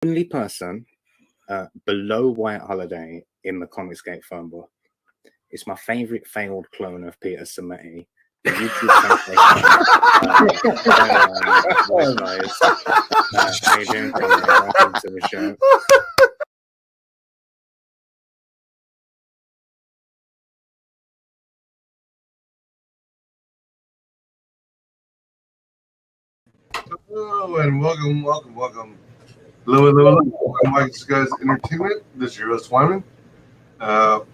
only person below White Holiday in the Comicsgate phone book. It's my favorite failed clone of Peter Sammetti. The YouTube WyzGyz. How you doing, Conrad? Welcome to the show. Hello and welcome. Hello. I'm WyzGyzEntertainment. This is your host, Wyman. All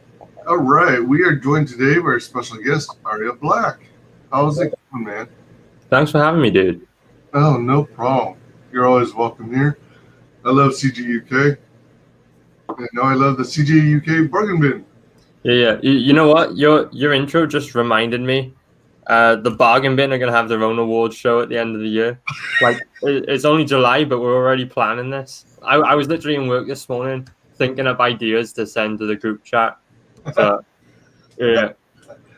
right, we are joined today by our special guest, Aria Black. How's it going, man? Thanks for having me, dude. Oh, no problem. You're always welcome here. I love CGUK. And now I love the CGUK bargain bin. Yeah. You know what? Your intro just reminded me. The bargain bin are gonna have their own awards show at the end of the year. Like it's only July, but we're already planning this. I was literally in work this morning thinking of ideas to send to the group chat. So yeah,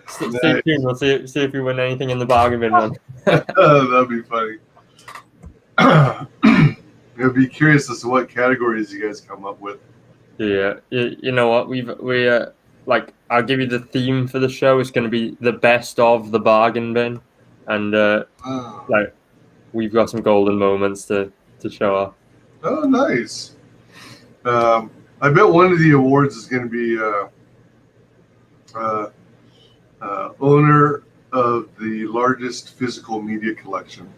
stay tuned. We'll see if we win anything in the bargain bin one. That'd be funny. I'd be curious as to what categories you guys come up with. Yeah, you know what? We like I'll give you the theme for the show. It's going to be the best of the bargain bin, and like we've got some golden moments to show off. Oh, nice. I bet one of the awards is going to be owner of the largest physical media collection.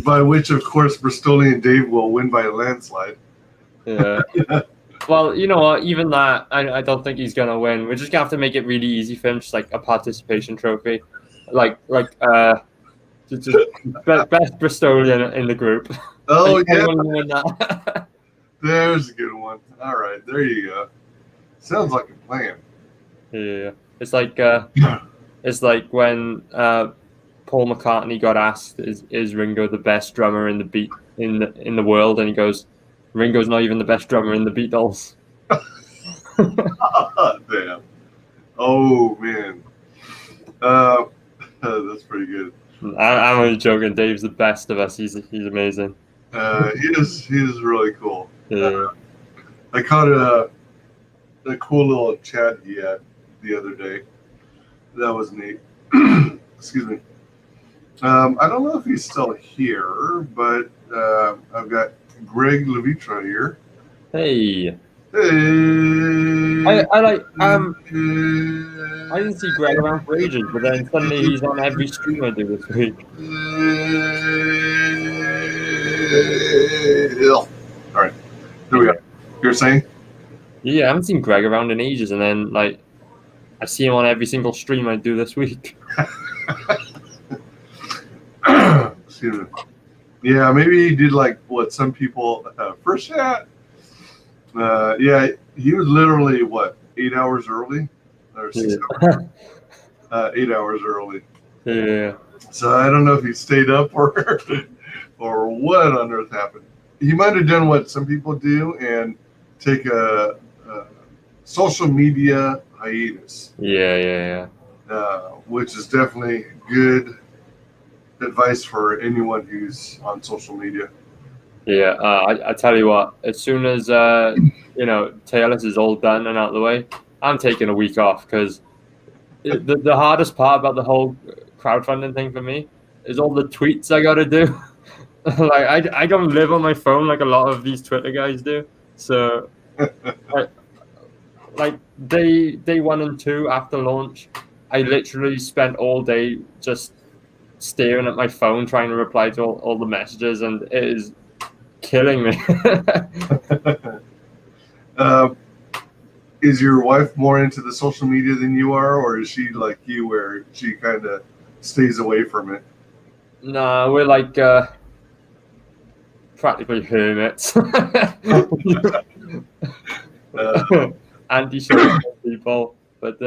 By which, of course, Bristolian Dave will win by a landslide. Yeah. Well, you know what? Even that, I don't think he's gonna win. We're just gonna have to make it really easy for him, just like a participation trophy, like just best Bristolian in the group. Oh yeah, win that. There's a good one. All right, there you go. Sounds like a plan. Yeah, it's like when Paul McCartney got asked, "Is Ringo the best drummer in the world?" And he goes, "Ringo's not even the best drummer in the Beatles." Damn. Oh man. That's pretty good. I'm only joking. Dave's the best of us. He's amazing. He is really cool. Yeah. I caught a cool little chat he had the other day. That was neat. Excuse me. I don't know if he's still here, but I've got Greg Levitra here. Hey. Hey. I didn't see Greg around for ages, but then suddenly he's on every stream I do this week. All right. There we go. You're saying? Yeah, I haven't seen Greg around in ages, and then like I see him on every single stream I do this week. Excuse me. Yeah, maybe he did like what some people first chat. Yeah, he was literally what 8 hours early or 6 hours? 8 hours early. Yeah. So I don't know if he stayed up or what on earth happened. He might have done what some people do and take a social media hiatus. Yeah. Which is definitely good advice for anyone who's on social media. Yeah, I tell you what, as soon as Taylor's is all done and out of the way, I'm taking a week off because the hardest part about the whole crowdfunding thing for me is all the tweets I got to do. Like I don't live on my phone like a lot of these Twitter guys do. So like day 1 and 2 after launch, I literally spent all day just staring at my phone trying to reply to all the messages, and it is killing me. Is your wife more into the social media than you are, or is she like you where she kind of stays away from it? No, we're like practically hermits. Anti-social people, but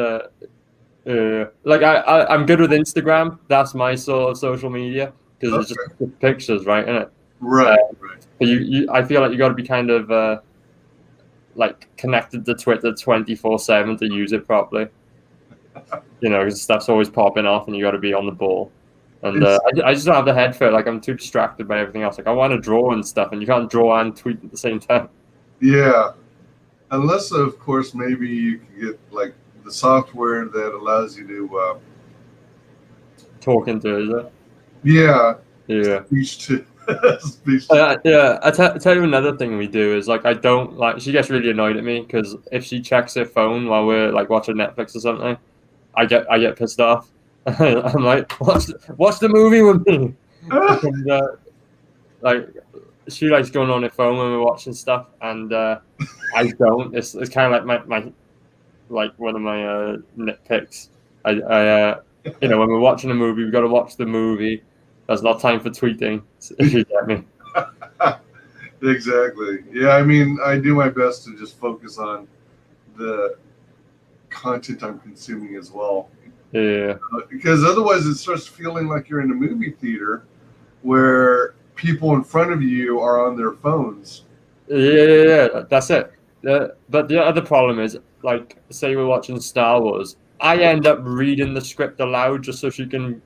like I'm good with Instagram. That's my sort of social media because it's just pictures, right? Isn't it? Right. But I feel like you got to be kind of like connected to Twitter 24/7 to use it properly. Because stuff's always popping off, and you got to be on the ball. And I just don't have the head for it. Like, I'm too distracted by everything else. Like, I want to draw and stuff, and you can't draw and tweet at the same time. Yeah, unless of course maybe you can get like the software that allows you to Talking to it, is it? yeah Yeah. speech to speech to. Yeah, I tell you another thing we do is like I don't like she gets really annoyed at me because if she checks her phone while we're like watching Netflix or something, I get pissed off. I'm like, watch the movie with me. And, like she likes going on her phone when we're watching stuff, and I don't. It's kind of like my like one of my nitpicks. I when we're watching a movie, we've got to watch the movie. There's not time for tweeting. If you get me. Exactly. Yeah, I mean, I do my best to just focus on the content I'm consuming as well. Yeah. Because otherwise it starts feeling like you're in a movie theater where people in front of you are on their phones. Yeah, that's it. But the other problem is, like, say we're watching Star Wars, I end up reading the script aloud just so she can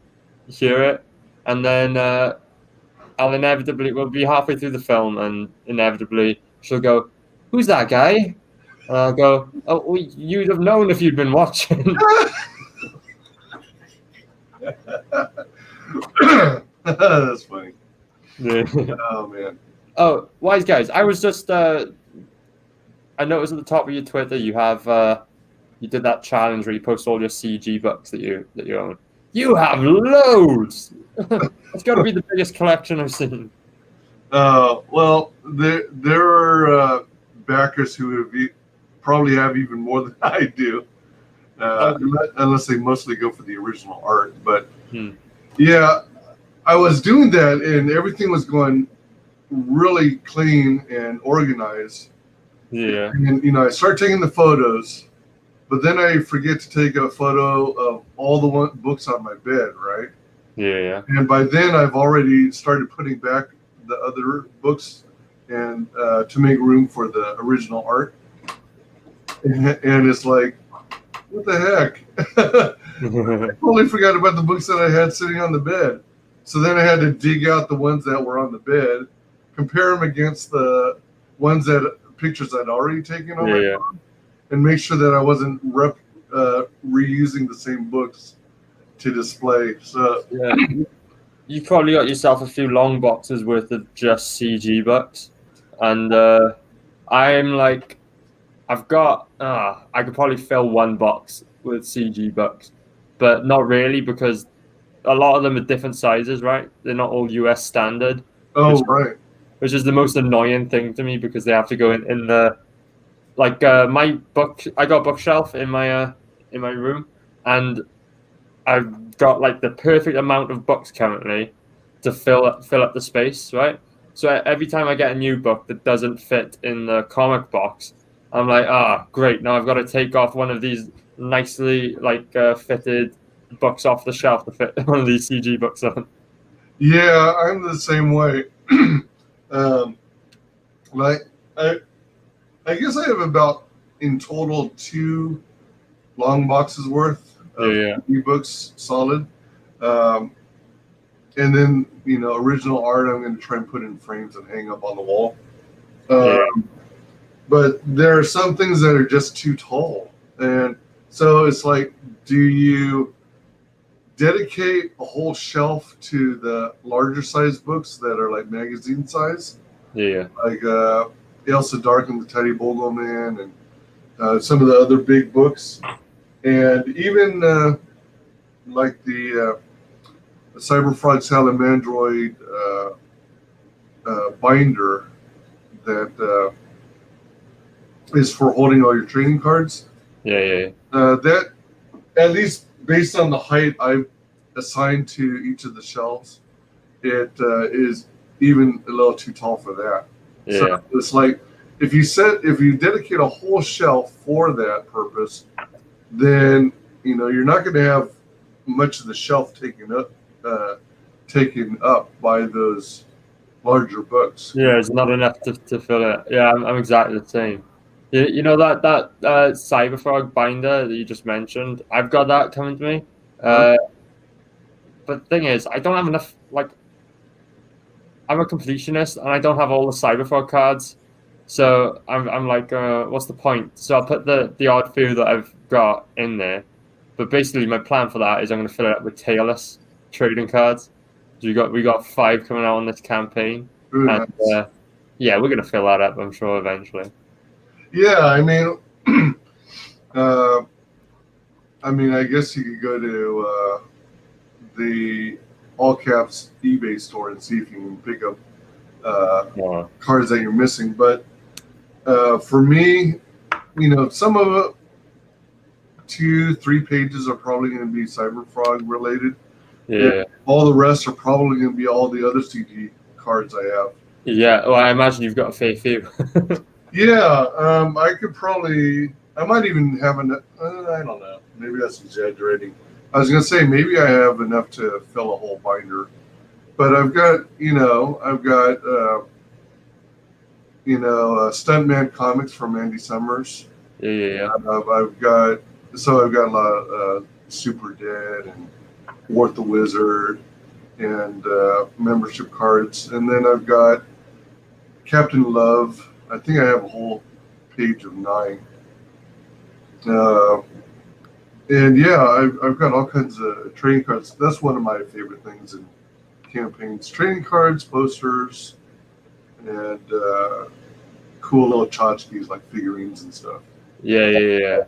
hear it, and then we'll be halfway through the film, and inevitably she'll go, "Who's that guy?" And I'll go, "Oh, well, you'd have known if you'd been watching." That's funny. Yeah. Oh man. Oh, WyzGyz, I was just I noticed at the top of your Twitter you have you did that challenge where you post all your CG books that you own. You have loads. It's got to be the biggest collection I've seen. Well, there are backers who have probably have even more than I do, unless they mostly go for the original art. But yeah, I was doing that, and everything was going really clean and organized. Yeah. And I start taking the photos, but then I forget to take a photo of all the books on my bed, right? Yeah. And by then I've already started putting back the other books and to make room for the original art. And it's like, what the heck? I totally forgot about the books that I had sitting on the bed. So then I had to dig out the ones that were on the bed, compare them against the ones pictures I'd already taken on my phone, and make sure that I wasn't reusing the same books to display. So yeah, you probably got yourself a few long boxes worth of just CG books, and I'm like, I've got I could probably fill one box with CG books, but not really because a lot of them are different sizes, right? They're not all US standard. Right. Which is the most annoying thing to me because they have to go in the my book. I got a bookshelf in my room, and I've got like the perfect amount of books currently to fill up the space, right? So every time I get a new book that doesn't fit in the comic box, I'm like, great! Now I've got to take off one of these nicely fitted books off the shelf to fit one of these CG books on. Yeah, I'm the same way. I guess I have about in total 2 long boxes worth of ebooks solid, and then original art I'm going to try and put in frames and hang up on the wall. But there are some things that are just too tall, and so it's like, do you dedicate a whole shelf to the larger size books that are like magazine size? Like Elsa Dark and the Teddy Bogle Man, and some of the other big books, and even like the Cyberfrog Salamandroid binder that is for holding all your trading cards. That, at least based on the height I've assigned to each of the shelves, it is even a little too tall for that. So it's like, if you dedicate a whole shelf for that purpose, then you're not going to have much of the shelf taken up by those larger books. Yeah, it's not enough to fill it. Yeah, I'm exactly the same. You know that Cyberfrog binder that you just mentioned? I've got that coming to me. but the thing is, I don't have enough. Like, I'm a completionist, and I don't have all the Cyberfrog cards. So I'm like, what's the point? So I'll put the odd few that I've got in there. But basically, my plan for that is I'm going to fill it up with tailless trading cards. So we got 5 coming out on this campaign, Ooh, and nice. yeah, we're going to fill that up, I'm sure, eventually. Yeah, I mean, I guess you could go to the all caps eBay store and see if you can pick up Yeah. cards that you're missing. But for me, some of it, 2-3 pages are probably going to be Cyberfrog related. Yeah. And all the rest are probably going to be all the other CG cards I have. Yeah. Well, I imagine you've got a fair few. Yeah, I might even have enough. I don't know. Maybe that's exaggerating. I was going to say maybe I have enough to fill a whole binder. But I've got Stuntman comics from Andy Summers. Yeah. I've got a lot of Super Dead and Wart the Wizard and membership cards, and then I've got Captain Love. I think I have a whole page of 9. And yeah, I've got all kinds of trading cards. That's one of my favorite things in campaigns: trading cards, posters, and cool little tchotchkes like figurines and stuff. Yeah.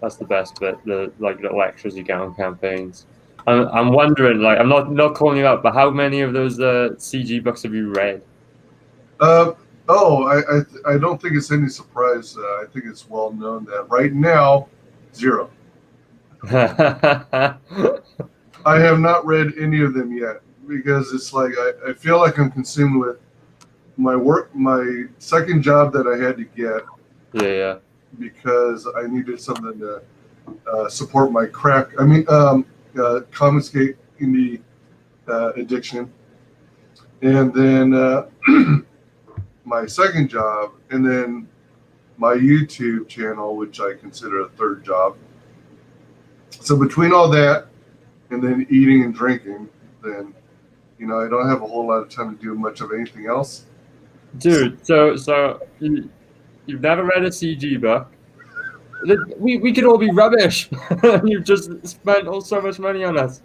That's the best bit. The little extras you get on campaigns. I'm wondering, like, I'm not calling you out, but how many of those CG books have you read? I don't think it's any surprise. I think it's well known that right now, 0. I have not read any of them yet because it's like I feel like I'm consumed with my work, my second job that I had to get. Yeah. Because I needed something to support my confiscate indie addiction, and then my second job, and then my YouTube channel, which I consider a third job. So between all that, and then eating and drinking, then I don't have a whole lot of time to do much of anything else. Dude, so you've never read a CG book. We could all be rubbish. You've just spent so much money on us.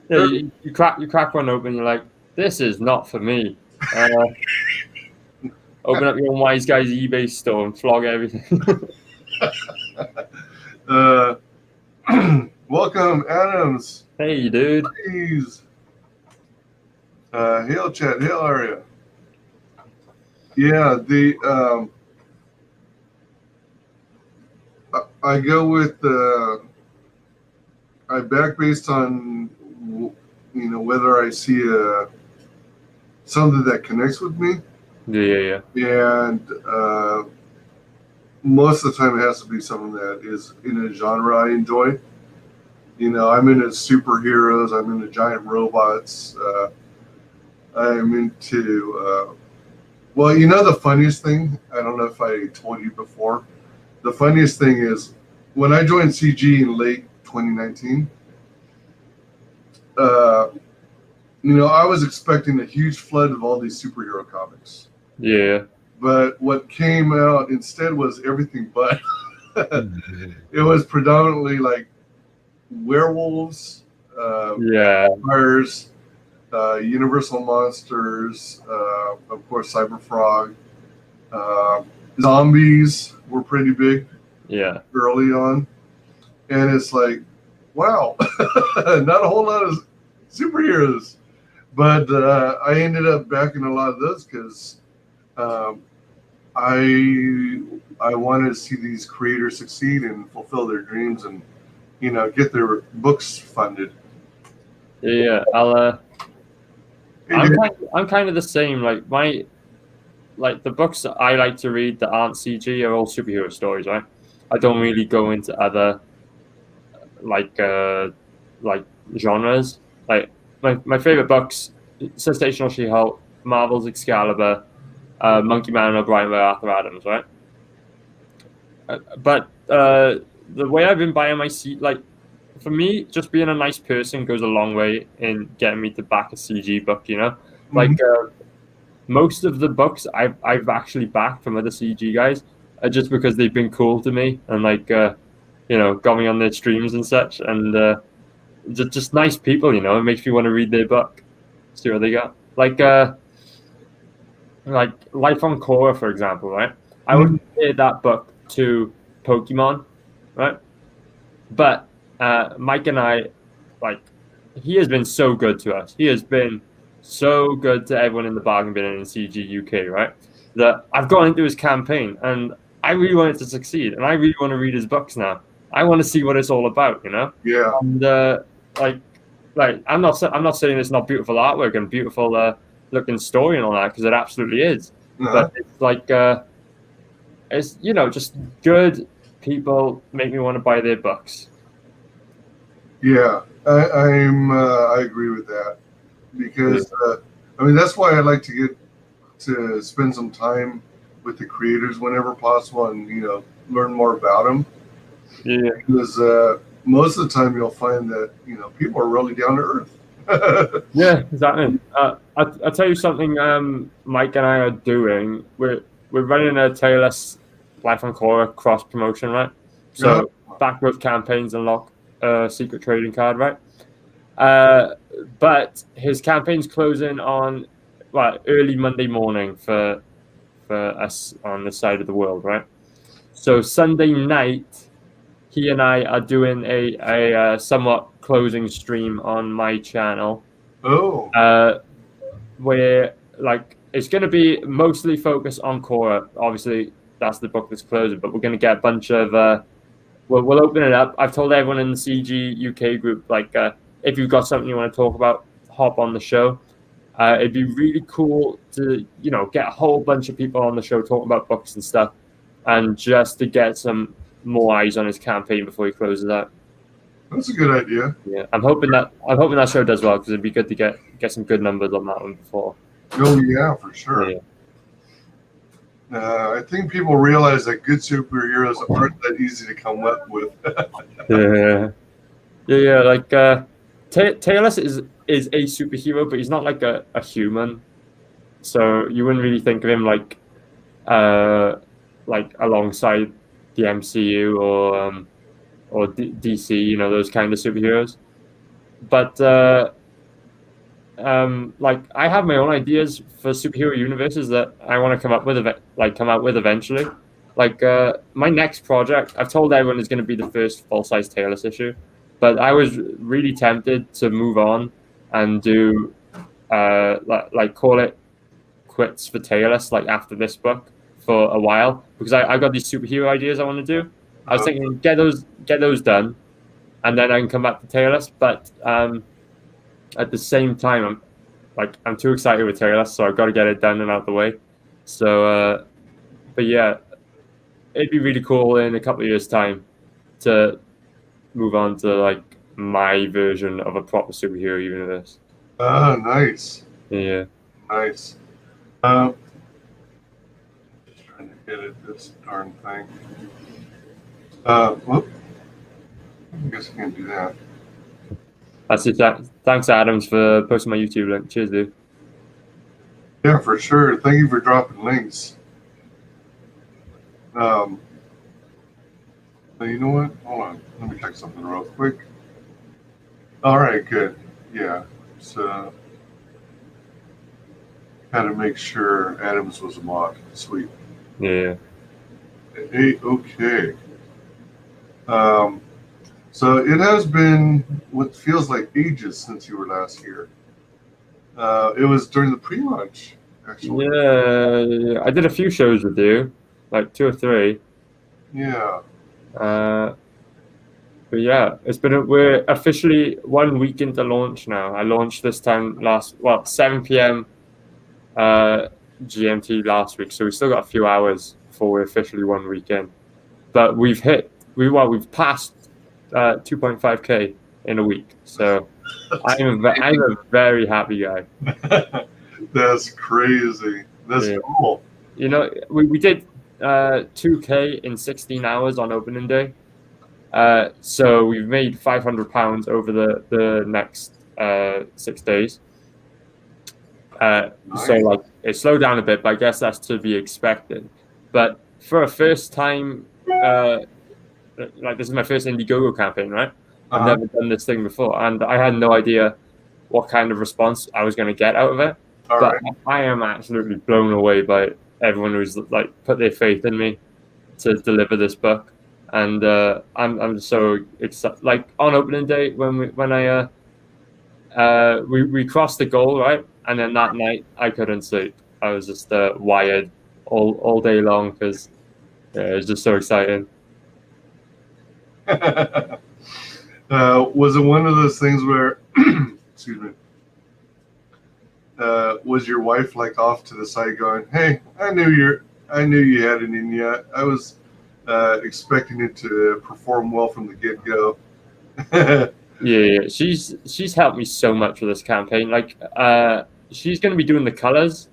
You crack one open. You're like, this is not for me. Open up your own WyzGyz eBay store and flog everything. Welcome, Adams. Hey, dude. Please. Hail, chat. Hail, Aria. Yeah, I go with I back based on whether I see something that connects with me. Yeah. And most of the time it has to be something that is in a genre I enjoy. I'm into superheroes. I'm into giant robots. I'm into the funniest thing, I don't know if I told you before, the funniest thing is when I joined CG in late 2019, I was expecting a huge flood of all these superhero comics. Yeah. But what came out instead was everything but. It was predominantly like werewolves, vampires, Universal monsters, of course, Cyberfrog. Zombies were pretty big early on. And it's like, wow, not a whole lot of superheroes. But I ended up backing a lot of those because I wanted to see these creators succeed and fulfill their dreams and, get their books funded. Yeah, I'm kind of the same. Like the books that I like to read that aren't CG are all superhero stories, right? I don't really go into other like genres. Like my favorite books: Sensational She-Hulk, Marvel's Excalibur, Monkey Man and O'Brien by Arthur Adams, right? But the way I've been buying my seat, like for me, just being a nice person goes a long way in getting me to back a CG book. You know, like most of the books I've actually backed from other CG guys are just because they've been cool to me and like you know, got me on their streams and such, and just nice people. You know, it makes me want to read their book, see what they got. Like Life on Korra, for example, right? I would compare that book to Pokemon, right? But Mike and I, like, he has been so good to us. He has been so good to everyone in the bargain bin and in CG UK, right? That I've gone into his campaign and I really want it to succeed, and I really want to read his books now. I want to see what it's all about, you know? Yeah. And like I'm not saying it's not beautiful artwork and beautiful looking story and all that, because it absolutely is. But it's like it's, you know, just good people make me want to buy their books. Yeah, I agree with that, because I mean, that's why I like to get to spend some time with the creators whenever possible, and you know, learn more about them. Yeah, because most of the time you'll find that, you know, people are really down to earth. yeah, exactly. I'll tell you something. Mike and I are doing. We're running a Taylor's Life on Korra cross promotion, right? So backwards campaigns unlock a secret trading card, right? But his campaign's closing on early Monday morning for us on this side of the world, right? So Sunday night, he and I are doing a somewhat closing stream on my channel. Oh. Where like it's going to be mostly focused on Korra. Obviously, that's the book that's closing, but we're going to get a bunch of. We'll open it up. I've told everyone in the CG UK group, like, if you've got something you want to talk about, hop on the show. It'd be really cool to, you know, get a whole bunch of people on the show talking about books and stuff, and just to get some more eyes on his campaign before he closes out. That's a good idea. Yeah, I'm hoping that show does well, because it'd be good to get some good numbers on that one before. Oh yeah, for sure. Yeah. I think people realize that good superheroes aren't that easy to come up with. yeah. Like Taylor is a superhero, but he's not like a human. So you wouldn't really think of him like alongside the MCU or DC, you know, those kind of superheroes. But like I have my own ideas for superhero universes that I want to come out with eventually. Like my next project, I've told everyone, is going to be the first full-size Taylor issue, but I was really tempted to move on and do call it quits for Taylor, like after this book for a while, because I got these superhero ideas I want to do. I was thinking get those done, and then I can come back to Taylor. But at the same time, I'm too excited with Taylor, so I've got to get it done and out the way. So, but yeah, it'd be really cool in a couple of years' time to move on to like my version of a proper superhero universe. Ah, nice. Yeah. Nice. Just trying to get at this darn thing. Whoop. I guess I can't do that. That's it. Thanks, Adams, for posting my YouTube link. Cheers, dude. Yeah, for sure. Thank you for dropping links. You know what? Hold on. Let me check something real quick. All right, good. Yeah. So, had to make sure Adams was a mod. Sweet. Yeah. Hey, okay. So it has been what feels like ages since you were last here. It was during the pre-launch, actually. Yeah, I did a few shows with you, like 2 or 3. Yeah. But yeah, we're officially 1 week into launch now. I launched this time 7 p.m. GMT last week, so we still got a few hours before we're officially 1 week in. But we've passed 2.5K in a week, so I'm a very happy guy. That's crazy. That's cool. You know, we did 2K in 16 hours on opening day. So we've made £500 over the next 6 days. Nice. So like it slowed down a bit, but I guess that's to be expected. But for a first time, like this is my first Indiegogo campaign, right? I've never done this thing before, and I had no idea what kind of response I was going to get out of it. But I am absolutely blown away by everyone who's like put their faith in me to deliver this book, and I'm so excited. Like on opening day when we crossed the goal, right, and then that night I couldn't sleep. I was just wired all day long because it was just so exciting. Was it one of those things where, excuse me, was your wife like off to the side going, "Hey, I knew you had it in you. I was expecting it to perform well from the get-go." Yeah, she's helped me so much with this campaign. Like, she's going to be doing the colors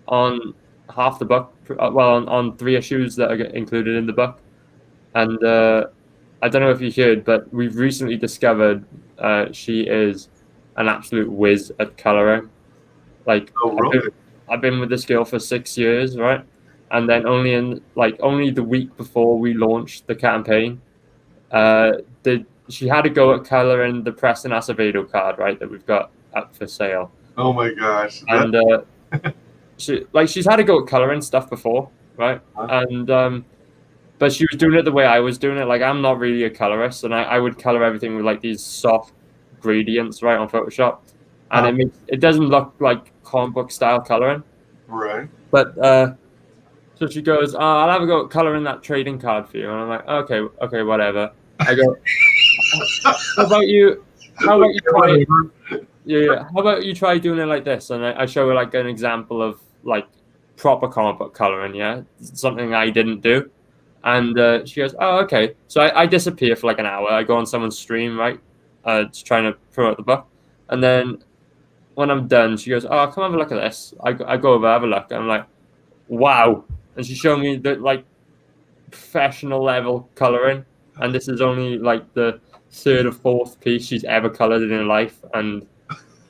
on half the book. Well, on 3 issues that are included in the book, and I don't know if you heard, but we've recently discovered she is an absolute whiz at coloring. Like, really? I've been with this girl for 6 years, right? And then only the week before we launched the campaign, she had a go at coloring the Preston Acevedo card, right, that we've got up for sale. Oh my gosh! And she's had a go at coloring stuff before, right? And but she was doing it the way I was doing it. Like, I'm not really a colorist, and I would color everything with like these soft gradients, right, on Photoshop, and it doesn't look like comic book style coloring, right? But so she goes, "Oh, I'll have a go at coloring that trading card for you," and I'm like, "Okay, whatever." I go, "How about you try?" Yeah. How about you try doing it like this? And I show her like an example of like proper comic book coloring, yeah, something I didn't do. And she goes, "Oh, okay." So I disappear for like an hour. I go on someone's stream, right, just trying to promote the book. And then when I'm done, she goes, "Oh, come have a look at this." I go over, have a look. And I'm like, "Wow!" And she showed me the like professional level coloring. And this is only like the 3rd or 4th piece she's ever colored in her life. And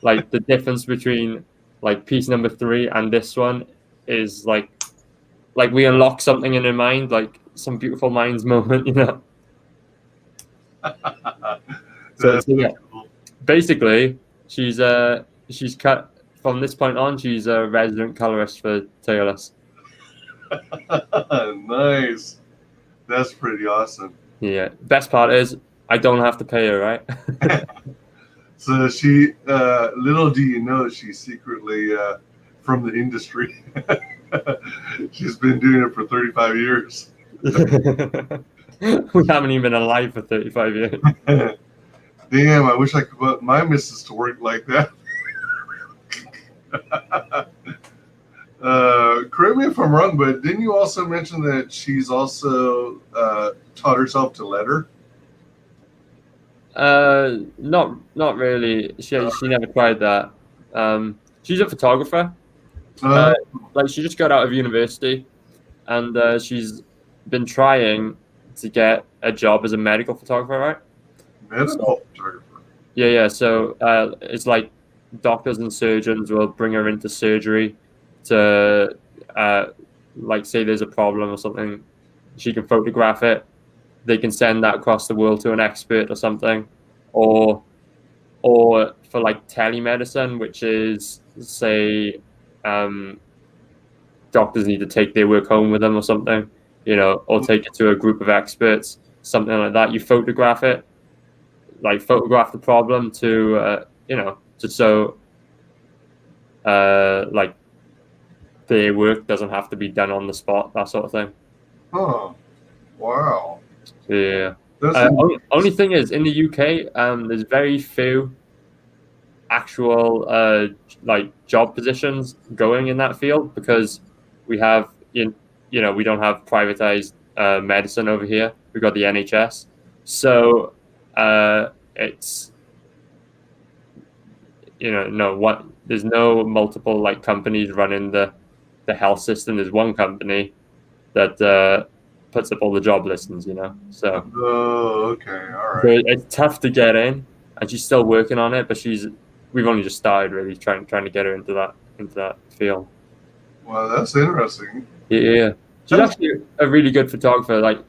like the difference between like piece number 3 and this one is like we unlock something in her mind, like some beautiful minds moment, you know. So yeah, basically, she's cut from this point on. She's a resident colorist for Taylor's. Nice, that's pretty awesome. Yeah, best part is I don't have to pay her, right? So she, little do you know, she's secretly from the industry. She's been doing it for 35 years. We haven't even been alive for 35 years. Damn, I wish I could put my missus to work like that. Correct me if I'm wrong, but didn't you also mention that she's also taught herself to letter? Not really. She never tried that. She's a photographer. Like, she just got out of university, and she's been trying to get a job as a medical photographer, right? Medical photographer. Yeah. So it's like doctors and surgeons will bring her into surgery to like say there's a problem or something. She can photograph it. They can send that across the world to an expert or something, or for like telemedicine, which is say doctors need to take their work home with them or something, you know, or take it to a group of experts, something like that. You photograph it, like photograph the problem to you know, just so like their work doesn't have to be done on the spot, that sort of thing. Huh. Wow. Yeah. Only thing is, in the UK, there's very few actual like job positions going in that field because we have we don't have privatized medicine over here. We've got the NHS, so it's there's no multiple like companies running the health system. There's one company that puts up all the job listings, So, Oh, okay, all so right. it's tough to get in, and she's still working on it. But we've only just started really trying to get her into that field. Well, that's interesting. Yeah. She's actually a really good photographer. Like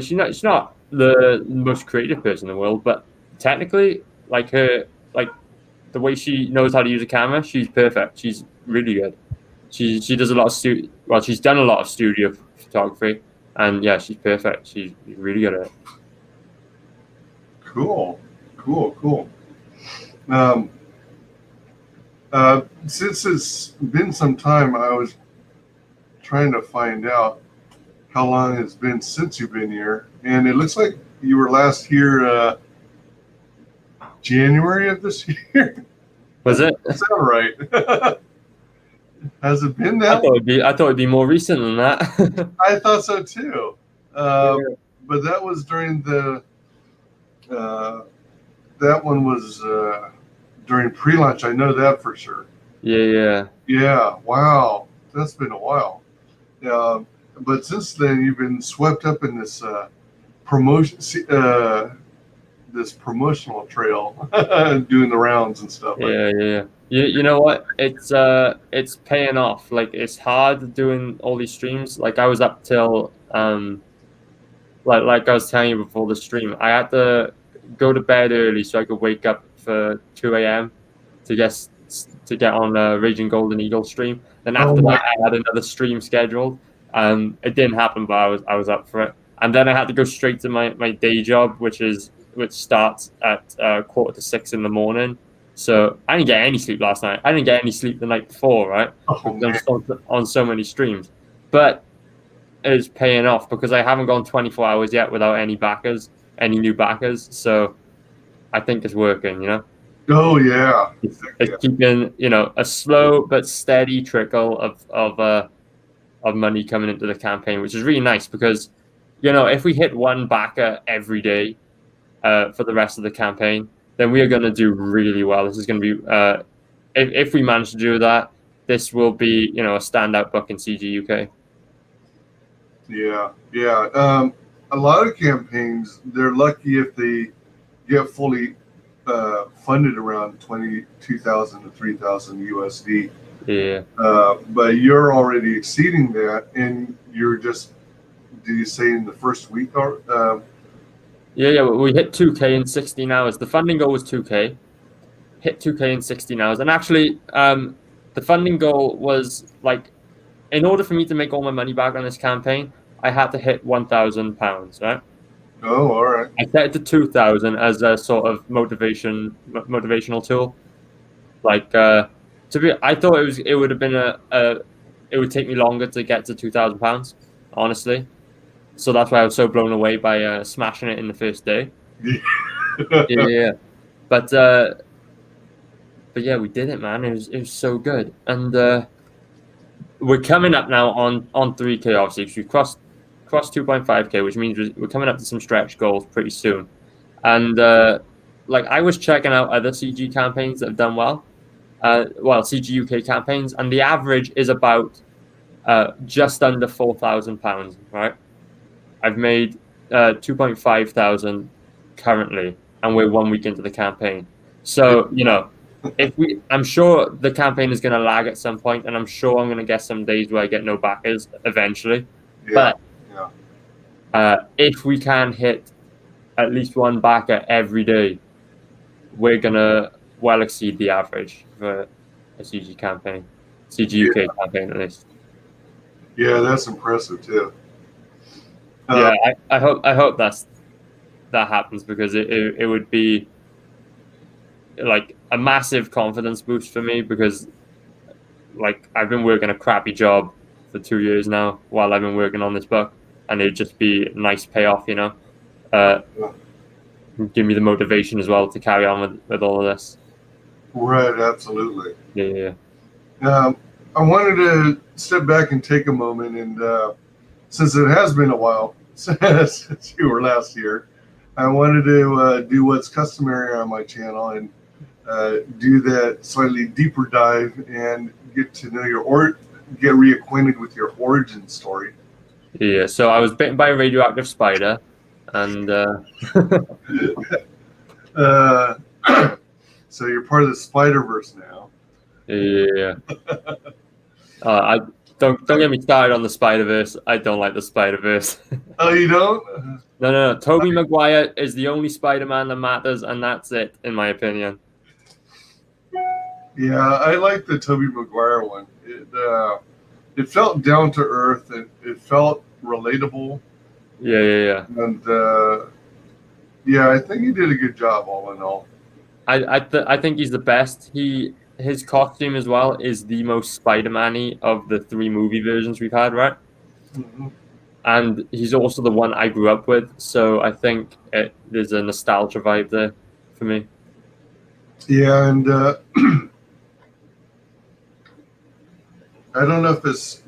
she's not the most creative person in the world, but technically, like the way she knows how to use a camera, she's perfect. She's really good. She does a lot of she's done a lot of studio photography, and yeah, she's perfect. She's really good at it. Cool. Since it's been some time, I was trying to find out how long it's been since you've been here, and it looks like you were last here January of this year. Was it? Is that right? Has it been that? I thought it'd be more recent than that. I thought so too. But that was during the. That one was during pre-launch. I know that for sure. Yeah. Yeah. Wow, that's been a while. But since then, you've been swept up in this promotion, this promotional trail, doing the rounds and stuff. Yeah. You know what? It's paying off. Like, it's hard doing all these streams. Like, I was up till like I was telling you before the stream, I had to go to bed early so I could wake up for 2 a.m. to get on Raging Golden Eagle stream. Then after that, I had another stream scheduled. It didn't happen, but I was up for it. And then I had to go straight to my day job, which starts at 5:45 in the morning. So I didn't get any sleep last night. I didn't get any sleep the night before, right? I'm just on so many streams. But it's paying off because I haven't gone 24 hours yet without any new backers. So I think it's working, Oh, yeah. It's keeping, a slow but steady trickle of money coming into the campaign, which is really nice because, if we hit one backer every day for the rest of the campaign, then we are going to do really well. This is going to be, if we manage to do that, this will be, a standout book in CG UK. Yeah. A lot of campaigns, they're lucky if they get fully funded around 22,000 to 3,000 USD. Yeah. But you're already exceeding that, and you're just, did you say in the first week? Yeah. We hit 2K in 16 hours. The funding goal was 2K. Hit 2K in 16 hours. And actually, the funding goal was like, in order for me to make all my money back on this campaign, I had to hit £1,000, right? Oh, all right. I set it to 2,000 as a sort of motivational tool. Like, I thought it would have been it would take me longer to get to £2,000, honestly. So that's why I was so blown away by smashing it in the first day. Yeah. But yeah, we did it, man. It was so good, and we're coming up now on 3K, obviously, because we crossed 2.5K, which means we're coming up to some stretch goals pretty soon. And I was checking out other CG campaigns that have done well, CG UK campaigns, and the average is about just under £4,000, right? I've made 2,500 currently, and we're 1 week into the campaign. So, I'm sure the campaign is going to lag at some point, and I'm sure I'm going to get some days where I get no backers eventually. Yeah. But if we can hit at least one backer every day, we're going to well exceed the average for a CG campaign, CG UK campaign at least. Yeah, that's impressive too. Yeah, I hope that happens, because it would be like a massive confidence boost for me, because like I've been working a crappy job for 2 years now while I've been working on this book, and it'd just be a nice payoff, give me the motivation as well to carry on with all of this. Right, absolutely. Yeah. I wanted to step back and take a moment, and since it has been a while since you were last here, I wanted to do what's customary on my channel and do that slightly deeper dive and get to know your get reacquainted with your origin story. Yeah, so I was bitten by a radioactive spider, and So you're part of the Spider-Verse now. yeah. I don't get me started on the Spider-Verse. I don't like the Spider-Verse. Oh, you don't? No. Tobey Maguire is the only Spider-Man that matters, and that's it, in my opinion. Yeah, I like the Tobey Maguire one. It felt down to earth. It felt relatable. Yeah. And yeah, I think he did a good job all in all. I think he's the best. His costume as well is the most Spider-Man-y of the 3 movie versions we've had, right? Mm-hmm. And he's also the one I grew up with, so I think there's a nostalgia vibe there for me. Yeah, and I don't know if it's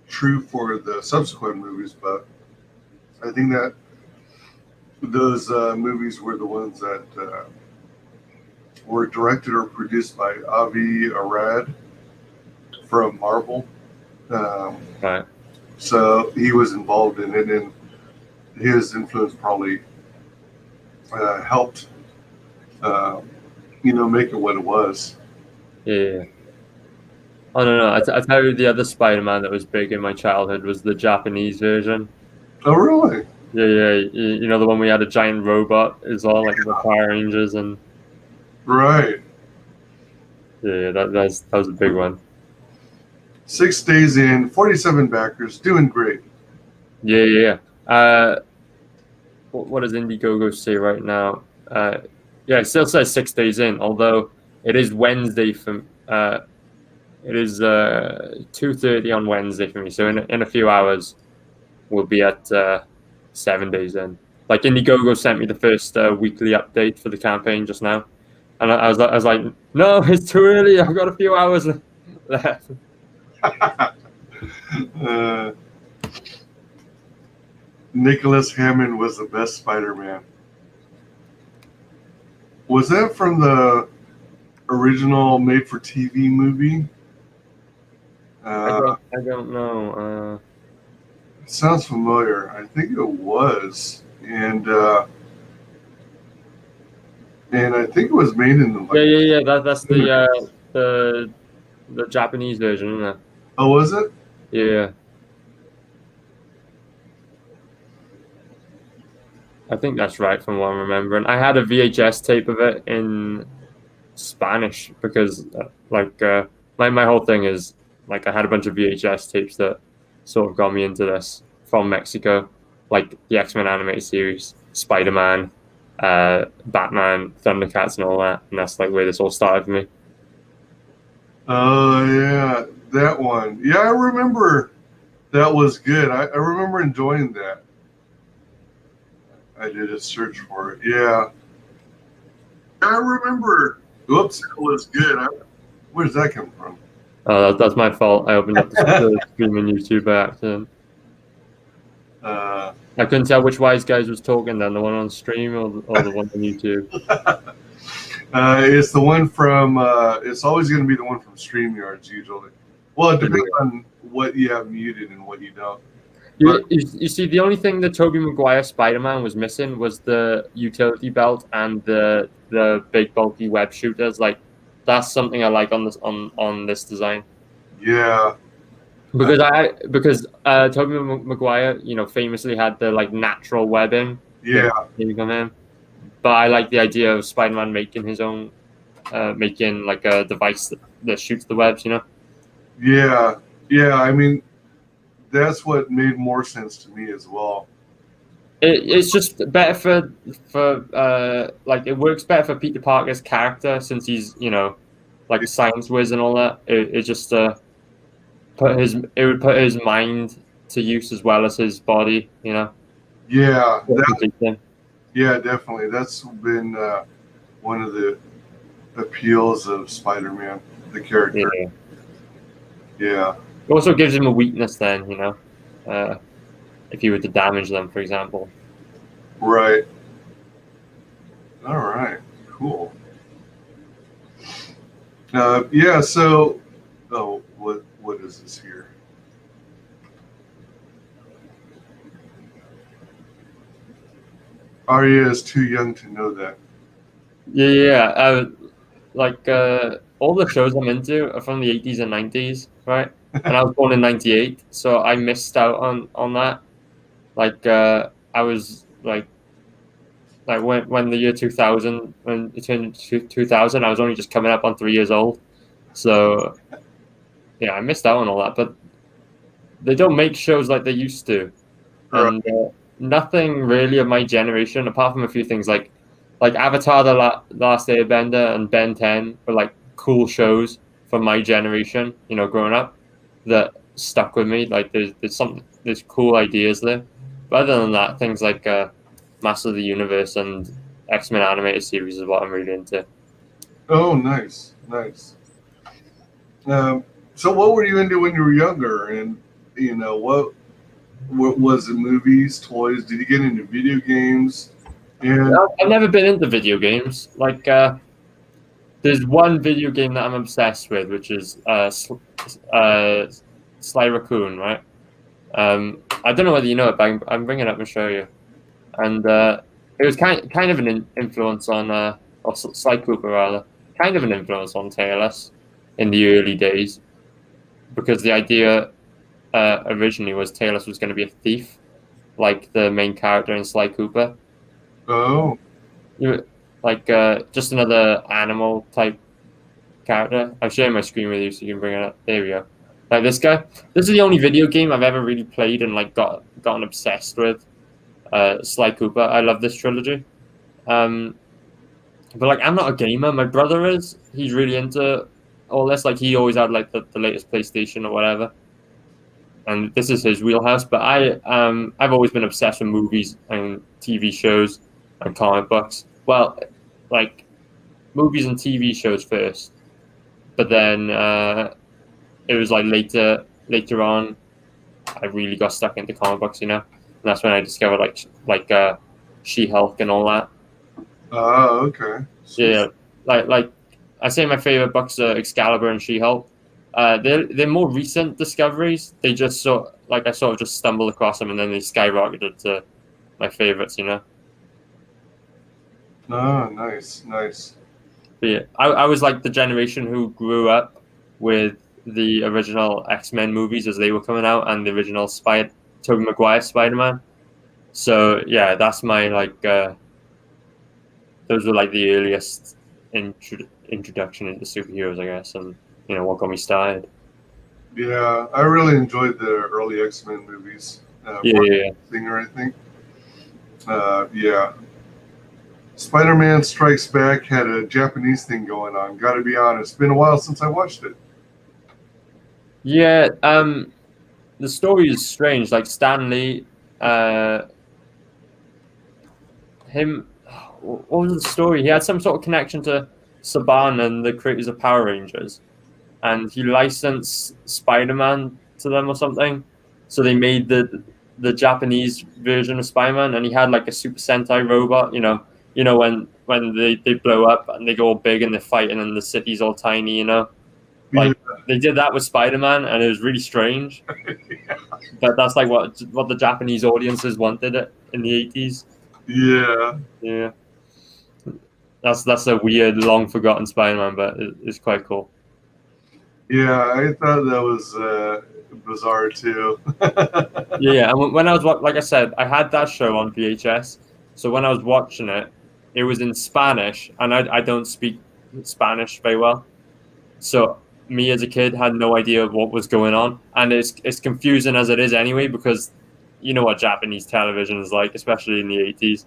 true for the subsequent movies, but I think that those movies were the ones that were directed or produced by Avi Arad from Marvel. Right. So he was involved in it, and his influence probably helped, make it what it was. Yeah. Oh no! I tell you, the other Spider-Man that was big in my childhood was the Japanese version. Oh, really? Yeah. You know, the one we had a giant robot is all like the Power Rangers and. Right. Yeah, that was a big one. 6 days in, 47 backers, doing great. Yeah. What does Indiegogo say right now? Yeah, it still says 6 days in, although it is Wednesday for. It is 2:30 on Wednesday for me, so in a few hours, we'll be at 7 days in. Like Indiegogo sent me the first weekly update for the campaign just now, and I was like, no, it's too early. I've got a few hours left. Nicholas Hammond was the best Spider-Man. Was that from the original made-for-TV movie? I don't know. It sounds familiar. I think it was, and I think it was made in the. Yeah. That's the Japanese version, isn't it? Oh, was it? Yeah. I think that's right from what I'm remembering. I had a VHS tape of it in Spanish because, my whole thing is, like, I had a bunch of VHS tapes that sort of got me into this from Mexico, like the X-Men animated series, Spider-Man, Batman, Thundercats, and all that. And that's, like, where this all started for me. Oh, yeah, that one. Yeah, I remember that was good. I remember enjoying that. I did a search for it. Yeah. I remember. Whoops, it was good. Where does that come from? Oh, that's my fault. I opened up the stream on YouTube by accident. I couldn't tell which WyzGyz was talking then, the one on stream or the one on YouTube. It's the one from, it's always going to be the one from StreamYards usually. Well, it depends on what you have muted and what you don't. You see, the only thing that Tobey Maguire Spider-Man was missing was the utility belt and the big bulky web shooters. Like, that's something I like on this design. Yeah. Because Tobey Maguire, famously had the natural webbing. Yeah. From him. But I like the idea of Spider-Man making his own, making like a device that shoots the webs. Yeah. I mean, that's what made more sense to me as well. It's just better for it works better for Peter Parker's character since he's like a science whiz and all that. It just would put his mind to use as well as his body. Yeah. Yeah, definitely. That's been one of the appeals of Spider-Man, the character. Yeah. It also gives him a weakness then, if you were to damage them, for example. Right. All right. Cool. Yeah. So, what what is this here? Aria is too young to know that. Yeah. Like all the shows I'm into are from the 80s and 90s, right? And I was born in 98, so I missed out on that. Like I was like when the year 2000, when it turned 2000, I was only just coming up on 3 years old. So yeah, I missed out on all that. But they don't make shows like they used to, and nothing really of my generation, apart from a few things like Avatar: Last Airbender and Ben 10 were like cool shows for my generation. You know, growing up, that stuck with me. Like there's cool ideas there. But other than that, things like Master of the Universe and X-Men animated series is what I'm really into. Oh, nice, nice. So what were you into when you were younger? And you know, what was it? Movies, toys? Did you get into video games? And I've never been into video games. Like there's one video game that I'm obsessed with, which is Sly Raccoon, right? I don't know whether you know it, but I'm bringing it up and show you. And it was kind of an influence on, or Sly Cooper rather, kind of an influence on Taylor's in the early days, because the idea originally was Taylor's was going to be a thief, like the main character in Sly Cooper. oh, Like just another animal type character. I'm sharing my screen with you so you can bring it up. There we go. Like this guy. This is the only video game I've ever really played and like gotten obsessed with. Sly Cooper. I love this trilogy. But like I'm not a gamer. My brother is. He's really into all this. Like he always had like the latest PlayStation or whatever. And this is his wheelhouse. But I've always been obsessed with movies and TV shows and comic books. Well, like movies and TV shows first, but then it was like later on, I really got stuck into comic books, you know, and that's when I discovered like She-Hulk and all that. oh, okay. Yeah, like I say my favorite books are Excalibur and She-Hulk. They're more recent discoveries. They just I sort of just stumbled across them and then they skyrocketed to my favorites, you know. Oh, nice, nice. But yeah, I was like the generation who grew up with the original X-Men movies as they were coming out and the original Tobey Maguire Spider-Man. So yeah, that's my like those were like the earliest introduction into superheroes, I guess, and you know what got me started. Yeah, I really enjoyed the early X-Men movies. Yeah. Thing or anything. Yeah. Spider-Man Strikes Back had a Japanese thing going on. Got to be honest, it's been a while since I watched it. Yeah, the story is strange. Like Stan Lee, what was the story? He had some sort of connection to Saban and the creators of Power Rangers, and he licensed Spider-Man to them or something. So they made the Japanese version of Spider-Man, and he had like a Super Sentai robot. You know when they blow up and they go all big and they're fighting and the city's all tiny. You know, like they did that with Spider-Man, and it was really strange. Yeah. But that's like what the Japanese audiences wanted it in the 80s. Yeah. Yeah. That's a weird, long forgotten Spider-Man, but it's quite cool. Yeah, I thought that was bizarre too. Yeah, and when I was like I said, I had that show on VHS. So when I was watching it, it was in Spanish, and I don't speak Spanish very well. So me as a kid had no idea what was going on, and it's confusing as it is anyway, because you know what Japanese television is like, especially in the 80s.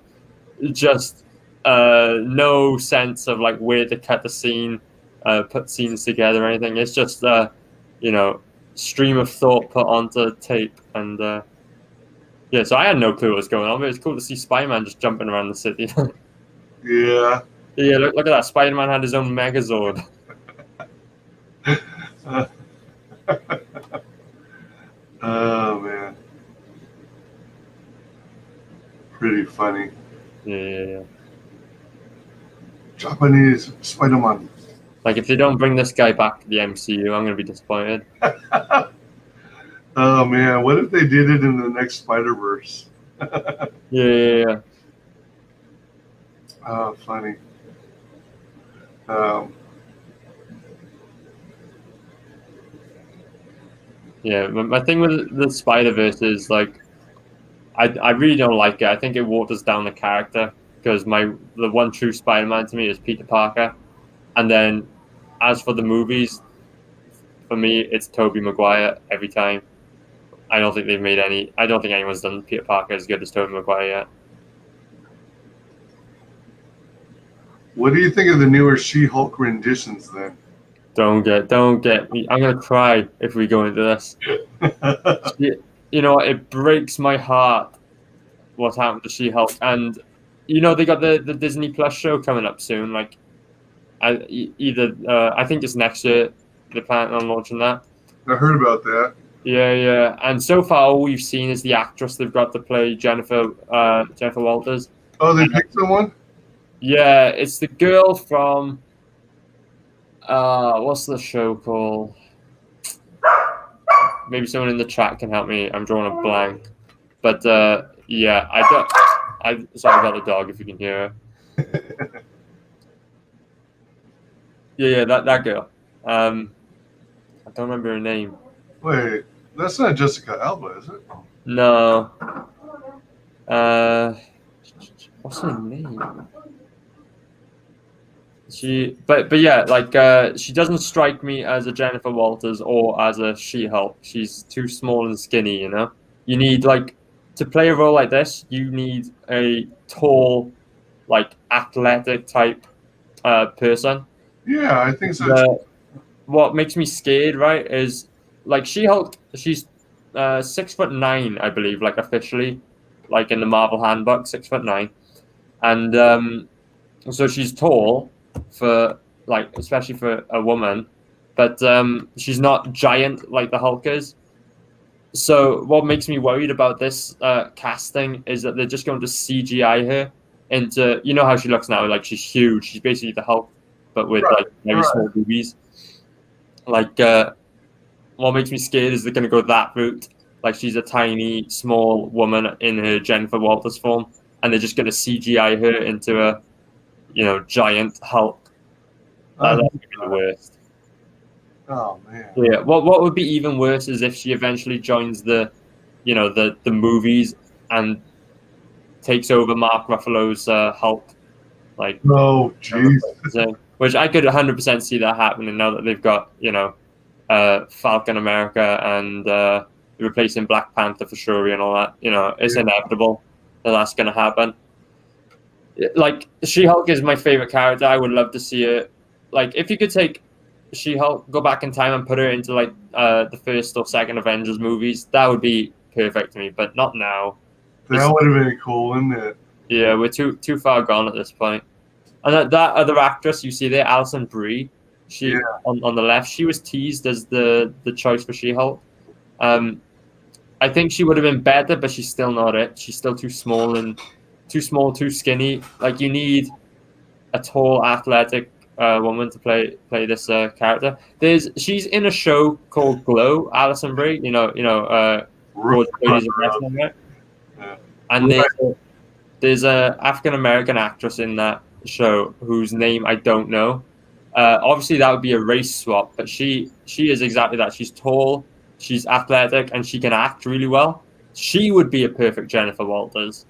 Just no sense of like where to cut the scene, put scenes together or anything. It's just stream of thought put onto tape, and yeah, so I had no clue what was going on, but it's cool to see Spider-Man just jumping around the city. Yeah. Yeah, look at that. Spider-Man had his own Megazord. Oh man, pretty funny. Yeah. Japanese Spider-Man. Like, if they don't bring this guy back to the MCU, I'm going to be disappointed. Oh man, what if they did it in the next Spider-Verse? Yeah. Oh, funny. Um, Yeah, my thing with the Spider-Verse is, like, I really don't like it. I think it waters down the character, because the one true Spider-Man to me is Peter Parker. And then, as for the movies, for me, it's Tobey Maguire every time. I don't think anyone's done Peter Parker as good as Tobey Maguire yet. what do you think of the newer She-Hulk renditions then? Don't get me. I'm gonna cry if we go into this. You know, it breaks my heart what happened to She-Hulk, and you know they got the Disney Plus show coming up soon. Like, I think it's next year. They're planning on launching that. I heard about that. Yeah. And so far, all we've seen is the actress they've got to play Jennifer Walters. Oh, they picked someone? Yeah, it's the girl from what's the show called? Maybe someone in the chat can help me. I'm drawing a blank. But yeah, sorry about the dog if you can hear her. Yeah, that girl. I don't remember her name. Wait, that's not Jessica Alba, is it? No. What's her name? But yeah, like she doesn't strike me as a Jennifer Walters or as a She-Hulk. She's too small and skinny, you know? You need, like, to play a role like this, you need a tall, like, athletic type person. Yeah, I think so. What makes me scared, right, is, like, She-Hulk, she's 6'9", I believe, like, officially, like, in the Marvel handbook, 6'9". And so she's tall for, like, especially for a woman, but she's not giant like the Hulk is. So what makes me worried about this casting is that they're just going to CGI her into, you know how she looks now, like she's huge. She's basically the Hulk, but with like very small boobies. Like, what makes me scared is they're going to go that route. Like, she's a tiny, small woman in her Jennifer Walters form, and they're just going to CGI her into a, you know, giant Hulk. That would be the worst. Oh man. Yeah. What would be even worse is if she eventually joins the, you know, the movies and takes over Mark Ruffalo's Hulk. Like, oh jeez. Which I could 100% see that happening now that they've got, you know, Falcon America and replacing Black Panther for Shuri and all that. You know, it's inevitable that that's going to happen. Like, She-Hulk is my favorite character. I would love to see her. Like, if you could take She-Hulk, go back in time and put her into, like, the first or second Avengers movies, that would be perfect to me, but not now. That would have been cool, wouldn't it? Yeah, we're too far gone at this point. And that other actress you see there, Alison Brie, she on the left, she was teased as the choice for She-Hulk. I think she would have been better, but she's still not it. She's still too small, too skinny. Like, you need a tall, athletic woman to play this character. She's in a show called Glow, Alison Brie. You know, right? And there's a African American actress in that show whose name I don't know. Obviously, that would be a race swap, but she is exactly that. She's tall, she's athletic, and she can act really well. She would be a perfect Jennifer Walters.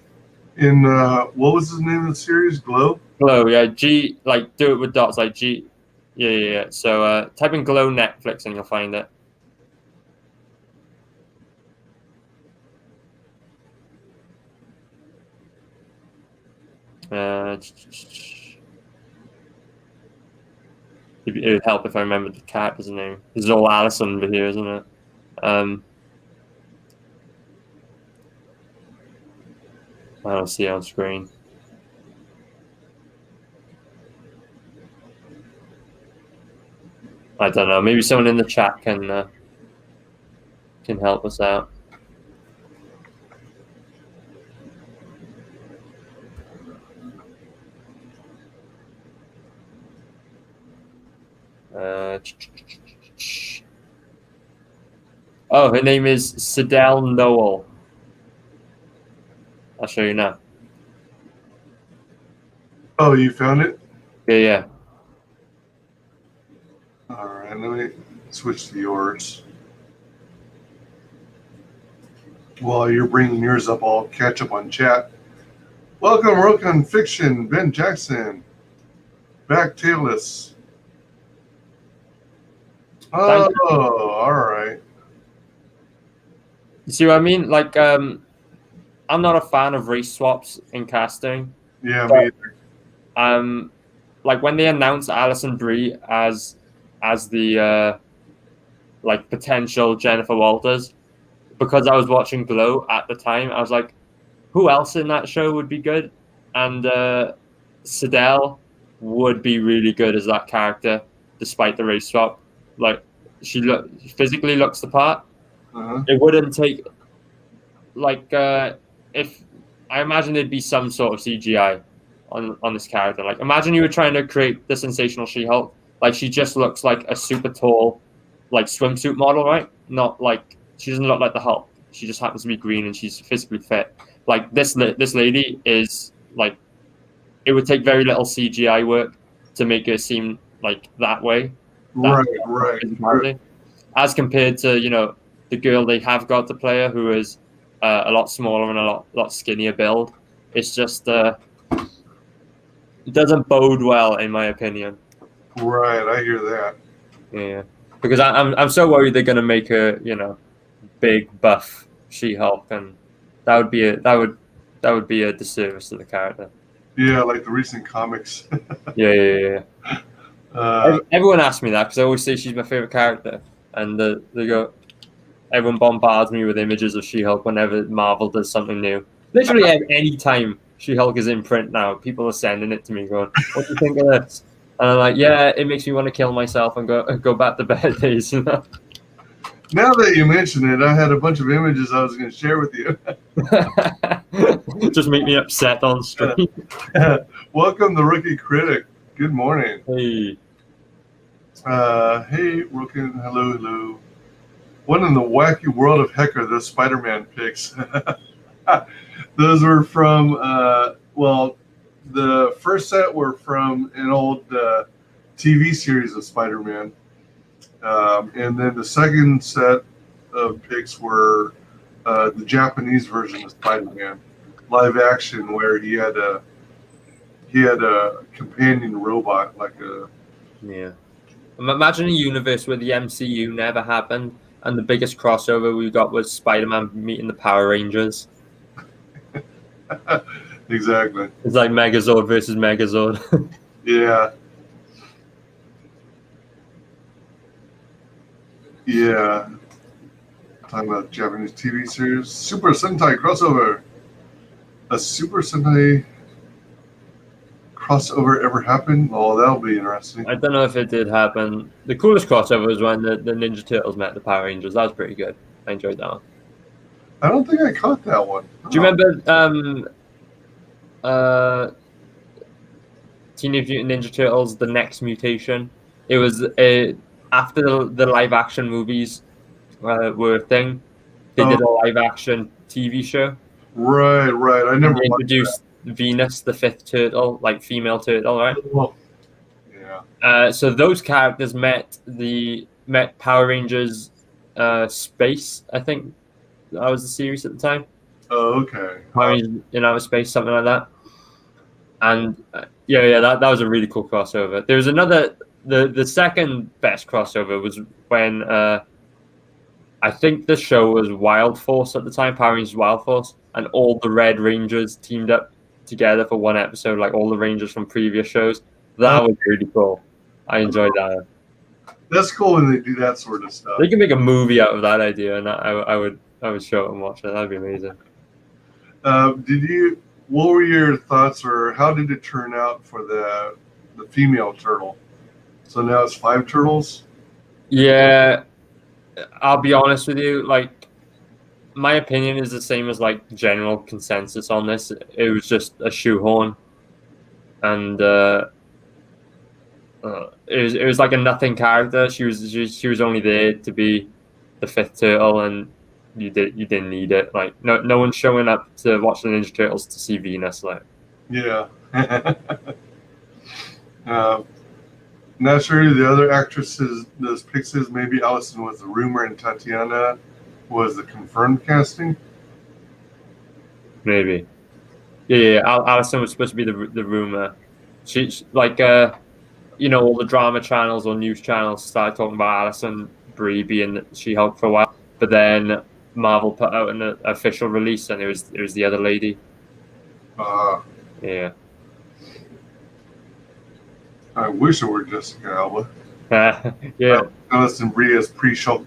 In what was the name of the series? Glow? Glow, yeah. G, like, do it with dots, like G. Yeah. So type in Glow Netflix and you'll find it. It would help if I remembered the character's name. This is all Allison over here, isn't it? I don't see it on screen. I don't know. Maybe someone in the chat can help us out. Oh, her name is Sidel Noel. I'll show you now. Oh, you found it? Yeah. All right, let me switch to yours. While you're bringing yours up, I'll catch up on chat. Welcome, Rokan Fiction, Ben Jackson, Back Tailless. Oh, all right. You see what I mean? Like, I'm not a fan of race swaps in casting. Yeah, me either. Like when they announced Alison Brie as the like potential Jennifer Walters, because I was watching Glow at the time, I was like, who else in that show would be good? And Sidel would be really good as that character, despite the race swap. Like she physically looks the part. It wouldn't take like if I imagine there'd be some sort of CGI on this character. Like imagine you were trying to create the sensational She-Hulk. Like she just looks like a super tall, like swimsuit model, right? Not like she doesn't look like the Hulk. She just happens to be green and she's physically fit. Like this lady is like, it would take very little CGI work to make her seem like that way. Right. As compared to, you know, the girl they have got to play her, who is a lot smaller and a lot skinnier build. It's just it doesn't bode well, in my opinion. Right, I hear that. Yeah, because I'm so worried they're gonna make her, you know, big buff She-Hulk, and that would be a disservice to the character. Yeah, like the recent comics. Yeah. Everyone asks me that because I always say she's my favorite character, and they go. Everyone bombards me with images of She-Hulk whenever Marvel does something new. Literally any time She-Hulk is in print now, people are sending it to me going, "What do you think of this?" And I'm like, "Yeah, it makes me want to kill myself and go back to better days." You know? Now that you mention it, I had a bunch of images I was going to share with you. Just make me upset on stream. Welcome, the Rookie Critic. Good morning. Hey. Hey, Rookie. Hello. What in the wacky world of Hecker, the Spider-Man pics? Those were from, well, the first set were from an old TV series of Spider-Man. And then the second set of pics were the Japanese version of Spider-Man, live action, where he had a companion robot, like a. Yeah. Imagine a universe where the MCU never happened, and the biggest crossover we got was Spider-Man meeting the Power Rangers. Exactly. It's like Megazord versus Megazord. Yeah. Yeah. Talking about Japanese TV series. Super Sentai crossover. A Super Sentai crossover ever happened? Oh, that'll be interesting. I don't know if it did happen. The coolest crossover was when the Ninja Turtles met the Power Rangers. That was pretty good. I enjoyed that one. I don't think I caught that one. Do you remember Teenage Mutant Ninja Turtles, The Next Mutation? It was after the live action movies were a thing. They did a live action TV show. Right. I never introduced Venus, the fifth turtle, like female turtle, right? Oh. Yeah. So those characters met Power Rangers Space, I think that was the series at the time. Oh, okay. Power Rangers in Outer Space, something like that. And that was a really cool crossover. There was another, the second best crossover was when I think the show was Wild Force at the time, Power Rangers Wild Force, and all the Red Rangers teamed up together for one episode, like all the Rangers from previous shows. That was really cool. I enjoyed that. That's cool when they do that sort of stuff. They can make a movie out of that idea, and I would show it and watch it. That'd be amazing. What were your thoughts, or how did it turn out for the female turtle? So now it's 5 turtles? Yeah, I'll be honest with you. Like, my opinion is the same as like general consensus on this. It was just a shoehorn, and it was like a nothing character. She was only there to be the fifth turtle, and you didn't need it. Like no one's showing up to watch the Ninja Turtles to see Venus. Like Yeah. Not sure who the other actresses those picks is. Maybe Allison was the rumor and Tatiana was the confirmed casting. maybe. Yeah. Alison was supposed to be the rumor. She's like you know, all the drama channels or news channels started talking about Alison Brie being She-Hulk for a while, but then Marvel put out an official release, and it was the other lady. Yeah. I wish it were Jessica Alba. Yeah. Allison Brie as pre-Shulk.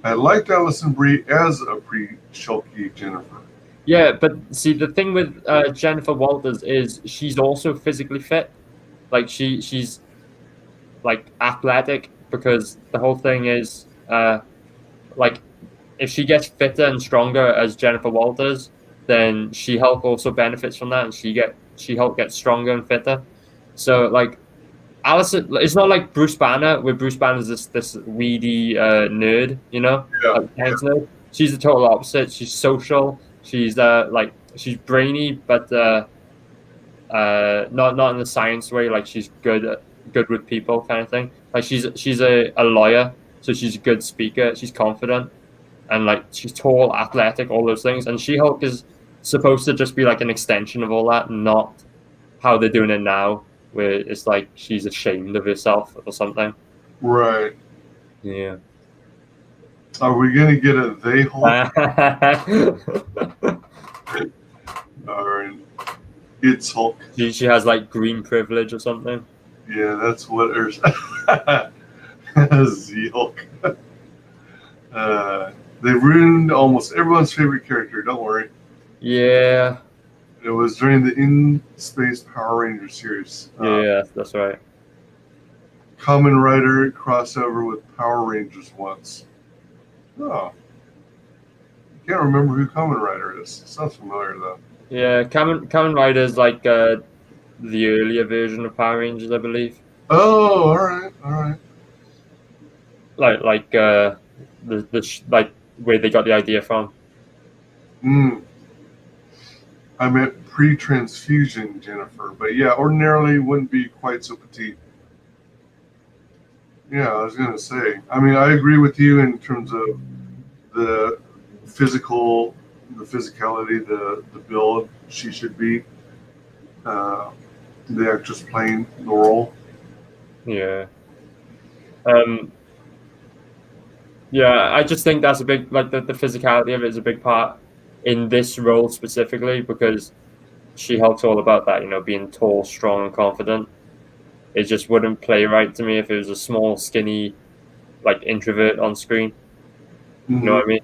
I liked Allison Brie as a pre-Shulky Jennifer. Yeah, but see, the thing with Jennifer Walters is she's also physically fit. Like she's like athletic, because the whole thing is like if she gets fitter and stronger as Jennifer Walters, then She-Hulk also benefits from that, and She-Hulk gets stronger and fitter. So like Allison, it's not like Bruce Banner, where Bruce Banner's this weedy nerd, you know, like nerd. She's the total opposite. She's social. She's like she's brainy, but not in the science way. Like she's good with people, kind of thing. Like she's a lawyer, so she's a good speaker. She's confident, and like she's tall, athletic, all those things. And She-Hulk is supposed to just be like an extension of all that, not how they're doing it now, where it's like she's ashamed of herself or something. Right. Yeah. Are we gonna get a they Hulk? All right. It's Hulk. She has like green privilege or something. Yeah, that's what her Z-Hulk. They ruined almost everyone's favorite character, don't worry. Yeah. It was during the In Space Power Rangers series. Yeah, that's right. Kamen Rider crossover with Power Rangers once. Oh. I can't remember who Kamen Rider is. Sounds familiar, though. Yeah, Kamen Rider is like the earlier version of Power Rangers, I believe. Oh, all right. Like the like where they got the idea from. I meant pre-transfusion Jennifer, but yeah, ordinarily wouldn't be quite so petite. Yeah, I was gonna say. I mean, I agree with you in terms of the physicality, the build. She should be the actress playing the role. Yeah. Yeah, I just think that's a big, like the physicality of it is a big part in this role specifically, because She-Hulk's all about that, you know, being tall, strong, and confident. It just wouldn't play right to me if it was a small, skinny, like introvert on screen. You know what I mean?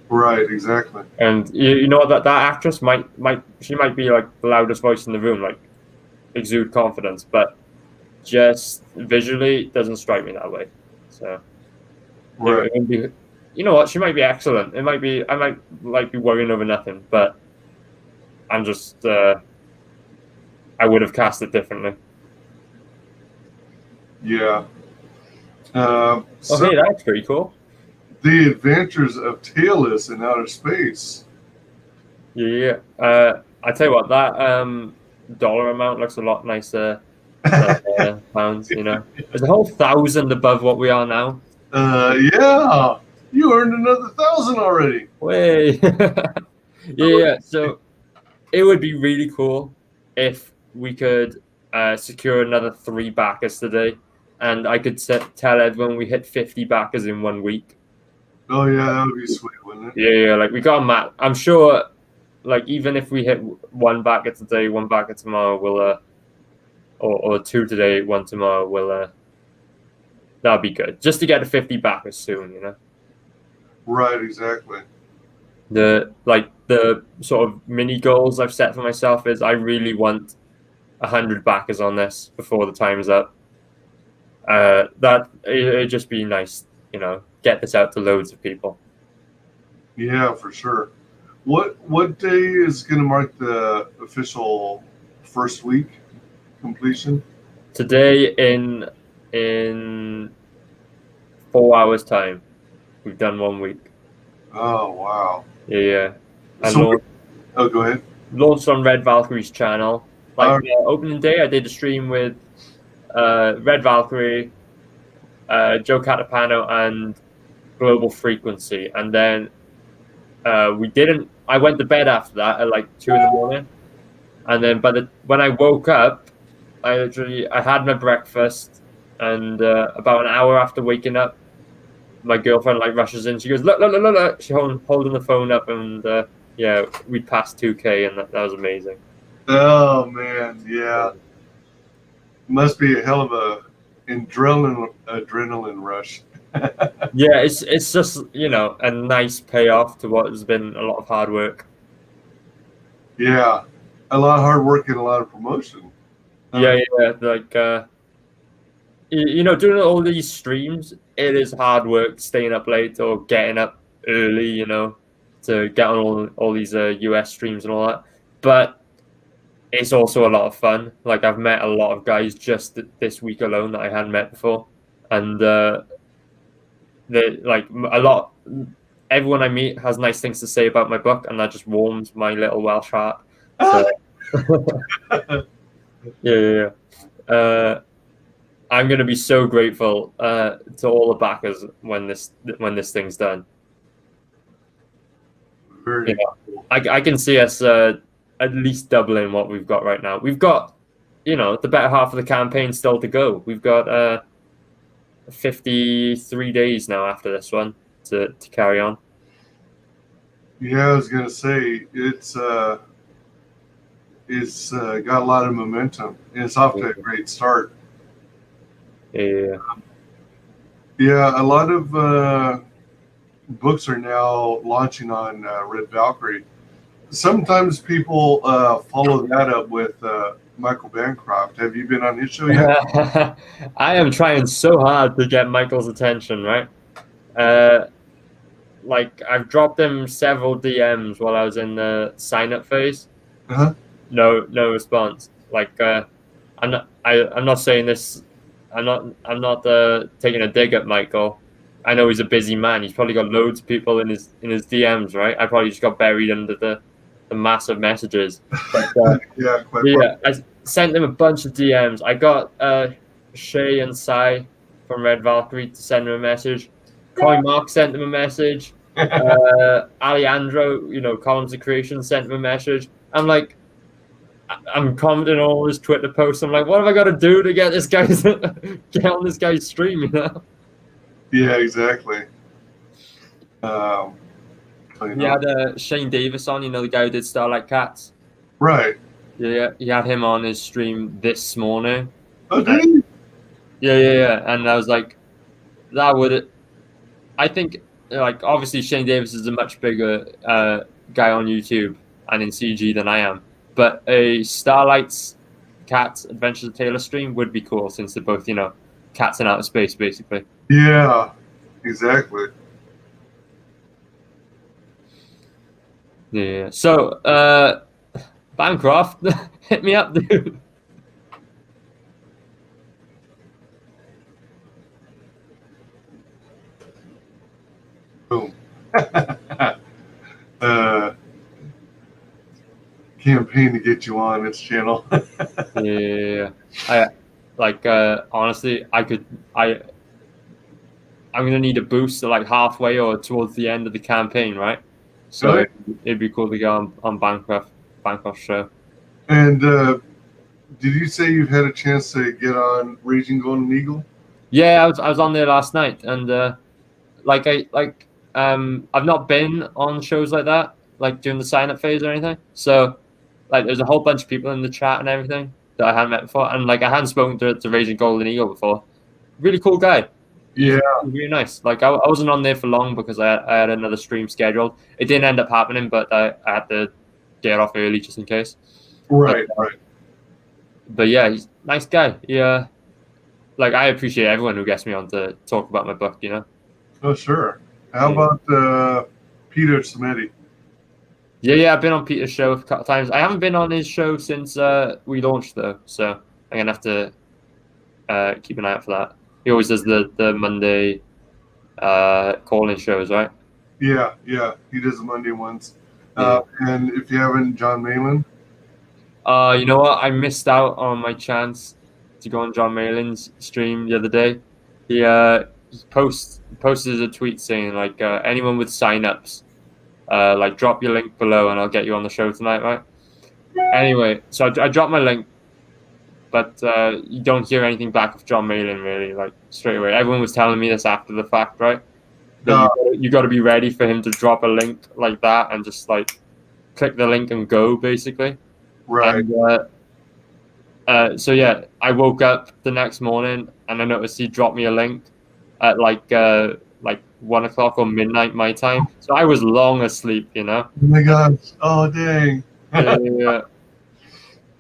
Right, exactly. And you know that actress might be like the loudest voice in the room, like exude confidence, but just visually it doesn't strike me that way. So right. it be, you know what? She might be excellent. I might be worrying over nothing, but I'm just I would have cast it differently. Yeah. So, hey, that's pretty cool. The Adventures of Tailless in Outer Space. Yeah. I tell you what, that dollar amount looks a lot nicer than pounds. You know, there's a whole 1,000 above what we are now. Yeah. You earned another 1,000 already. Way. Yeah. So it would be really cool if we could secure another 3 backers today, and I could tell everyone we hit 50 backers in 1 week. Oh yeah, that would be sweet, wouldn't it? Yeah. Like we got Matt. I'm sure. Like even if we hit 1 backer today, 1 backer tomorrow, we'll or 2 today, 1 tomorrow, we'll that'll be good. Just to get to 50 backers soon, you know. Right. Exactly. The sort of mini goals I've set for myself is I really want 100 backers on this before the time is up. That it'd just be nice, you know, get this out to loads of people. Yeah, for sure. What day is going to mark the official first week completion? today in 4 hours time, we've done 1 week. Oh wow. Yeah. And So go ahead. launched on Red Valkyrie's channel. Like opening day, I did a stream with Red Valkyrie, Joe Catapano, and Global Frequency, and then we didn't. I went to bed after that at like 2 in the morning, and then when I woke up, I had my breakfast, and about an hour after waking up, my girlfriend like rushes in. She goes, look, look, look, look, look. She's holding the phone up, and yeah, we passed 2K, and that was amazing. Oh man, yeah. Must be a hell of a adrenaline rush. Yeah, it's just, you know, a nice payoff to what has been a lot of hard work. Yeah, a lot of hard work and a lot of promotion. Yeah, like you know, doing all these streams, it is hard work staying up late or getting up early, you know, to get on all these US streams and all that. But it's also a lot of fun. Like, I've met a lot of guys just this week alone that I hadn't met before, and everyone I meet has nice things to say about my book, and that just warms my little Welsh heart. So, yeah. I'm gonna be so grateful to all the backers when this thing's done. Very cool. I can see us at least doubling what we've got right now. We've got, you know, the better half of the campaign still to go. We've got 53 days now after this one to carry on. Yeah, I was gonna say it's got a lot of momentum, and it's off to a great start. Yeah. Yeah, a lot of books are now launching on Red Valkyrie. Sometimes people follow that up with Michael Bancroft. Have you been on his show yet? I am trying so hard to get Michael's attention, right? Like, I've dropped him several DMs while I was in the sign-up phase. No response. Like, I'm not saying this. I'm not taking a dig at Michael. I know he's a busy man. He's probably got loads of people in his DMs, right? I probably just got buried under the massive messages. But, yeah, I sent him a bunch of DMs. I got Shay and Sai from Red Valkyrie to send him a message. Coin Mark sent him a message. Alejandro, you know, Columns of Creation, sent him a message. I'm commenting on all his Twitter posts. I'm like, what have I got to do to get this guy get on this guy's stream? You know? Yeah, exactly. You had Shane Davis on, you know, the guy who did Starlight Cats. Right. Yeah, he had him on his stream this morning. Oh, did he? Yeah. And I was like, I think, like, obviously Shane Davis is a much bigger guy on YouTube and in CG than I am. But a Starlight's Cats Adventures of Taylor stream would be cool, since they're both, you know, cats in outer space, basically. Yeah, exactly. Yeah. So, Bancroft, hit me up, dude. Boom. Campaign to get you on its channel. Yeah. Honestly, I'm gonna need a boost to like halfway or towards the end of the campaign, right? So it'd be cool to go on Bancroft's show. And did you say you've had a chance to get on Raging Golden Eagle? Yeah, I was on there last night, and I've not been on shows like that, like during the sign up phase or anything. So like, there's a whole bunch of people in the chat and everything that I hadn't met before, and like, I hadn't spoken to Raging Golden Eagle before. Really cool guy. Yeah, really nice. Like, I wasn't on there for long because I had another stream scheduled. It didn't end up happening, but I had to get off early just in case. Right. But yeah, he's a nice guy. Yeah, like, I appreciate everyone who gets me on to talk about my book, you know. Oh, sure. How about Peter Samedi? Yeah, I've been on Peter's show a couple times. I haven't been on his show since we launched, though, so I'm gonna have to keep an eye out for that. He always does the Monday call-in shows, right? Yeah, he does the Monday ones. Yeah. And if you haven't, John Malin. You know what? I missed out on my chance to go on John Malin's stream the other day. He posted a tweet saying like anyone with signups, like drop your link below and I'll get you on the show tonight, right? Anyway, so I dropped my link, but you don't hear anything back of John Malin really, like straight away. Everyone was telling me this after the fact, right? That you got to be ready for him to drop a link like that and just like click the link and go, basically. Right. And, so yeah, I woke up the next morning and I noticed he dropped me a link at like 1 o'clock or midnight my time. So I was long asleep, you know. Oh my gosh! Oh dang! Yeah.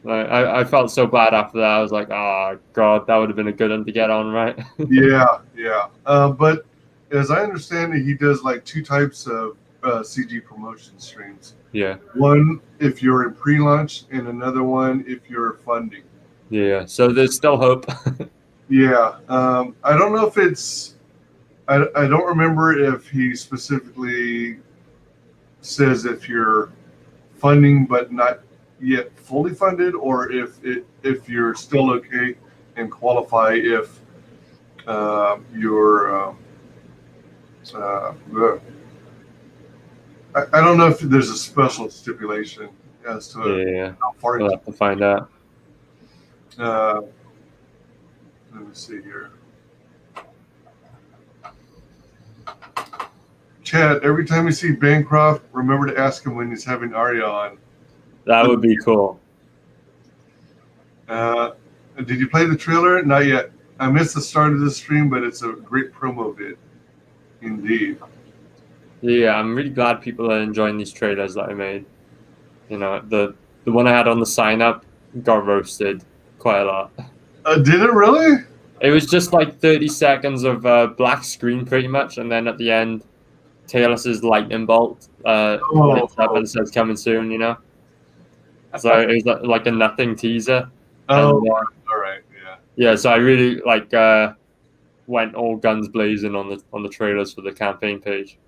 Like, I felt so bad after that. I was like, oh god, that would have been a good one to get on, right? Yeah. But as I understand it, he does like 2 types of CG promotion streams. Yeah. One if you're in pre-launch, and another one if you're funding. Yeah. So there's still hope. Yeah. I don't know if it's. I don't remember if he specifically says if you're funding but not yet fully funded, or if you're still okay and qualify if you're. I don't know if there's a special stipulation as to how far. We'll have to find out. Let me see here. Chad, every time you see Bancroft, remember to ask him when he's having Aria on. That would be cool. Did you play the trailer? Not yet. I missed the start of the stream, but it's a great promo vid. Indeed. Yeah, I'm really glad people are enjoying these trailers that I made. You know, the one I had on the sign up got roasted quite a lot. Did it really? It was just like 30 seconds of black screen pretty much, and then at the end, Taylor's lightning bolt lights up and says coming soon, you know? So it was like a nothing teaser. Oh, and, all right, yeah. Yeah, so I really like went all guns blazing on the trailers for the campaign page.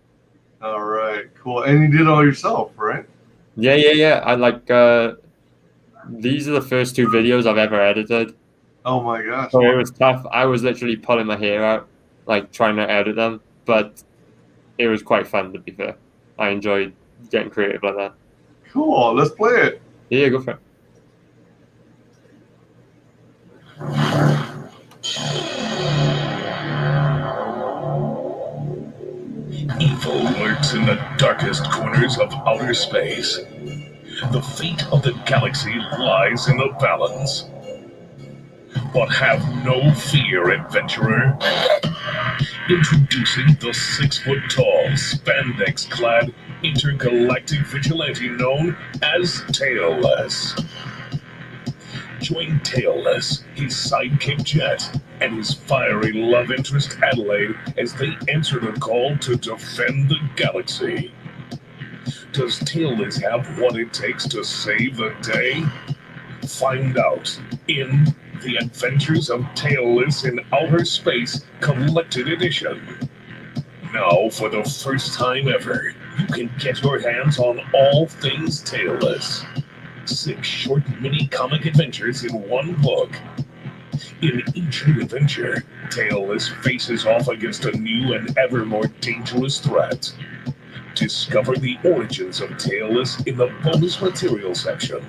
All right, cool. And you did it all yourself, right? Yeah. I like these are the first 2 videos I've ever edited. Oh my gosh. So it was tough. I was literally pulling my hair out, like trying to edit them, but it was quite fun, to be fair. I enjoyed getting creative like that. Cool. Let's play it. Yeah, go for it. Evil lurks in the darkest corners of outer space. The fate of the galaxy lies in the balance. But have no fear, adventurer. Introducing the 6-foot-tall, spandex-clad, intergalactic vigilante known as Tailless. Join Tailless, his sidekick Jet, and his fiery love interest Adelaide as they answer the call to defend the galaxy. Does Tailless have what it takes to save the day? Find out in The Adventures of Tailless in Outer Space Collected Edition. Now, for the first time ever, you can get your hands on all things Tailless. 6 short mini-comic adventures in one book. In each new adventure, Tailless faces off against a new and ever more dangerous threat. Discover the origins of Tailless in the bonus material section.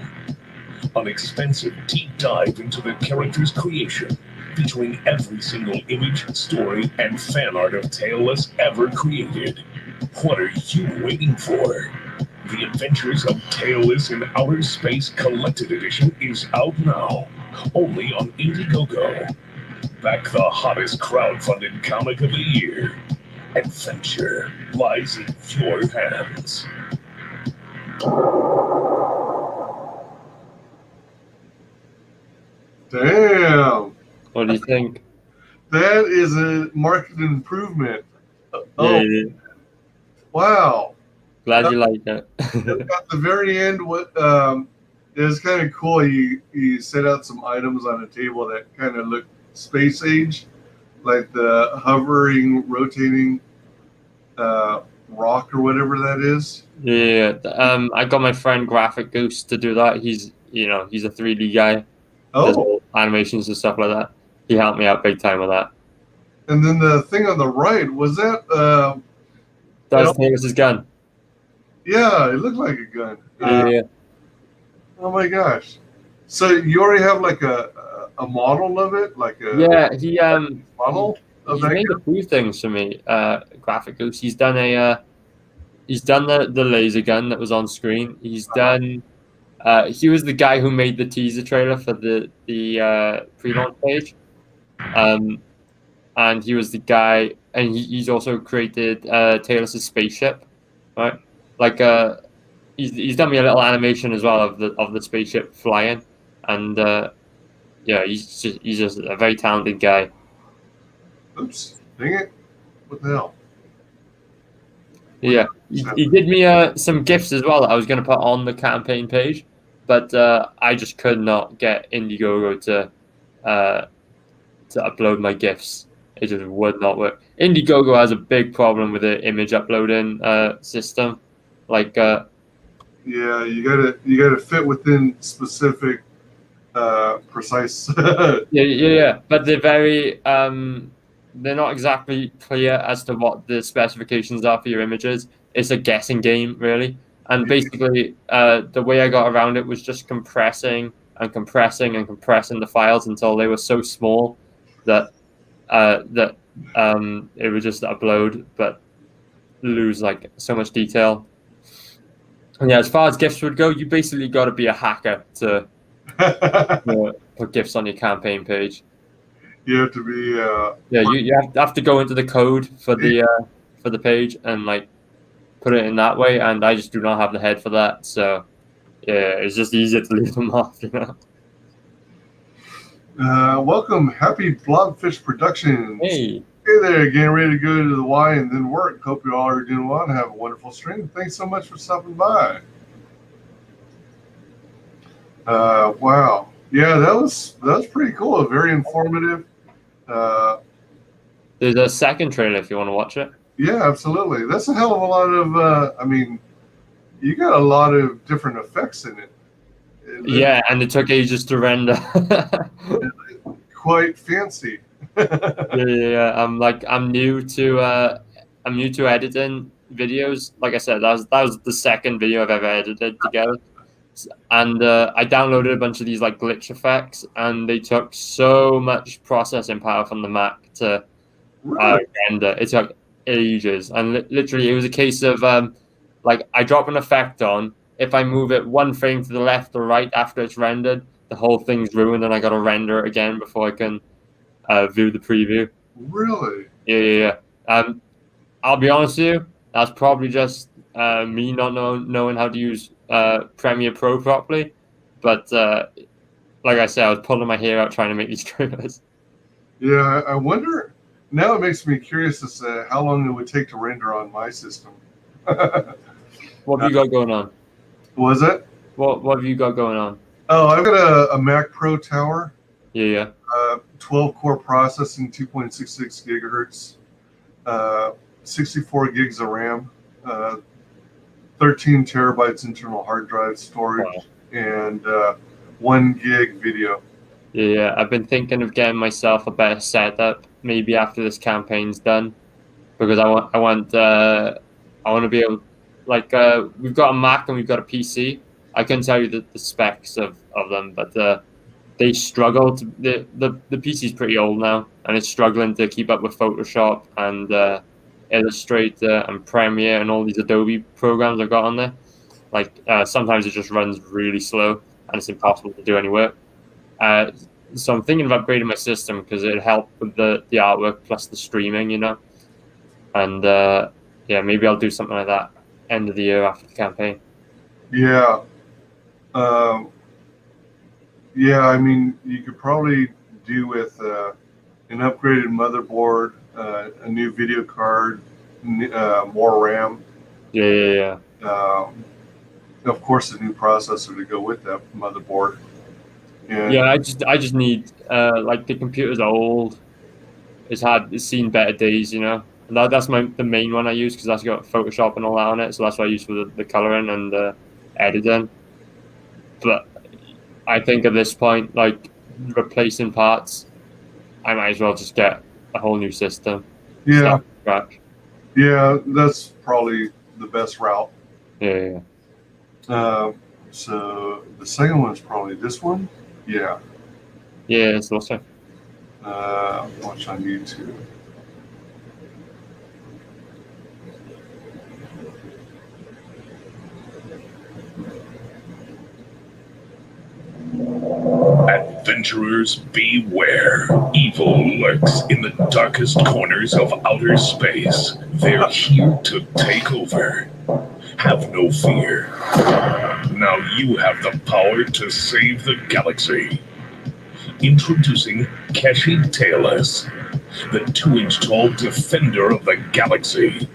An expensive deep dive into the character's creation, featuring every single image, story, and fan art of Tailless ever created. What are you waiting for? The Adventures of Tailless in Outer Space Collected Edition is out now, only on Indiegogo. Back the hottest crowdfunded comic of the year. Adventure lies in your hands. Damn. What do you think? That is a market improvement. Yeah. Wow. Glad you like it. At the very end, it was kind of cool. You set out some items on a table that kind of looked space age, like the hovering, rotating rock or whatever that is. Yeah, I got my friend Graphic Goose to do that. He's he's a 3D guy. Does Oh, all animations and stuff like that. He helped me out big time with that. and then the thing on the right, was that That's Taylor's gun. yeah, it looked like a gun. Yeah. Oh my gosh. So you already have like a model of it, like a Yeah, he model of he's that made gun? a few things for me. Graphic Goose. He's done the laser gun that was on screen. He's done. He was the guy who made the teaser trailer for the pre-launch page. And he was the guy, and he's also created Taylor's spaceship, right? Like he's done me a little animation as well of the spaceship flying, and yeah, he's just a very talented guy. Oops, dang it. What the hell? Yeah, he did me some gifts as well that I was going to put on the campaign page, but I just could not get Indiegogo to upload my gifts. It just would not work. Indiegogo has a big problem with the image uploading system. Like, Yeah, you gotta fit within specific, precise. yeah. But they're very they're not exactly clear as to what the specifications are for your images. It's a guessing game, really. And basically, the way I got around it was just compressing and compressing and compressing the files until they were so small that it would just upload, but lose like so much detail. And yeah, as far as gifts would go, you basically got to be a hacker to put gifts on your campaign page. You have to be. Yeah, you have to go into the code for the page and like put it in that way. And I just do not have the head for that, so yeah, it's just easier to leave them off, Welcome, Happy Blobfish Productions. Hey there, getting ready to go to the Y and then work. Hope you all are doing well and have a wonderful stream. Thanks so much for stopping by. Wow, yeah, that was pretty cool. Very informative. There's a second trailer if you want to watch it. Yeah, absolutely. That's a hell of a lot of. I mean, you got a lot of different effects in it. Yeah, and it took ages to render. Quite fancy. Yeah. I'm new to editing videos. Like I said, that was the second video I've ever edited together. And I downloaded a bunch of these like glitch effects, and they took so much processing power from the Mac to render. It took ages, and literally it was a case of like I drop an effect on. If I move it one frame to the left or right after it's rendered, the whole thing's ruined, and I got to render it again before I can view the preview. Really? Yeah. I'll be honest with you, that's probably just me not knowing how to use Premiere Pro properly. But like I said, I was pulling my hair out trying to make these trailers. Yeah, I wonder. Now it makes me curious as to how long it would take to render on my system. What have you got going on? Was it? What have you got going on? Oh, I've got a Mac Pro tower. Yeah. 12 core processing, 2.66 gigahertz, 64 gigs of RAM, 13 terabytes internal hard drive storage, and 1 gig video. Yeah, I've been thinking of getting myself a better setup maybe after this campaign's done, because I want to be able, like, we've got a Mac and we've got a PC. I couldn't tell you the specs of them, but they struggle to the PC's pretty old now, and it's struggling to keep up with Photoshop and Illustrator and Premiere and all these Adobe programs I've got on there. Like sometimes it just runs really slow and it's impossible to do any work. So I'm thinking of upgrading my system because it'd help with the artwork plus the streaming, and yeah, maybe I'll do something like that end of the year after the campaign. Yeah. Yeah, I mean, you could probably do with an upgraded motherboard, a new video card, more RAM. Yeah. Of course, a new processor to go with that motherboard. Yeah, I just need like the computer's old. It's seen better days, you know. And that's the main one I use because that's got Photoshop and all that on it. So that's what I use for the coloring and editing. But I think at this point, like replacing parts, I might as well just get a whole new system. Yeah. Start from scratch. Yeah, that's probably the best route. Yeah. So the second one is probably this one. Yeah. Yeah, it's awesome. Watch on YouTube. Adventurers beware. Evil lurks in the darkest corners of outer space. They're here to take over. Have no fear. Now you have the power to save the galaxy. Introducing CashApp, the 2-inch tall defender of the galaxy.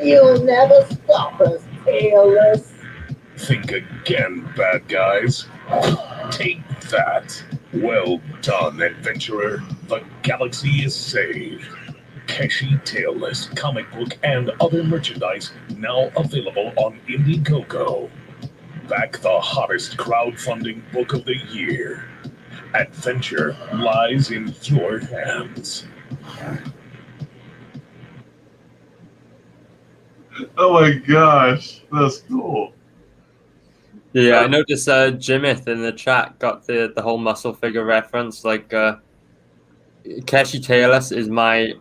You'll never stop us, tailless. Think again, bad guys. Take that. Well done, adventurer. The galaxy is saved. CashApp Tailless comic book and other merchandise now available on Indiegogo. Back the hottest crowdfunding book of the year. Adventure lies in your hands. Oh my gosh, that's cool. Yeah, I noticed Jimith in the chat got the whole muscle figure reference. Like, Keshi Tailless is my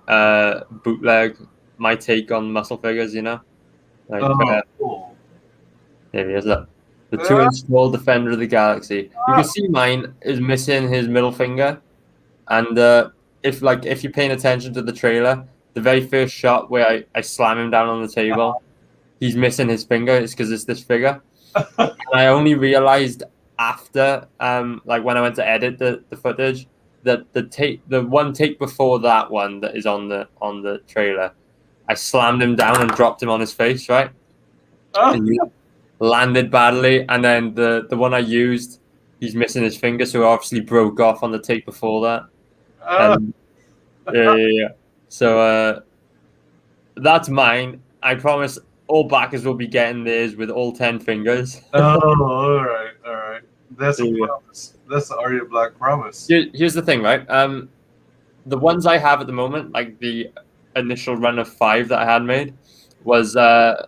bootleg, my take on muscle figures, you know? Like, Cool. there he is, look. The 2-inch tall defender of the galaxy. You can see mine is missing his middle finger. And if you're paying attention to the trailer, the very first shot where I slam him down on the table, he's missing his finger. It's because it's this figure. And I only realized after, like when I went to edit the footage, that the one take before that one that is on the trailer, I slammed him down and dropped him on his face, right? And he landed badly, and then the one I used, he's missing his finger, so it obviously broke off on the take before that. Yeah. So that's mine. I promise all backers will be getting theirs with all 10 fingers. All right. That's a promise. That's the Aria Black promise. Here's the thing, right? The ones I have at the moment, like the initial run of 5 that I had made, was they're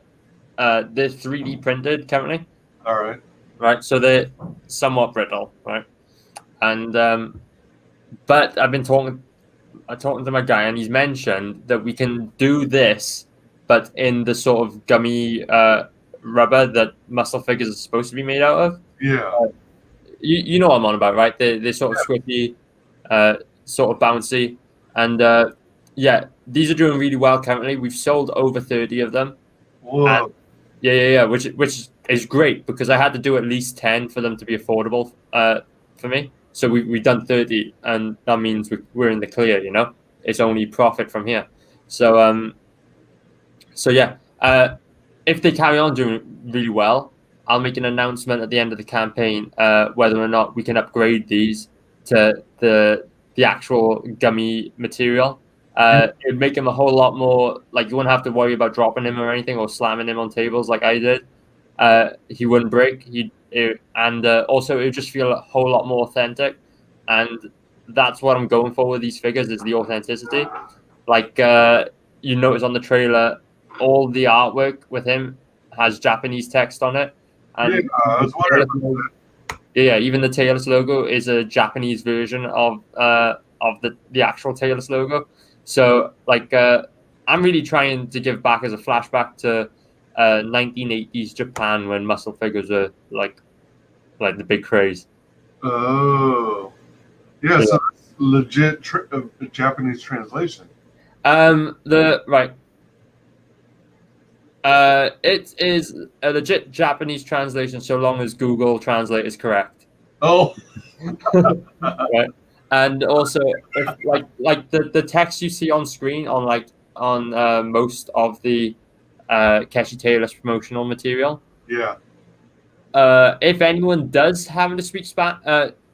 3D printed currently. All right. Right, so they're somewhat brittle, right? And but I'm talking to my guy, and he's mentioned that we can do this, but in the sort of gummy rubber that muscle figures are supposed to be made out of. Yeah. You know what I'm on about, right? They're sort of squishy, sort of bouncy, and yeah, these are doing really well currently. We've sold over 30 of them. Whoa. And, yeah, which is great because I had to do at least 10 for them to be affordable for me. So we've done 30, and that means we're in the clear. You know, it's only profit from here. So yeah, if they carry on doing really well, I'll make an announcement at the end of the campaign whether or not we can upgrade these to the actual gummy material. It'd make him a whole lot more, like, you wouldn't have to worry about dropping him or anything or slamming him on tables like I did. He wouldn't break. Also it would just feel a whole lot more authentic, and that's what I'm going for with these figures, is the authenticity. Like you notice on the trailer, all the artwork with him has Japanese text on it, and even the Tailless logo is a Japanese version of the actual Tailless logo. So, like, I'm really trying to give back as a flashback to 1980s Japan when muscle figures are like the big craze. Oh, yeah. So it's legit Japanese translation. It is a legit Japanese translation so long as Google Translate is correct. Oh, right. And also, if, like the text you see on screen on most of the Keshi Tailless promotional material. Yeah. If anyone does happen to speak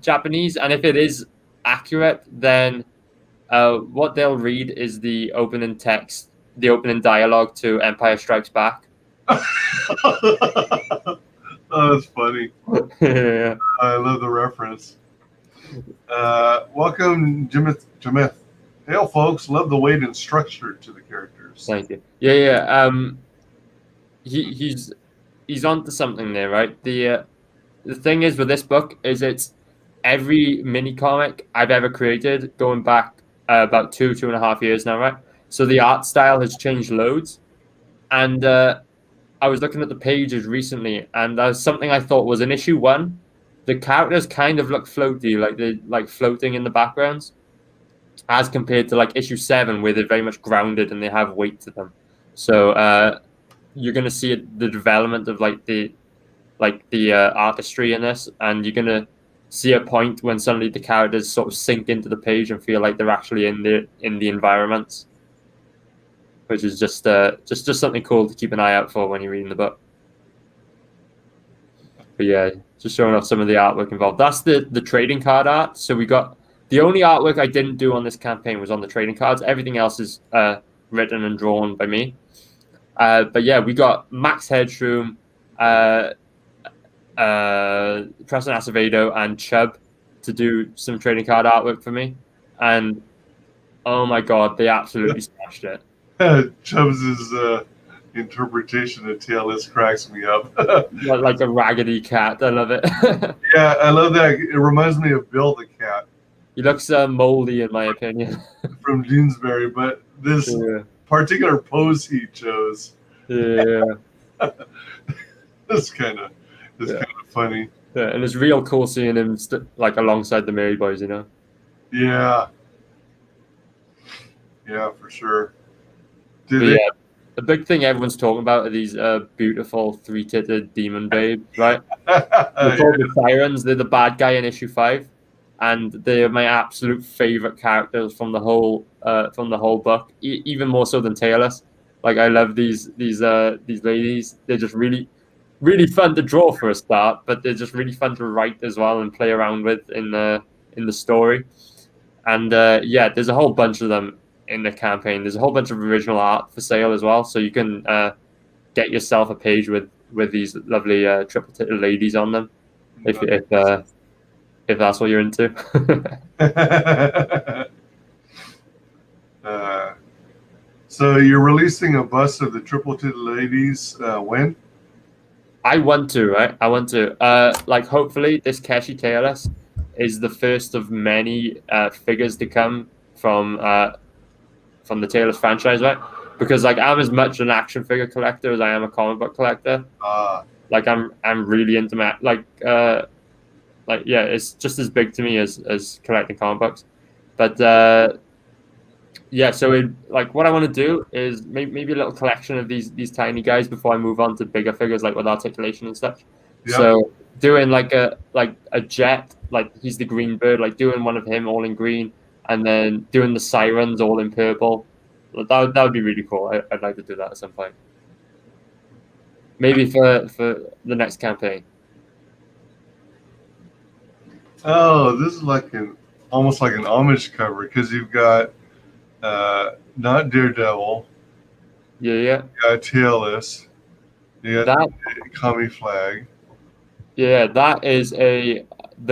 Japanese, and if it is accurate, then what they'll read is the opening text, the opening dialogue to Empire Strikes Back. Oh, that's funny. Yeah. I love the reference. Welcome, Jimith. Hail, folks. Love the weight and structure to the characters. Thank you. Yeah. He's onto something there, right? The thing is with this book is it's every mini comic I've ever created going back about 2.5 years now, right? So the art style has changed loads, and I was looking at the pages recently, and there's something I thought was in issue 1. The characters kind of look floaty, like they're like floating in the backgrounds, as compared to like issue 7, where they're very much grounded and they have weight to them. So you're gonna see the development of the artistry in this, and you're gonna see a point when suddenly the characters sort of sink into the page and feel like they're actually in the environments, which is just something cool to keep an eye out for when you're reading the book. But yeah, just showing off some of the artwork involved. That's the trading card art. So we got the only artwork I didn't do on this campaign was on the trading cards. Everything else is written and drawn by me. But yeah, we got Max Headroom, Preston Acevedo, and Chubb to do some trading card artwork for me. And oh my god, they absolutely smashed it. Chubbs' interpretation of TLS cracks me up. Like a raggedy cat. I love it. Yeah, I love that. It reminds me of Bill the cat. He looks moldy, in my opinion. From Doonesbury, but this particular pose he chose. Yeah. It's kind of funny. Yeah, and it's real cool seeing him like alongside the Mary Boys, you know. Yeah. Yeah, for sure. Yeah, the big thing everyone's talking about are these beautiful 3-titted demon babes, right? They're called the Sirens. They're the bad guy in issue 5, and they're my absolute favorite characters from the whole book, even more so than Taylor's. Like, I love these ladies. They're just really, really fun to draw for a start, but they're just really fun to write as well and play around with in the story. And yeah, there's a whole bunch of them in the campaign. There's a whole bunch of original art for sale as well, so you can get yourself a page with these lovely triple-titted ladies on them, if that's what you're into. So you're releasing a bust of the triple-titted ladies when? I want to, right? I want to. Like, hopefully this Keshi TLS is the first of many figures to come from the Taylor's franchise, right? Because like I'm as much an action figure collector as I am a comic book collector. Like I'm really into like yeah, it's just as big to me as collecting comic books. But yeah, so like what I want to do is maybe a little collection of these tiny guys before I move on to bigger figures like with articulation and stuff. Yep. So doing like a Jet, like he's the green bird, like doing one of him all in green, and then doing the Sirens all in purple. That would be really cool. I'd like to do that at some point. Maybe for the next campaign. Oh, this is like almost like an homage cover because you've got not Daredevil. Yeah. You got TLS. You got the Kami flag. Yeah, that is the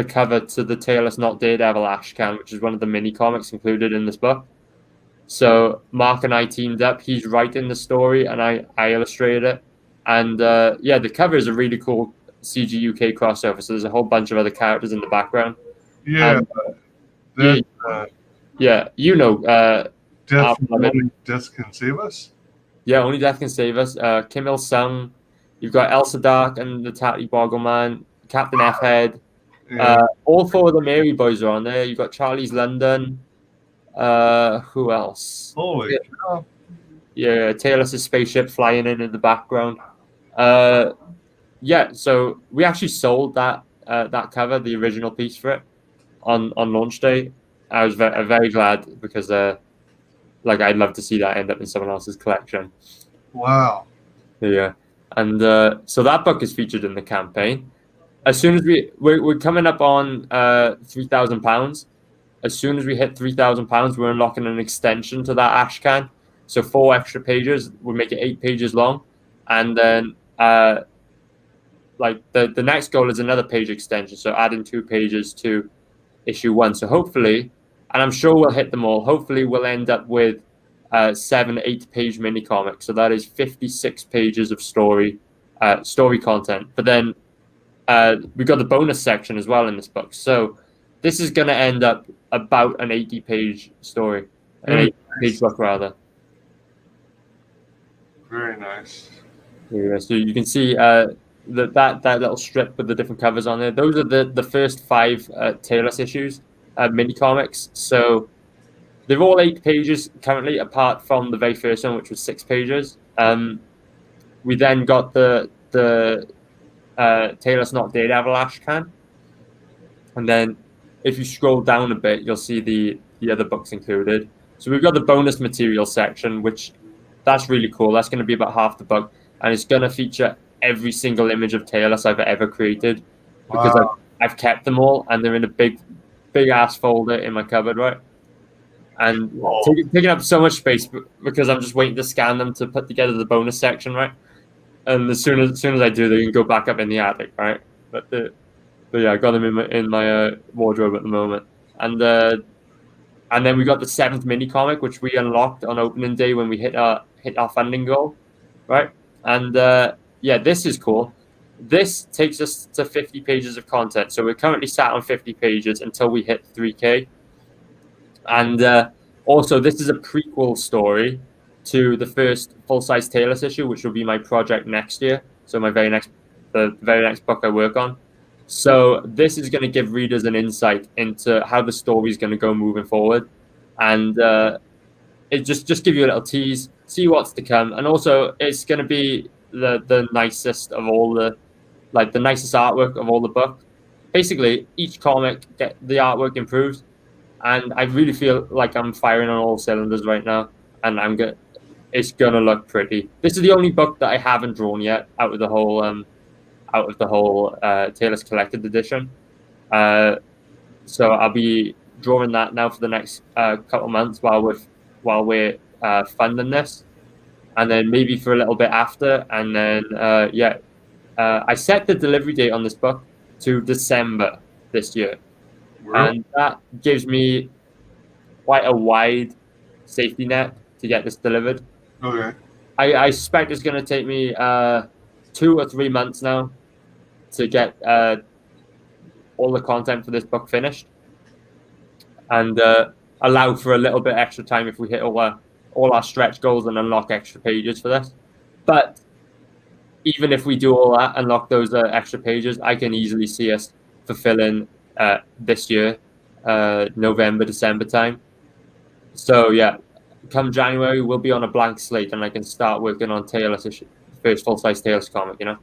cover to the TLS Not Daredevil Ashcan, which is one of the mini comics included in this book. So Mark and I teamed up. He's writing the story, and I illustrated it. And yeah, the cover is a really cool CG UK crossover. So there's a whole bunch of other characters in the background. Yeah. Yeah, you know. Only Death Can Save Us? Yeah, Only Death Can Save Us. Kim Il-sung. You've got Elsa Dark and the Tatty Boggleman, Captain F-Head. Yeah. All 4 of the Mary Boys are on there. You've got Charlie's London. Who else? Holy cow. Yeah, Taylor's spaceship flying in the background. Yeah, so we actually sold that cover, the original piece for it, on launch day. I was very glad because like I'd love to see that end up in someone else's collection. Wow. Yeah, and so that book is featured in the campaign. as soon as we're coming up on £3,000. As soon as we hit £3,000, we're unlocking an extension to that Ashcan. So 4 extra pages would make it 8 pages long, and then like the next goal is another page extension. So adding 2 pages to issue 1. So hopefully, and I'm sure we'll hit them all. Hopefully, we'll end up with 7, 8-page mini comic. So that is 56 pages of story content. But then we've got the bonus section as well in this book. So this is going to end up about an 80-page story, an 80-page book rather. Very nice. Yeah, so you can see that little strip with the different covers on there. Those are the first 5 Taylor's issues, mini comics. So they're all 8 pages currently, apart from the very first one, which was 6 pages. We then got the Taylor's Not Daredevil Ashcan, and then if you scroll down a bit, you'll see the other books included. So we've got the bonus material section, which that's really cool. That's going to be about half the book, and it's going to feature every single image of Taylor's I've ever created, because I've kept them all, and they're in a big ass folder in my cupboard, right? And taking up so much space because I'm just waiting to scan them to put together the bonus section, right? And as soon as I do, they can go back up in the attic, right? But yeah, I got them in my wardrobe at the moment, and then we got the 7th mini comic, which we unlocked on opening day when we hit our funding goal, right? And yeah, this is cool. This takes us to 50 pages of content. So we're currently sat on 50 pages until we hit 3K. And also, this is a prequel story to the first full-size Taylor's issue, which will be my project next year. So the very next book I work on. So this is going to give readers an insight into how the story is going to go moving forward, and it just give you a little tease, see what's to come, and also it's going to be the nicest of all the nicest artwork of all the book. Basically, each comic the artwork improves, and I really feel like I'm firing on all cylinders right now, and it's gonna look pretty. This is the only book that I haven't drawn yet out of the whole Taylor's Collected Edition. So I'll be drawing that now for the next couple months while we're funding this, and then maybe for a little bit after, and then I set the delivery date on this book to December this year, and that gives me quite a wide safety net to get this delivered. Okay. I suspect it's going to take me 2 or 3 months now to get all the content for this book finished, and allow for a little bit extra time if we hit all our stretch goals and unlock extra pages for this. But even if we do all that, unlock those extra pages, I can easily see us fulfilling this year, November, December time. So yeah, come January, we'll be on a blank slate, and I can start working on Taylor's issue, first full-size Taylor's comic, you know?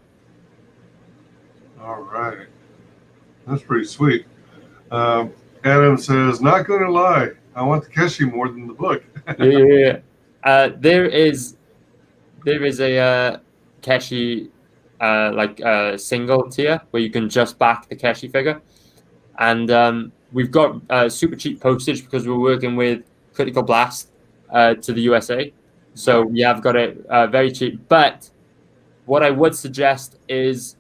All right. That's pretty sweet. Adam says, not going to lie, I want the Keshi more than the book. Yeah. There is a Keshi single tier where you can just back the Keshi figure. And we've got super cheap postage because we're working with Critical Blast to the USA. So we have got it very cheap. But what I would suggest is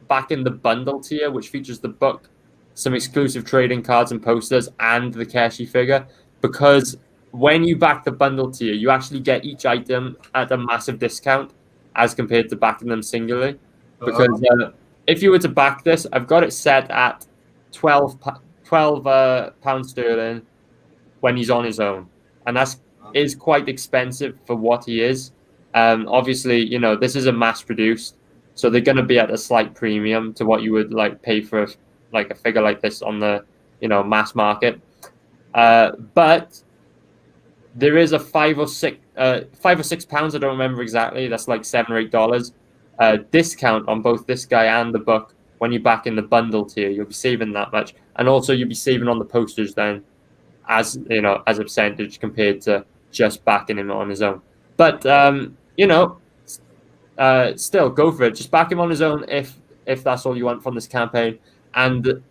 back in the bundle tier, which features the book, some exclusive trading cards and posters, and the Keshi figure. Because when you back the bundle tier, you actually get each item at a massive discount as compared to backing them singularly. Because if you were to back this, I've got it set at £12 sterling when he's on his own. And that's is quite expensive for what he is. Obviously, you know, this is a mass produced, so they're going to be at a slight premium to what you would pay for a figure like this on the mass market. But there is a £5 or £6, I don't remember exactly. That's like $7 or $8 discount on both this guy and the book when you back in the bundle tier. You'll be saving that much, and also you'll be saving on the postage then, as a percentage compared to just backing him on his own. But still go for it. Just back him on his own if if that's all you want from this campaign. And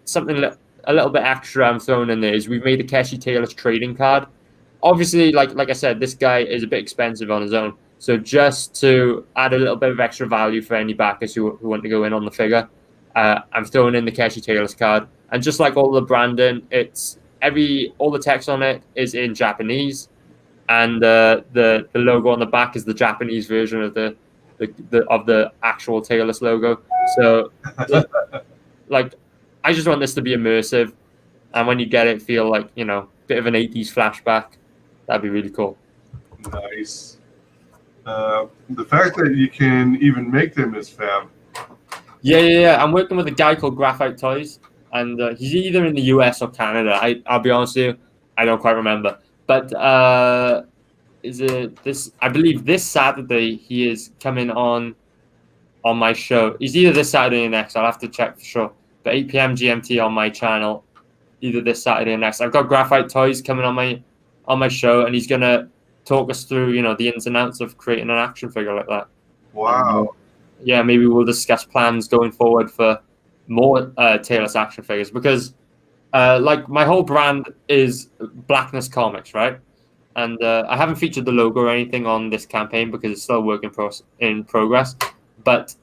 something a little bit extra I'm throwing in there is we've made a Keshi Taylor's trading card. Obviously, like I said, this guy is a bit expensive on his own. So just to add a little bit of extra value for any backers who want to go in on the figure, I'm throwing in the Keshi Taylor's card. And just like all the branding, all the text on it is in Japanese, and the logo on the back is the Japanese version of the actual Taylor's logo. So, like, I just want this to be immersive, and when you get it, feel like, you know, bit of an 80s flashback. That'd be really cool. Nice. The fact that you can even make them is fab. Yeah. I'm working with a guy called Graphite Toys, and he's either in the US or Canada. I'll be honest with you, I don't quite remember. But is it this? I believe this Saturday he is coming on my show. He's either this Saturday or next. I'll have to check for sure. But 8 p.m. GMT on my channel, either this Saturday or next. I've got Graphite Toys coming on my show, and he's gonna talk us through, you know, the ins and outs of creating an action figure like that. Wow. Yeah, maybe we'll discuss plans going forward for more Taylor's action figures, because like my whole brand is Blackness Comics, right? And I haven't featured the logo or anything on this campaign because it's still a work in progress. But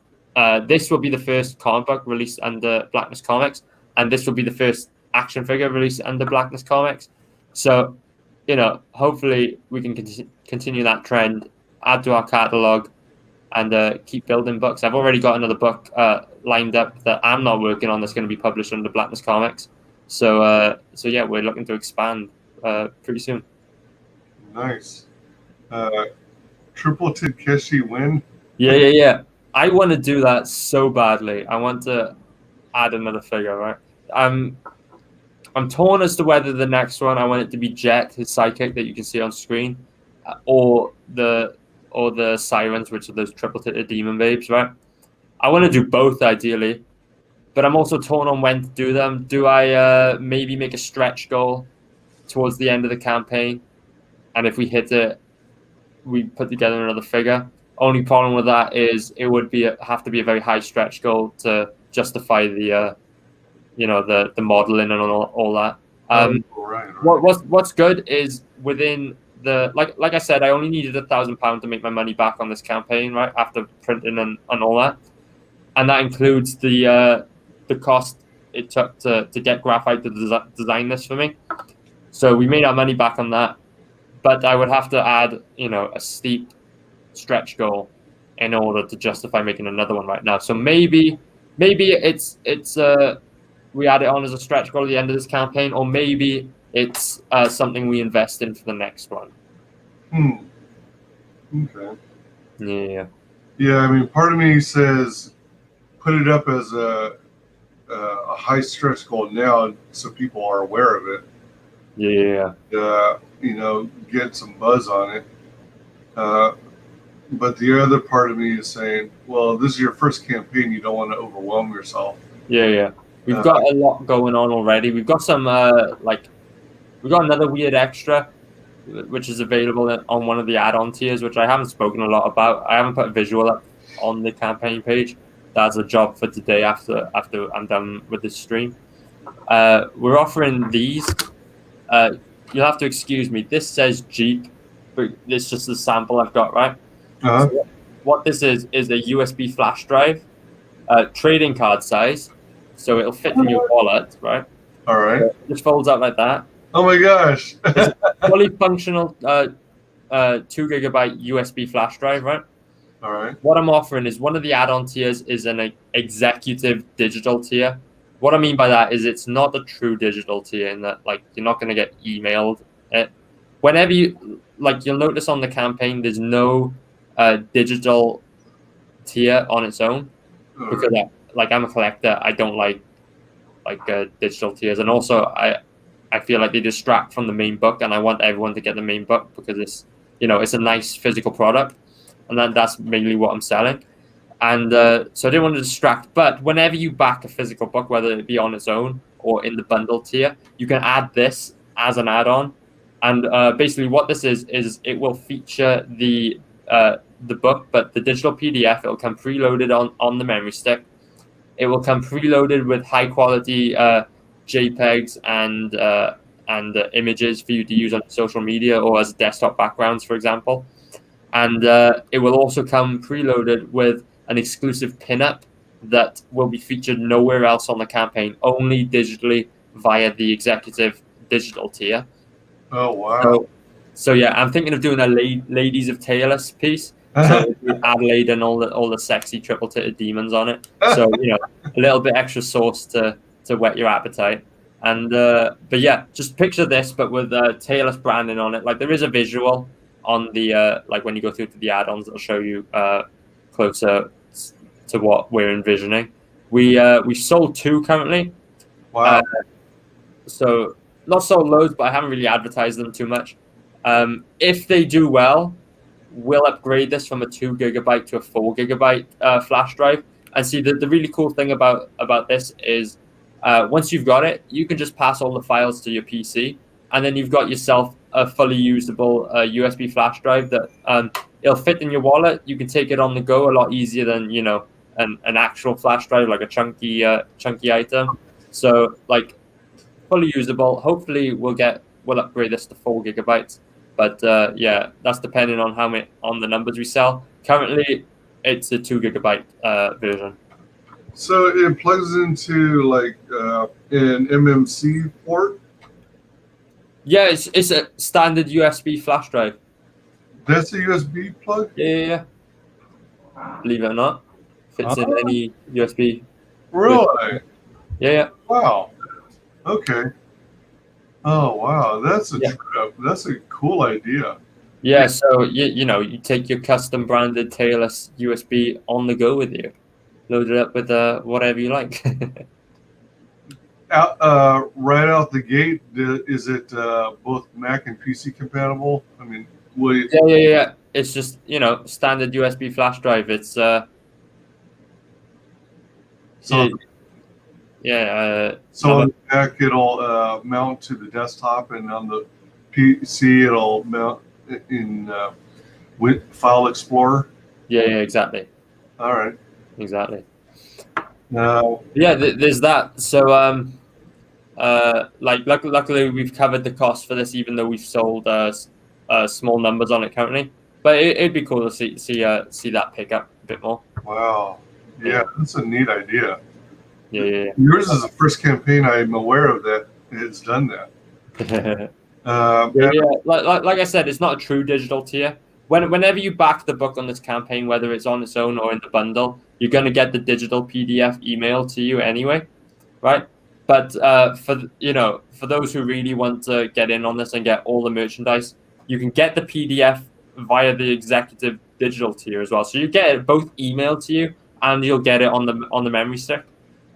this will be the first comic book released under Blackness Comics, and this will be the first action figure released under Blackness Comics. So, you know, hopefully we can continue that trend, add to our catalog, and keep building books. I've already got another book lined up that I'm not working on that's going to be published under Blackness Comics. So yeah, we're looking to expand pretty soon. Nice. Triple Tid Keshi win? Yeah. I want to do that so badly. I want to add another figure, right? I'm torn as to whether the next one I want it to be Jet, his sidekick that you can see on screen, or the Sirens, which are those triple-titted demon babes, right? I want to do both ideally, but I'm also torn on when to do them. Do I maybe make a stretch goal towards the end of the campaign, and if we hit it, we put together another figure? Only problem with that is it would have to be a very high stretch goal to justify the the modeling and all that. Right. What's good is within the like I said, I only needed £1,000 to make my money back on this campaign, right, after printing and all that, and that includes the cost it took to get Graphite to design this for me. So we made our money back on that, but I would have to add, you know, a steep stretch goal in order to justify making another one right now. So maybe it's we add it on as a stretch goal at the end of this campaign, or maybe it's something we invest in for the next one. Okay. Yeah. Yeah, I mean, part of me says put it up as a high stretch goal now so people are aware of it. Yeah. You know, get some buzz on it. But the other part of me is saying, well, this is your first campaign. You don't want to overwhelm yourself. Yeah. We've got a lot going on already. We've got some we've got another weird extra, which is available on one of the add-on tiers, which I haven't spoken a lot about. I haven't put a visual up on the campaign page. That's a job for today after I'm done with this stream. We're offering these. You'll have to excuse me. This says Jeep, but it's just a sample I've got, right? So what this is a USB flash drive, trading card size, so it'll fit in your wallet, right? All right. So it just folds out like that. Oh my gosh. It's a fully functional 2 GB USB flash drive, right? All right. What I'm offering is one of the add-on tiers is an executive digital tier. What I mean by that is it's not a true digital tier in that, like, you're not going to get emailed it. Whenever you'll notice on the campaign, there's no digital tier on its own, because I'm a collector. I don't like digital tiers, and also I feel like they distract from the main book, and I want everyone to get the main book because it's a nice physical product, and that's mainly what I'm selling. And so I didn't want to distract. But whenever you back a physical book, whether it be on its own or in the bundle tier, you can add this as an add-on. And basically what this is it will feature the book, but the digital PDF, it'll come preloaded on the memory stick. It will come preloaded with high quality JPEGs and images for you to use on social media or as desktop backgrounds, for example. And it will also come preloaded with an exclusive pinup that will be featured nowhere else on the campaign, only digitally via the executive digital tier. Oh, wow. So yeah, I'm thinking of doing a Ladies of Tailless piece. So Adelaide and all the sexy triple titted demons on it. So a little bit extra sauce to whet your appetite. And but yeah, just picture this, but with tailless branding on it. Like there is a visual on the like when you go through to the add-ons, it'll show you closer to what we're envisioning. We've sold 2 currently. Wow. So not sold loads, but I haven't really advertised them too much. If they do well, we'll upgrade this from a 2 GB to a 4 GB flash drive. And see, the really cool thing about this is once you've got it, you can just pass all the files to your PC, and then you've got yourself a fully usable USB flash drive that it'll fit in your wallet. You can take it on the go a lot easier than an actual flash drive, like a chunky item. So like fully usable. Hopefully we'll upgrade this to 4 GB. But yeah, that's depending on on the numbers we sell. Currently, it's a 2 GB version. So it plugs into like an MMC port? Yeah, it's a standard USB flash drive. That's a USB plug? Yeah. Believe it or not, fits in any USB. Really? Yeah. Wow. Okay. Oh wow, that's a cool idea. Yeah, so you take your custom branded tailless USB on the go with you, load it up with whatever you like. Right out the gate, is it both Mac and PC compatible? I mean, Yeah. It's just standard USB flash drive. It's so on the Mac it'll mount to the desktop, and on the PC it'll mount in File Explorer. Yeah, exactly. All right. Exactly. Now, yeah, there's that. So luckily we've covered the cost for this, even though we've sold small numbers on it currently. But it'd be cool to see that pick up a bit more. Wow. Yeah, that's a neat idea. Yeah. Yours is the first campaign I'm aware of that has done that. Like I said, it's not a true digital tier. Whenever you back the book on this campaign, whether it's on its own or in the bundle, you're going to get the digital PDF emailed to you anyway, right? But for those who really want to get in on this and get all the merchandise, you can get the PDF via the executive digital tier as well. So you get it both emailed to you, and you'll get it on the memory stick.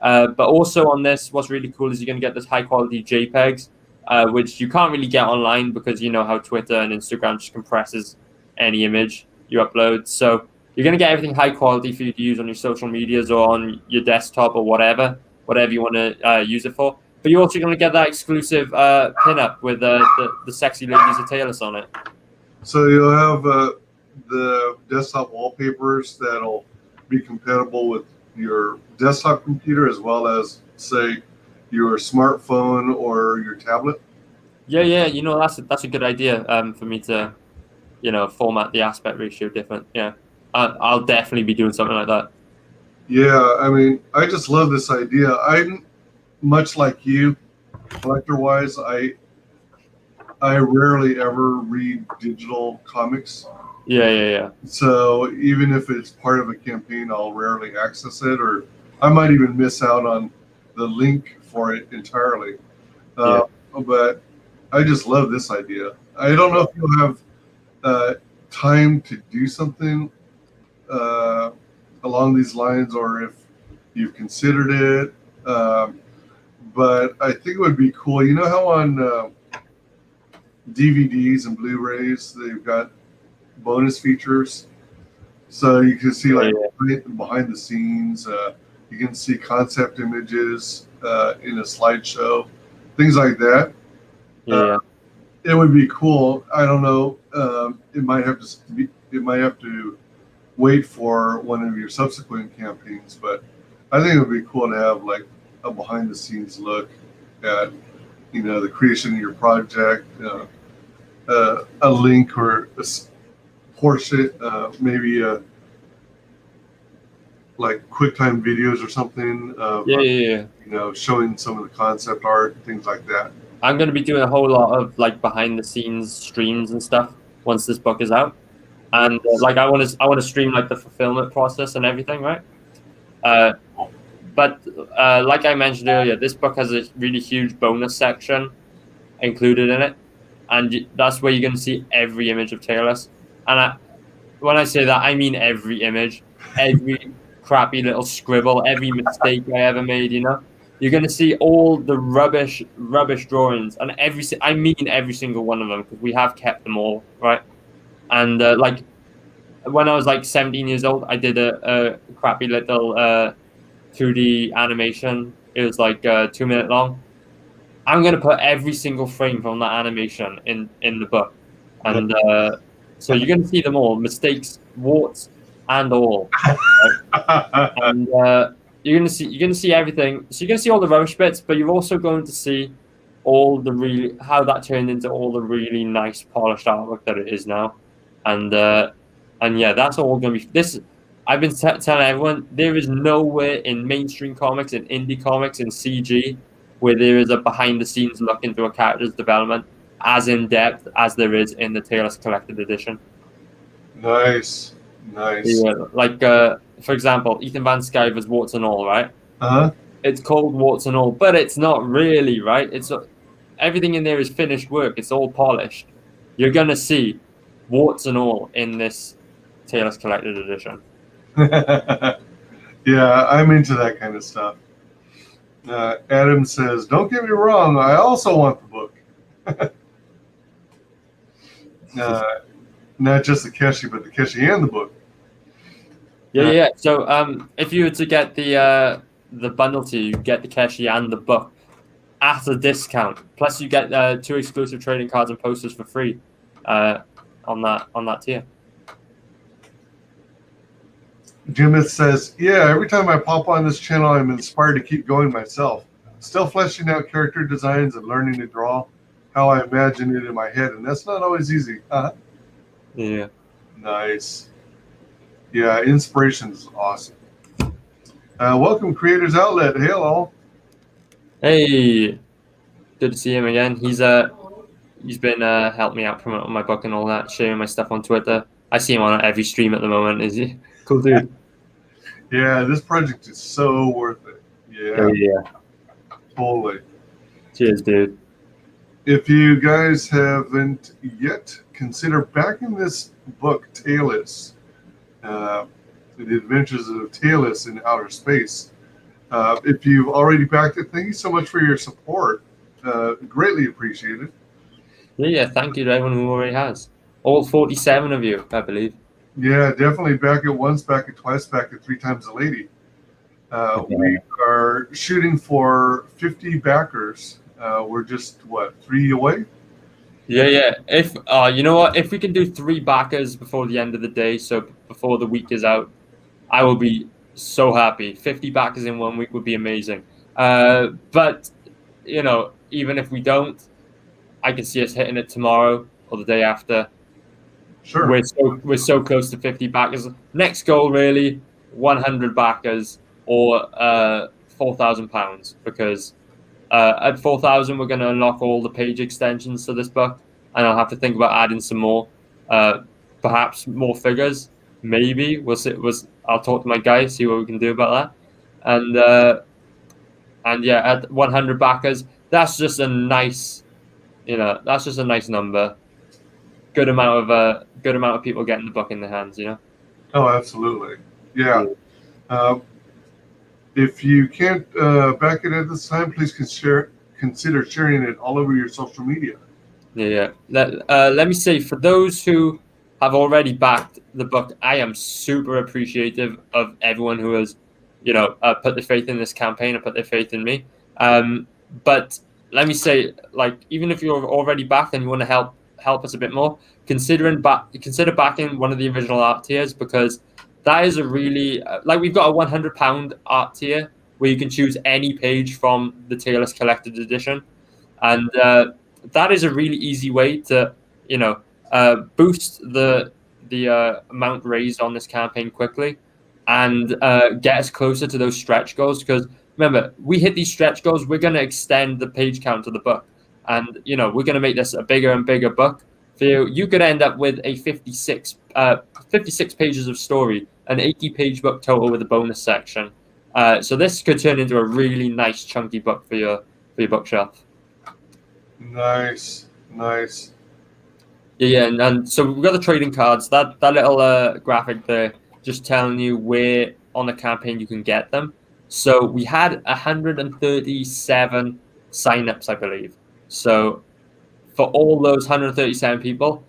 But also on this, what's really cool is you're going to get this high quality JPEGs, which you can't really get online because you know how Twitter and Instagram just compresses any image you upload. So you're going to get everything high quality for you to use on your social medias or on your desktop or whatever you want to use it for. But you're also going to get that exclusive pinup with the sexy ladies of tailless on it. So you'll have the desktop wallpapers that'll be compatible with your desktop computer as well as, say, your smartphone or your tablet. Yeah. That's a good idea for me to, format the aspect ratio different. Yeah, I'll definitely be doing something like that. Yeah, I mean, I just love this idea. I'm much like you, collector-wise. I rarely ever read digital comics. Yeah. So even if it's part of a campaign, I'll rarely access it, or I might even miss out on the link for it entirely. But I just love this idea. I don't know if you'll have time to do something along these lines, or if you've considered it. But I think it would be cool. You know how on DVDs and Blu-rays they've got bonus features, so you can see like behind the scenes. You can see concept images in a slideshow, things like that. Yeah, it would be cool. I don't know. It might have to wait for one of your subsequent campaigns, but I think it would be cool to have like a behind the scenes look at, you know, the creation of your project, a link or a portion, maybe like QuickTime videos or something of, Yeah. you know, showing some of the concept art, things like that. I'm going to be doing a whole lot of like behind the scenes streams and stuff once this book is out, and like I want to stream like the fulfillment process and everything, right? But like I mentioned earlier, this book has a really huge bonus section included in it, and that's where you're going to see every image of Tailless. And when I say that, I mean every image, every crappy little scribble, every mistake I ever made. You know, you're going to see all the rubbish drawings, and I mean every single one of them, because we have kept them all, right? And like when I was like 17 years old, I did a crappy little 2D animation. It was like 2 minute long. I'm gonna put every single frame from that animation in the book, and so you're gonna see them all, mistakes, warts, and all. Right? And you're gonna see everything. So you're gonna see all the rubbish bits, but you're also going to see all the how that turned into all the really nice polished artwork that it is now, and yeah, that's all gonna be this. I've been telling everyone, there is nowhere in mainstream comics, in indie comics, in CG, where there is a behind-the-scenes look into a character's development as in-depth as there is in the Tailless Collected Edition. Nice. Yeah, like, for example, Ethan Van Sciver's Warts and All, right? Uh-huh. It's called Warts and All, but it's not really, right? It's everything in there is finished work. It's all polished. You're going to see warts and all in this Tailless Collected Edition. Yeah, I'm into that kind of stuff. Adam says, "Don't get me wrong, I also want the book." Not just the Keshi, but the Keshi and the book. Yeah. So, if you were to get the bundle tier, you get the Keshi and the book at a discount. Plus, you get 2 exclusive trading cards and posters for free on that tier. Jimith says, "Yeah, every time I pop on this channel, I'm inspired to keep going myself. Still fleshing out character designs and learning to draw how I imagine it in my head, and that's not always easy." Yeah. Nice. Yeah, inspiration is awesome. Welcome, Creators Outlet. Hey, all. Hey, good to see him again. He's been helping me out promoting my book and all that, sharing my stuff on Twitter. I see him on every stream at the moment. Is he cool, dude? Yeah, this project is so worth it. Yeah. Totally. Cheers, dude. If you guys haven't yet, consider backing this book, Tailless, The Adventures of Tailless in Outer Space. If you've already backed it, thank you so much for your support. Greatly appreciated. Yeah, thank you to everyone who already has. All 47 of you, I believe. Yeah, definitely back it once, back it twice, back it 3 times a lady. We are shooting for 50 backers. We're just, 3 away? Yeah. If you know what, if we can do 3 backers before the end of the day, so before the week is out, I will be so happy. 50 backers in 1 week would be amazing. But you know, even if we don't, I can see us hitting it tomorrow or the day after. Sure. We're so close to 50 backers. Next goal really 100 backers or £4,000, because at 4,000 we're going to unlock all the page extensions to this book, and I'll have to think about adding some more, perhaps more figures. Maybe we'll see. I'll talk to my guys, see what we can do about that. And yeah, at 100 backers, that's just a nice, that's just a nice number. Good amount of people getting the book in their hands, you know. Oh, absolutely. Yeah. If you can't back it at this time, please consider sharing it all over your social media. Yeah. Let me say, for those who have already backed the book, I am super appreciative of everyone who has, put their faith in this campaign and put their faith in me. But let me say, like, even if you're already backed and you want to help us a bit more, consider backing one of the original art tiers, because that is a really like we've got a £100 art tier where you can choose any page from the Taylor's Collected Edition, and that is a really easy way to boost the amount raised on this campaign quickly, and get us closer to those stretch goals. Because remember, we hit these stretch goals, we're going to extend the page count of the book, and we're going to make this a bigger and bigger book. For you could end up with a 56 pages of story, an 80-page book total with a bonus section. So this could turn into a really nice chunky book for your bookshelf. Nice. Yeah, and so we've got the trading cards. That little graphic there, just telling you where on the campaign you can get them. So we had 137 signups, I believe. So for all those 137 people,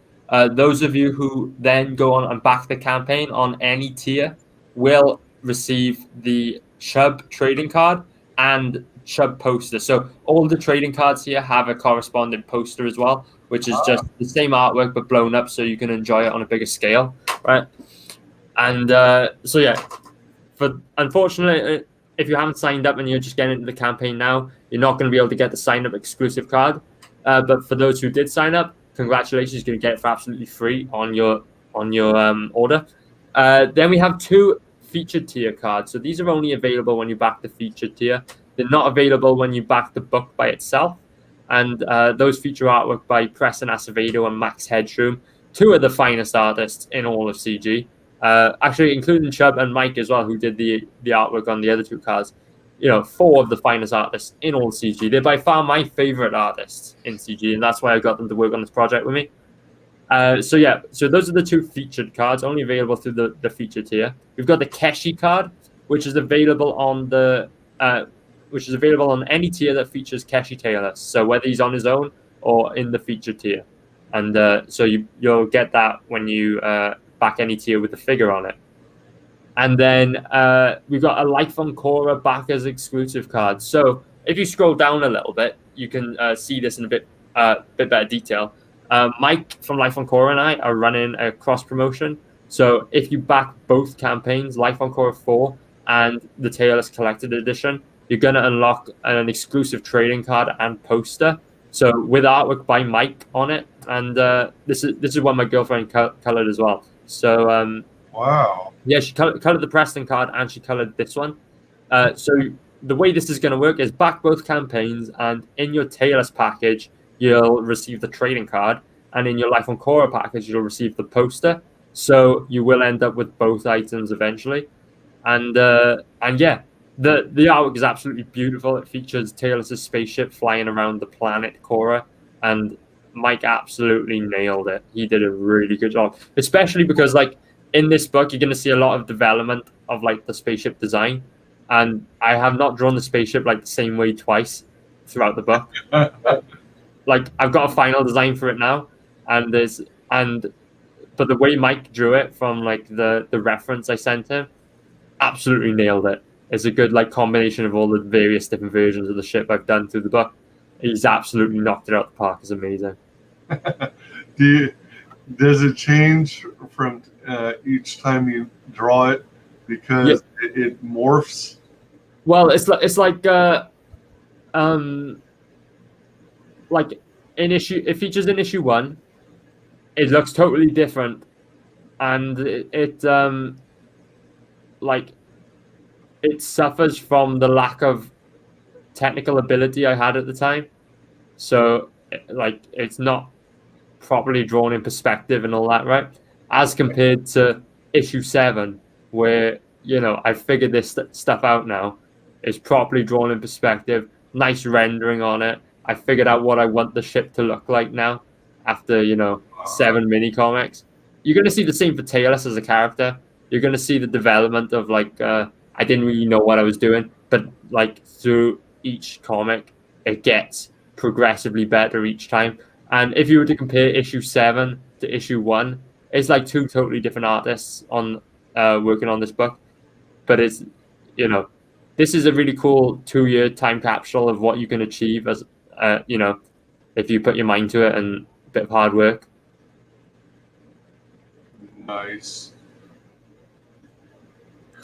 those of you who then go on and back the campaign on any tier will receive the Chubb trading card and Chubb poster. So all the trading cards here have a corresponding poster as well, which is just the same artwork but blown up so you can enjoy it on a bigger scale, right? And so yeah, unfortunately, if you haven't signed up and you're just getting into the campaign now, you're not going to be able to get the sign up exclusive card. But for those who did sign up, congratulations, you're going to get it for absolutely free on your order. Then we have 2 featured tier cards. So these are only available when you back the featured tier. They're not available when you back the book by itself. And those feature artwork by Preston Acevedo and Max Headroom, 2 of the finest artists in all of CG. Actually, including Chubb and Mike as well, who did the artwork on the other 2 cards. 4 of the finest artists in all CG. They're by far my favorite artists in CG, and that's why I got them to work on this project with me. So those are the 2 featured cards, only available through the featured tier. We've got the Keshi card, which is available on any tier that features Keshi Taylor. So whether he's on his own or in the featured tier, and so you'll get that when you back any tier with the figure on it. And then we've got a Life on Korra backers exclusive card. So if you scroll down a little bit, you can see this in a bit better detail. Mike from Life on Korra and I are running a cross promotion. So if you back both campaigns, Life on Korra 4 and the Taylor's Collected Edition, you're going to unlock an exclusive trading card and poster. So with artwork by Mike on it. And this is one my girlfriend colored as well. So wow. Yeah, she colored the Preston card and she colored this one. So the way this is going to work is back both campaigns, and in your Taylor's package, you'll receive the trading card, and in your Life on Korra package, you'll receive the poster. So you will end up with both items eventually. And yeah, the artwork is absolutely beautiful. It features Taylor's spaceship flying around the planet Korra, and Mike absolutely nailed it. He did a really good job, especially because like in this book, you're going to see a lot of development of like the spaceship design. And I have not drawn the spaceship like the same way twice throughout the book. Like I've got a final design for it now, but the way Mike drew it from like the reference I sent him, absolutely nailed it. It's a good like combination of all the various different versions of the ship I've done through the book. He's absolutely knocked it out the park. It's amazing. Does it change from each time you draw it because it morphs? Well, it's like in issue, it features in issue 1. It looks totally different, and it suffers from the lack of technical ability I had at the time. So it's not properly drawn in perspective and all that, right? As compared to issue 7, where I figured this stuff out now. It's properly drawn in perspective, nice rendering on it. I figured out what I want the ship to look like now after 7 mini comics. You're going to see the same for Taylor as a character. You're going to see the development of I didn't really know what I was doing, but through each comic it gets progressively better each time. And if you were to compare issue 7 to issue 1, it's like 2 totally different artists on working on this book. But it's this is a really cool 2-year time capsule of what you can achieve as if you put your mind to it and a bit of hard work. Nice.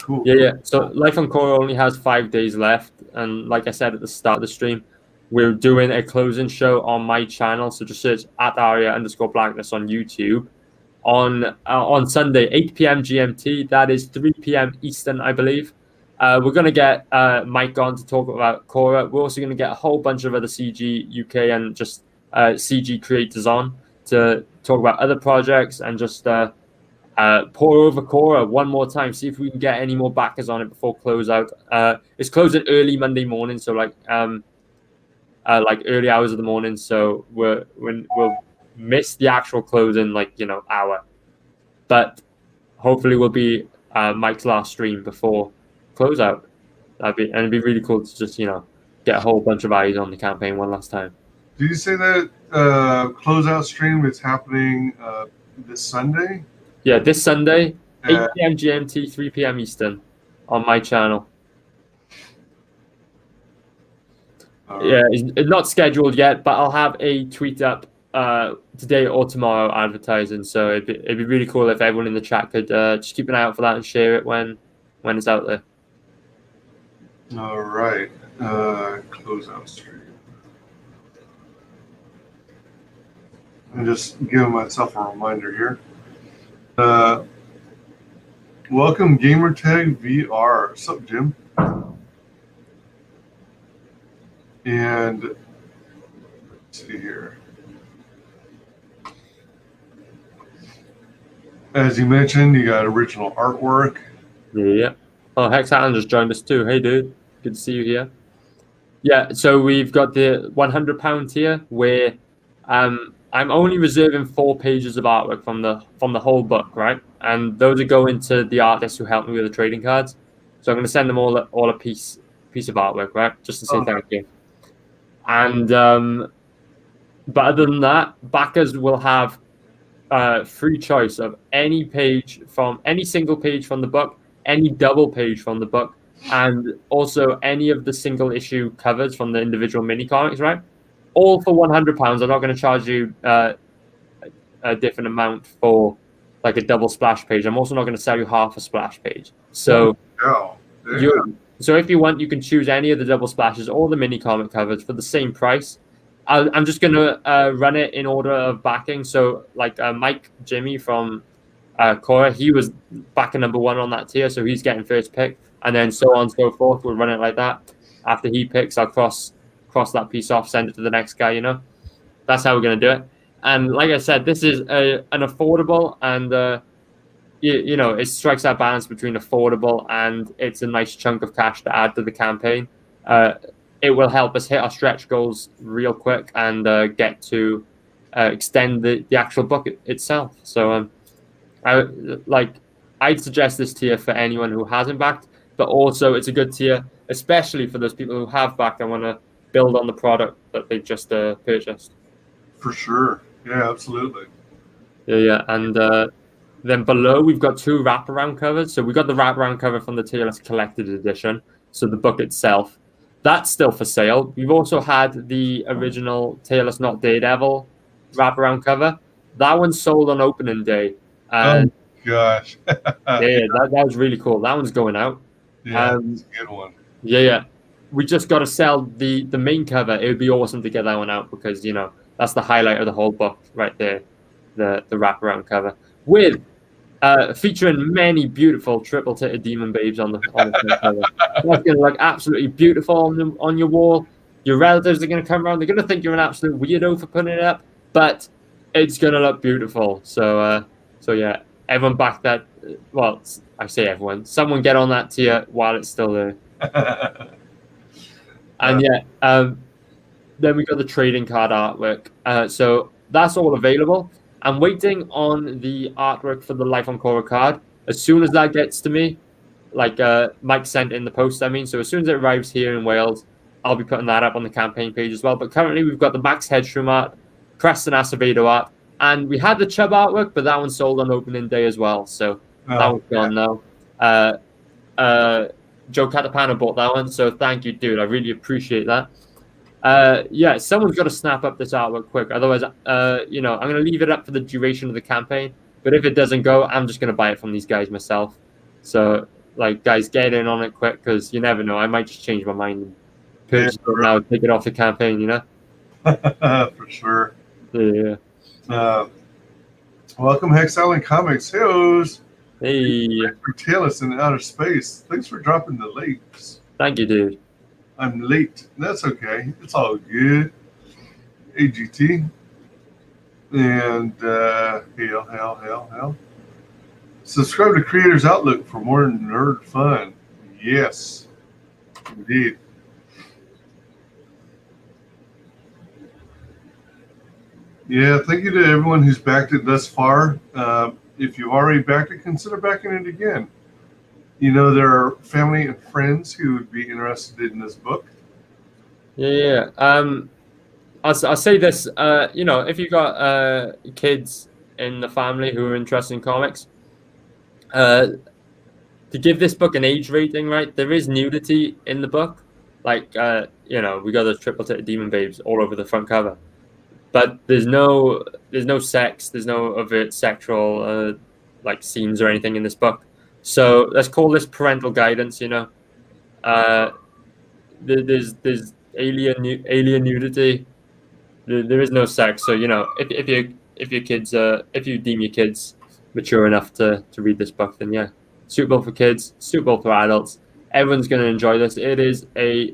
Cool. Yeah. So Life on Core only has 5 days left, and like I said at the start of the stream, we're doing a closing show on my channel. So just search at Aria_Blackness on YouTube on Sunday, 8 p.m. GMT. That is 3 p.m. Eastern, I believe. We're gonna get Mike on to talk about Cora. We're also gonna get a whole bunch of other CG UK and just CG creators on to talk about other projects and just pour over Cora one more time. See if we can get any more backers on it before closeout. It's closing early Monday morning, so like early hours of the morning. So we'll miss the actual closing hour, but hopefully we'll be Mike's last stream before closeout. It'd be really cool to just get a whole bunch of eyes on the campaign one last time. Did you say that closeout stream is happening this Sunday? Yeah, this Sunday, 8 p.m. GMT, 3 p.m. Eastern, on my channel. Yeah, it's not scheduled yet, but I'll have a tweet up today or tomorrow advertising. So it'd be really cool if everyone in the chat could just keep an eye out for that and share it when it's out there. All right. Closeout stream. I'm just giving myself a reminder here. Welcome Gamertag VR. What's up, Jim? And let's see here. As you mentioned, you got original artwork. Yeah. Oh, Hex Allen just joined us too. Hey, dude. Good to see you here. Yeah, so we've got the £100 tier where I'm only reserving 4 pages of artwork from the whole book, right? And those are going to the artists who helped me with the trading cards. So I'm going to send them all a piece of artwork, right? Just to say thank you. And but other than that, backers will have free choice of any page from any single page from the book, any double page from the book, and also any of the single issue covers from the individual mini comics, right? All for £100. I'm not going to charge you a different amount for like a double splash page. I'm also not going to sell you half a splash page. So so if you want, you can choose any of the double splashes or the mini comic covers for the same price. I'm just going to run it in order of backing. So like Mike Jimmy from Cora, he was backer number 1 on that tier, so he's getting first pick, and then so on and so forth. We'll run it like that. After he picks, I'll cross that piece off, send it to the next guy. That's how we're going to do it. And like I said, this is an affordable and it strikes that balance between affordable and it's a nice chunk of cash to add to the campaign. It will help us hit our stretch goals real quick and get to extend the actual book itself. So I'd suggest this tier for anyone who hasn't backed, but also it's a good tier, especially for those people who have backed and want to build on the product that they just purchased. For sure. Yeah, absolutely. Yeah. And then below, we've got 2 wraparound covers. So we got the wraparound cover from the Tier List Collected Edition. So the book itself, that's still for sale. We've also had the original Tier List Not Daredevil wraparound cover. That one's sold on opening day. Oh, gosh. that was really cool. That one's going out. Yeah, that's a good one. Yeah. We just got to sell the main cover. It would be awesome to get that one out because, that's the highlight of the whole book right there, the wraparound cover. With featuring many beautiful triple-titted demon babes on the cover. That's going to look absolutely beautiful on your wall. Your relatives are going to come around. They're going to think you're an absolute weirdo for putting it up, but it's going to look beautiful. So yeah, everyone back that. Well, I say everyone. Someone get on that tier while it's still there. And then we got the trading card artwork. So that's all available. I'm waiting on the artwork for the Life on Cora card. As soon as that gets to me, like Mike sent in the post, so as soon as it arrives here in Wales, I'll be putting that up on the campaign page as well. But currently we've got the Max Headstrom art, Preston Acevedo art, and we had the Chubb artwork, but that one's sold on opening day as well. So that one's gone now. Joe Catapano bought that one, so thank you, dude. I really appreciate that. Someone's got to snap up this artwork quick. Otherwise, I'm going to leave it up for the duration of the campaign. But if it doesn't go, I'm just going to buy it from these guys myself. So like, guys, get in on it quick because you never know. I might just change my mind and purchase it now, take it off the campaign. You know. For sure. Yeah. Welcome, Hex Island Comics. Hey, for Taylor in outer space. Thanks for dropping the links. thank you, dude. I'm late. That's okay. It's all good. AGT. And hail. Subscribe to Creators Outlook for more nerd fun. Yes, indeed. Yeah, thank you to everyone who's backed it thus far. If you've already backed it, consider backing it again. You know, there are family and friends who would be interested in this book. Yeah. I'll say this. You know, if you've got kids in the family who are interested in comics, to give this book an age rating, right? There is nudity in the book, like you know, we got the triple-titted demon babes all over the front cover, but there's no sex, there's no overt sexual like scenes or anything in this book. So let's call this parental guidance. You know, there's alien nudity. There is no sex. So you know, if you deem your kids mature enough to read this book, then yeah, suitable for kids, suitable for adults. Everyone's going to enjoy this. It is a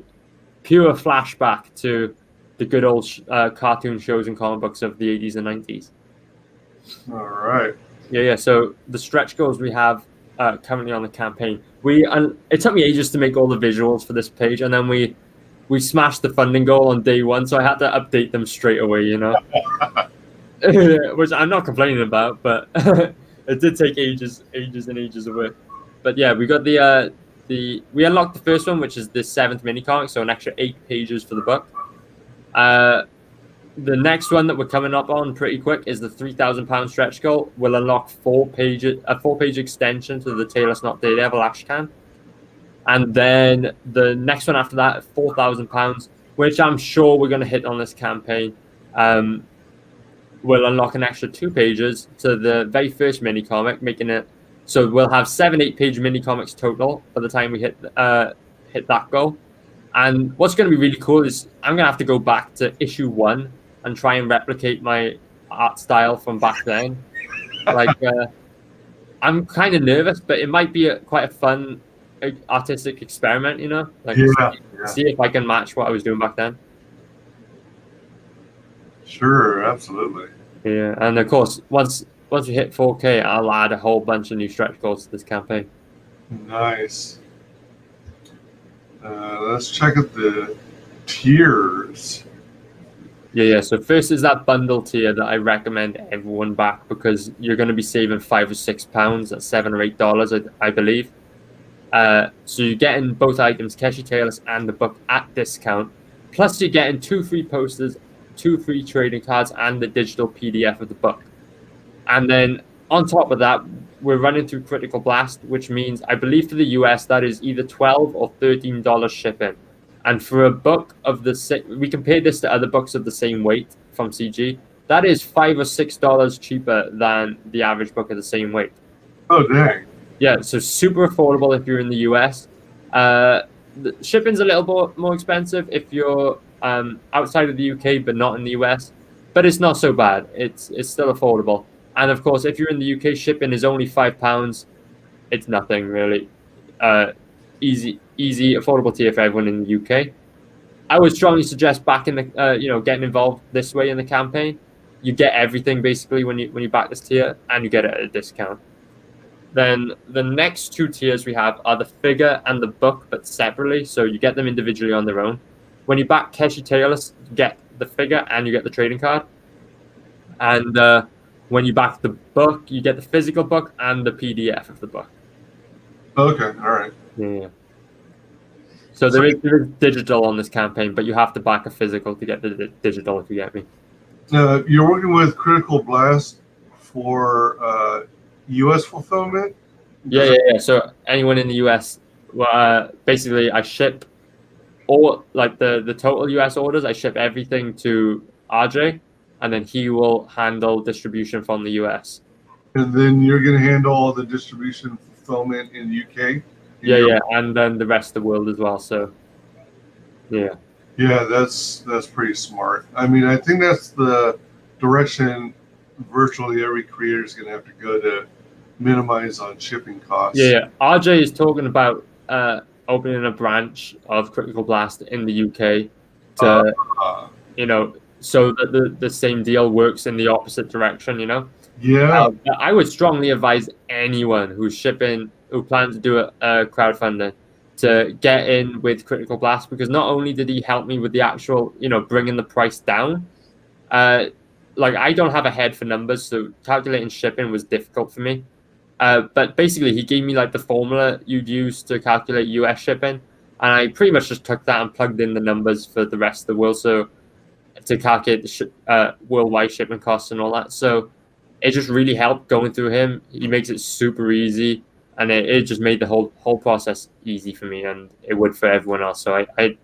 pure flashback to the good old cartoon shows and comic books of the 80s and 90s. All right. Yeah. So the stretch goals we have currently on the campaign. It took me ages to make all the visuals for this page, and then we smashed the funding goal on day one, so I had to update them straight away. You know, which I'm not complaining about, but it did take ages of work. But yeah, we got we unlocked the first one, which is the 7th mini comic, so an extra 8 pages for the book. The next one that we're coming up on pretty quick is the £3,000 stretch goal. We'll unlock a 4-page extension to the Taylor's Not Daredevil Ashcan. And then the next one after that, £4,000, which I'm sure we're going to hit on this campaign. We'll unlock an extra 2 pages to the very first mini comic, making it so we'll have 7 8-page mini comics total by the time we hit that goal. And what's going to be really cool is I'm going to have to go back to issue 1 and try and replicate my art style from back then. Like, I'm kind of nervous, but it might be quite a fun artistic experiment, you know? Like, see if I can match what I was doing back then. Sure, absolutely. Yeah, and of course, once we hit 4K, I'll add a whole bunch of new stretch goals to this campaign. Nice. Let's check out the tiers. Yeah. So first is that bundle tier that I recommend everyone back because you're going to be saving £5 or £6 at $7 or $8, I believe. So you're getting both items, Keshy Taylor's and the book, at discount. Plus you're getting 2 free posters, 2 free trading cards, and the digital PDF of the book. And then on top of that, we're running through Critical Blast, which means I believe for the US that is either $12 or $13 shipping. And for a book of we compare this to other books of the same weight from CG, that is $5 or $6 cheaper than the average book of the same weight. Oh, dang. Yeah, so super affordable if you're in the US. The shipping's a little bit more expensive if you're outside of the UK but not in the US, but it's not so bad. It's still affordable. And of course, if you're in the UK, shipping is only £5. It's nothing really. Easy, affordable tier for everyone in the UK. I would strongly suggest backing the, getting involved this way in the campaign. You get everything basically when you back this tier, and you get it at a discount. Then the next 2 tiers we have are the figure and the book, but separately, so you get them individually on their own. When you back Keshy Taylor's, you get the figure and you get the trading card. And when you back the book, you get the physical book and the PDF of the book. Okay, all right. Yeah. So there is digital on this campaign, but you have to back a physical to get the digital, if you get me. You're working with Critical Blast for U.S. fulfillment? Yeah. So anyone in the U.S., basically I ship all, like the total U.S. orders, I ship everything to RJ, and then he will handle distribution from the U.S. And then you're going to handle all the distribution fulfillment in the UK? Yeah, and then the rest of the world as well. So, yeah. Yeah, that's pretty smart. I mean, I think that's the direction virtually every creator is going to have to go to minimize on shipping costs. Yeah. RJ is talking about opening a branch of Critical Blast in the UK to, so that the same deal works in the opposite direction, Yeah. I would strongly advise anyone who plans to do a crowdfunding to get in with Critical Blast, because not only did he help me with the actual, bringing the price down, like I don't have a head for numbers, so calculating shipping was difficult for me. But basically, he gave me like the formula you'd use to calculate US shipping, and I pretty much just took that and plugged in the numbers for the rest of the world, so to calculate the worldwide shipping costs and all that. So it just really helped going through him. He makes it super easy, and it just made the whole process easy for me, and it would for everyone else. So I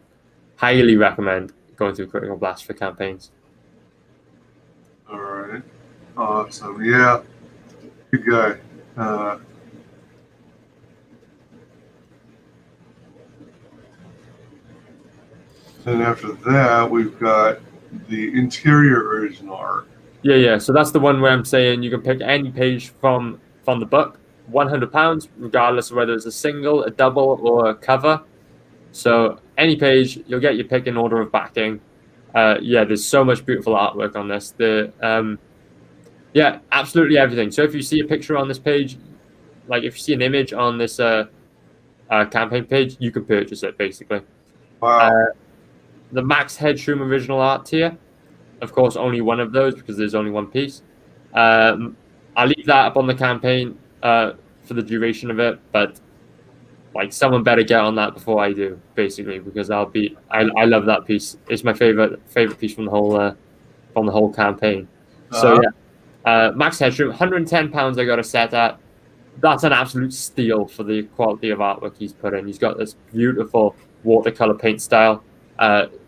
highly recommend going through Critical Blast for campaigns. All right. Awesome. Yeah. Good guy. And after that, we've got the interior original art. Yeah. So that's the one where I'm saying you can pick any page from the book, £100, regardless of whether it's a single, a double, or a cover. So any page, you'll get your pick in order of backing. There's so much beautiful artwork on this. Absolutely everything. So if you see a picture on this page, like if you see an image on this campaign page, you can purchase it basically. Wow. The Max Headroom original art tier, of course, only one of those because there's only one piece. I'll leave that up on the campaign for the duration of it, but like someone better get on that before I do, basically, because I love that piece. It's my favorite piece from the whole campaign. So Max Headroom, £110 I got a set at. That's an absolute steal for the quality of artwork he's put in. He's got this beautiful watercolor paint style,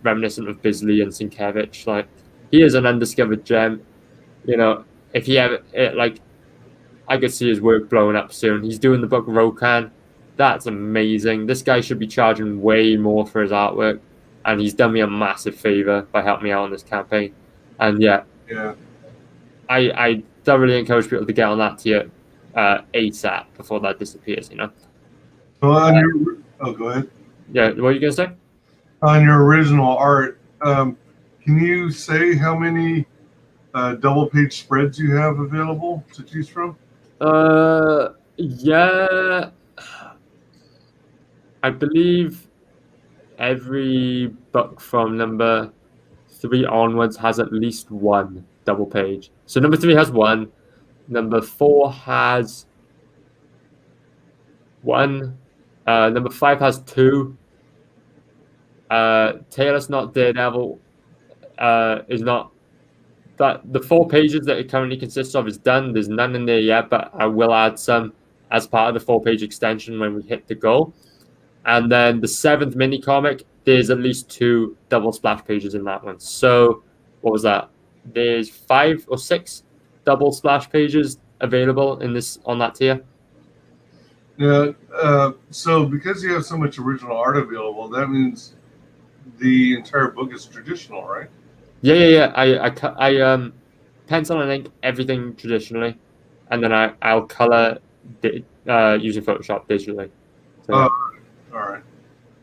reminiscent of Bisley and Sienkiewicz. Like, he is an undiscovered gem. If he ever I could see his work blowing up soon. He's doing the book Rokan. That's amazing. This guy should be charging way more for his artwork, and he's done me a massive favor by helping me out on this campaign. And I thoroughly encourage people to get on that tier ASAP before that disappears. So on go ahead. Yeah, what are you gonna say? On your original art, can you say how many double page spreads you have available to choose from? I believe every book from number 3 onwards has at least one double page. So number 3 has one, number 4 has one, number 5 has 2. Taylor's Not Daredevil is not. But the 4 pages that it currently consists of is done. There's none in there yet, but I will add some as part of the 4-page extension when we hit the goal. And then the 7th mini comic, there's at least 2 double splash pages in that one. So what was that? There's 5 or 6 double splash pages available on that tier. Yeah. So because you have so much original art available, that means the entire book is traditional, right? Yeah. I pencil and ink everything traditionally, and then I'll color using Photoshop digitally. So, all right.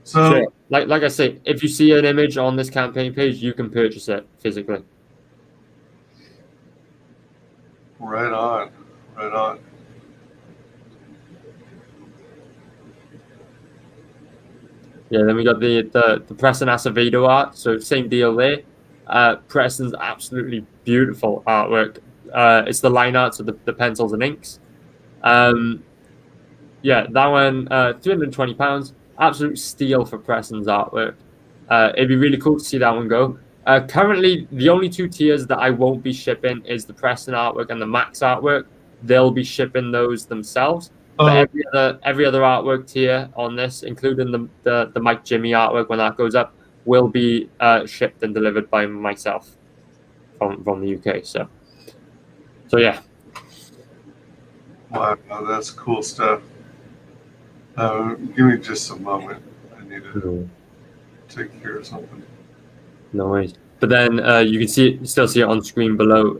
So like I say, if you see an image on this campaign page, you can purchase it physically. Right on. Yeah, then we got the Preston Acevedo art. So same deal there. Preston's absolutely beautiful artwork. It's the line art, so the pencils and inks. That one, £320. Absolute steal for Preston's artwork. It'd be really cool to see that one go. Currently, the only 2 tiers that I won't be shipping is the Preston artwork and the Max artwork. They'll be shipping those themselves. But every other artwork tier on this, including the Mike Jimmy artwork when that goes up, will be shipped and delivered by myself from the UK. So yeah. Wow, that's cool stuff. Give me just a moment. I need to Mhm. take care of something. No worries. But then you can see it, still see it on screen below.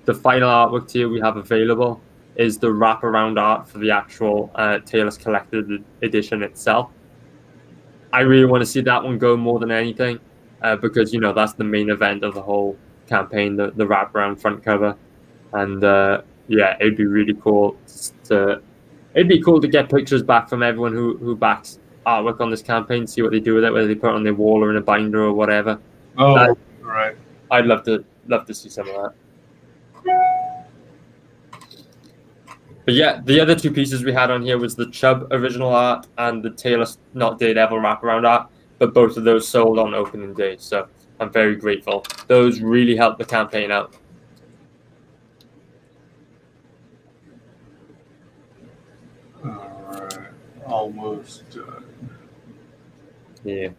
The final artwork tier we have available is the wraparound art for the actual Taylor's Collected Edition itself. I really want to see that one go more than anything, because that's the main event of the whole campaign, the wraparound front cover, and yeah, it'd be really cool to get pictures back from everyone who backs artwork on this campaign, see what they do with it, whether they put it on their wall or in a binder or whatever. Oh, right. I'd love to see some of that. But yeah, the other two pieces we had on here was the Chubb original art and the Taylor Not Daredevil wraparound art, but both of those sold on opening day, so I'm very grateful. Those really helped the campaign out. All right. Almost done. Yeah.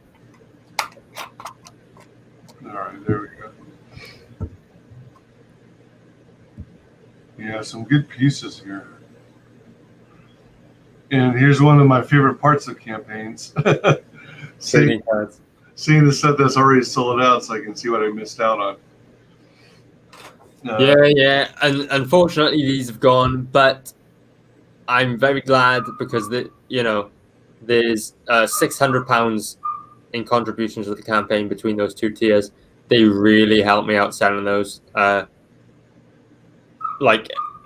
All right, there we go. Yeah, some good pieces here. And here's one of my favorite parts of campaigns. seeing the stuff that's already sold out so I can see what I missed out on. Yeah. And unfortunately, these have gone, but I'm very glad because there's £600 in contributions to the campaign between those two tiers. They really helped me out selling those.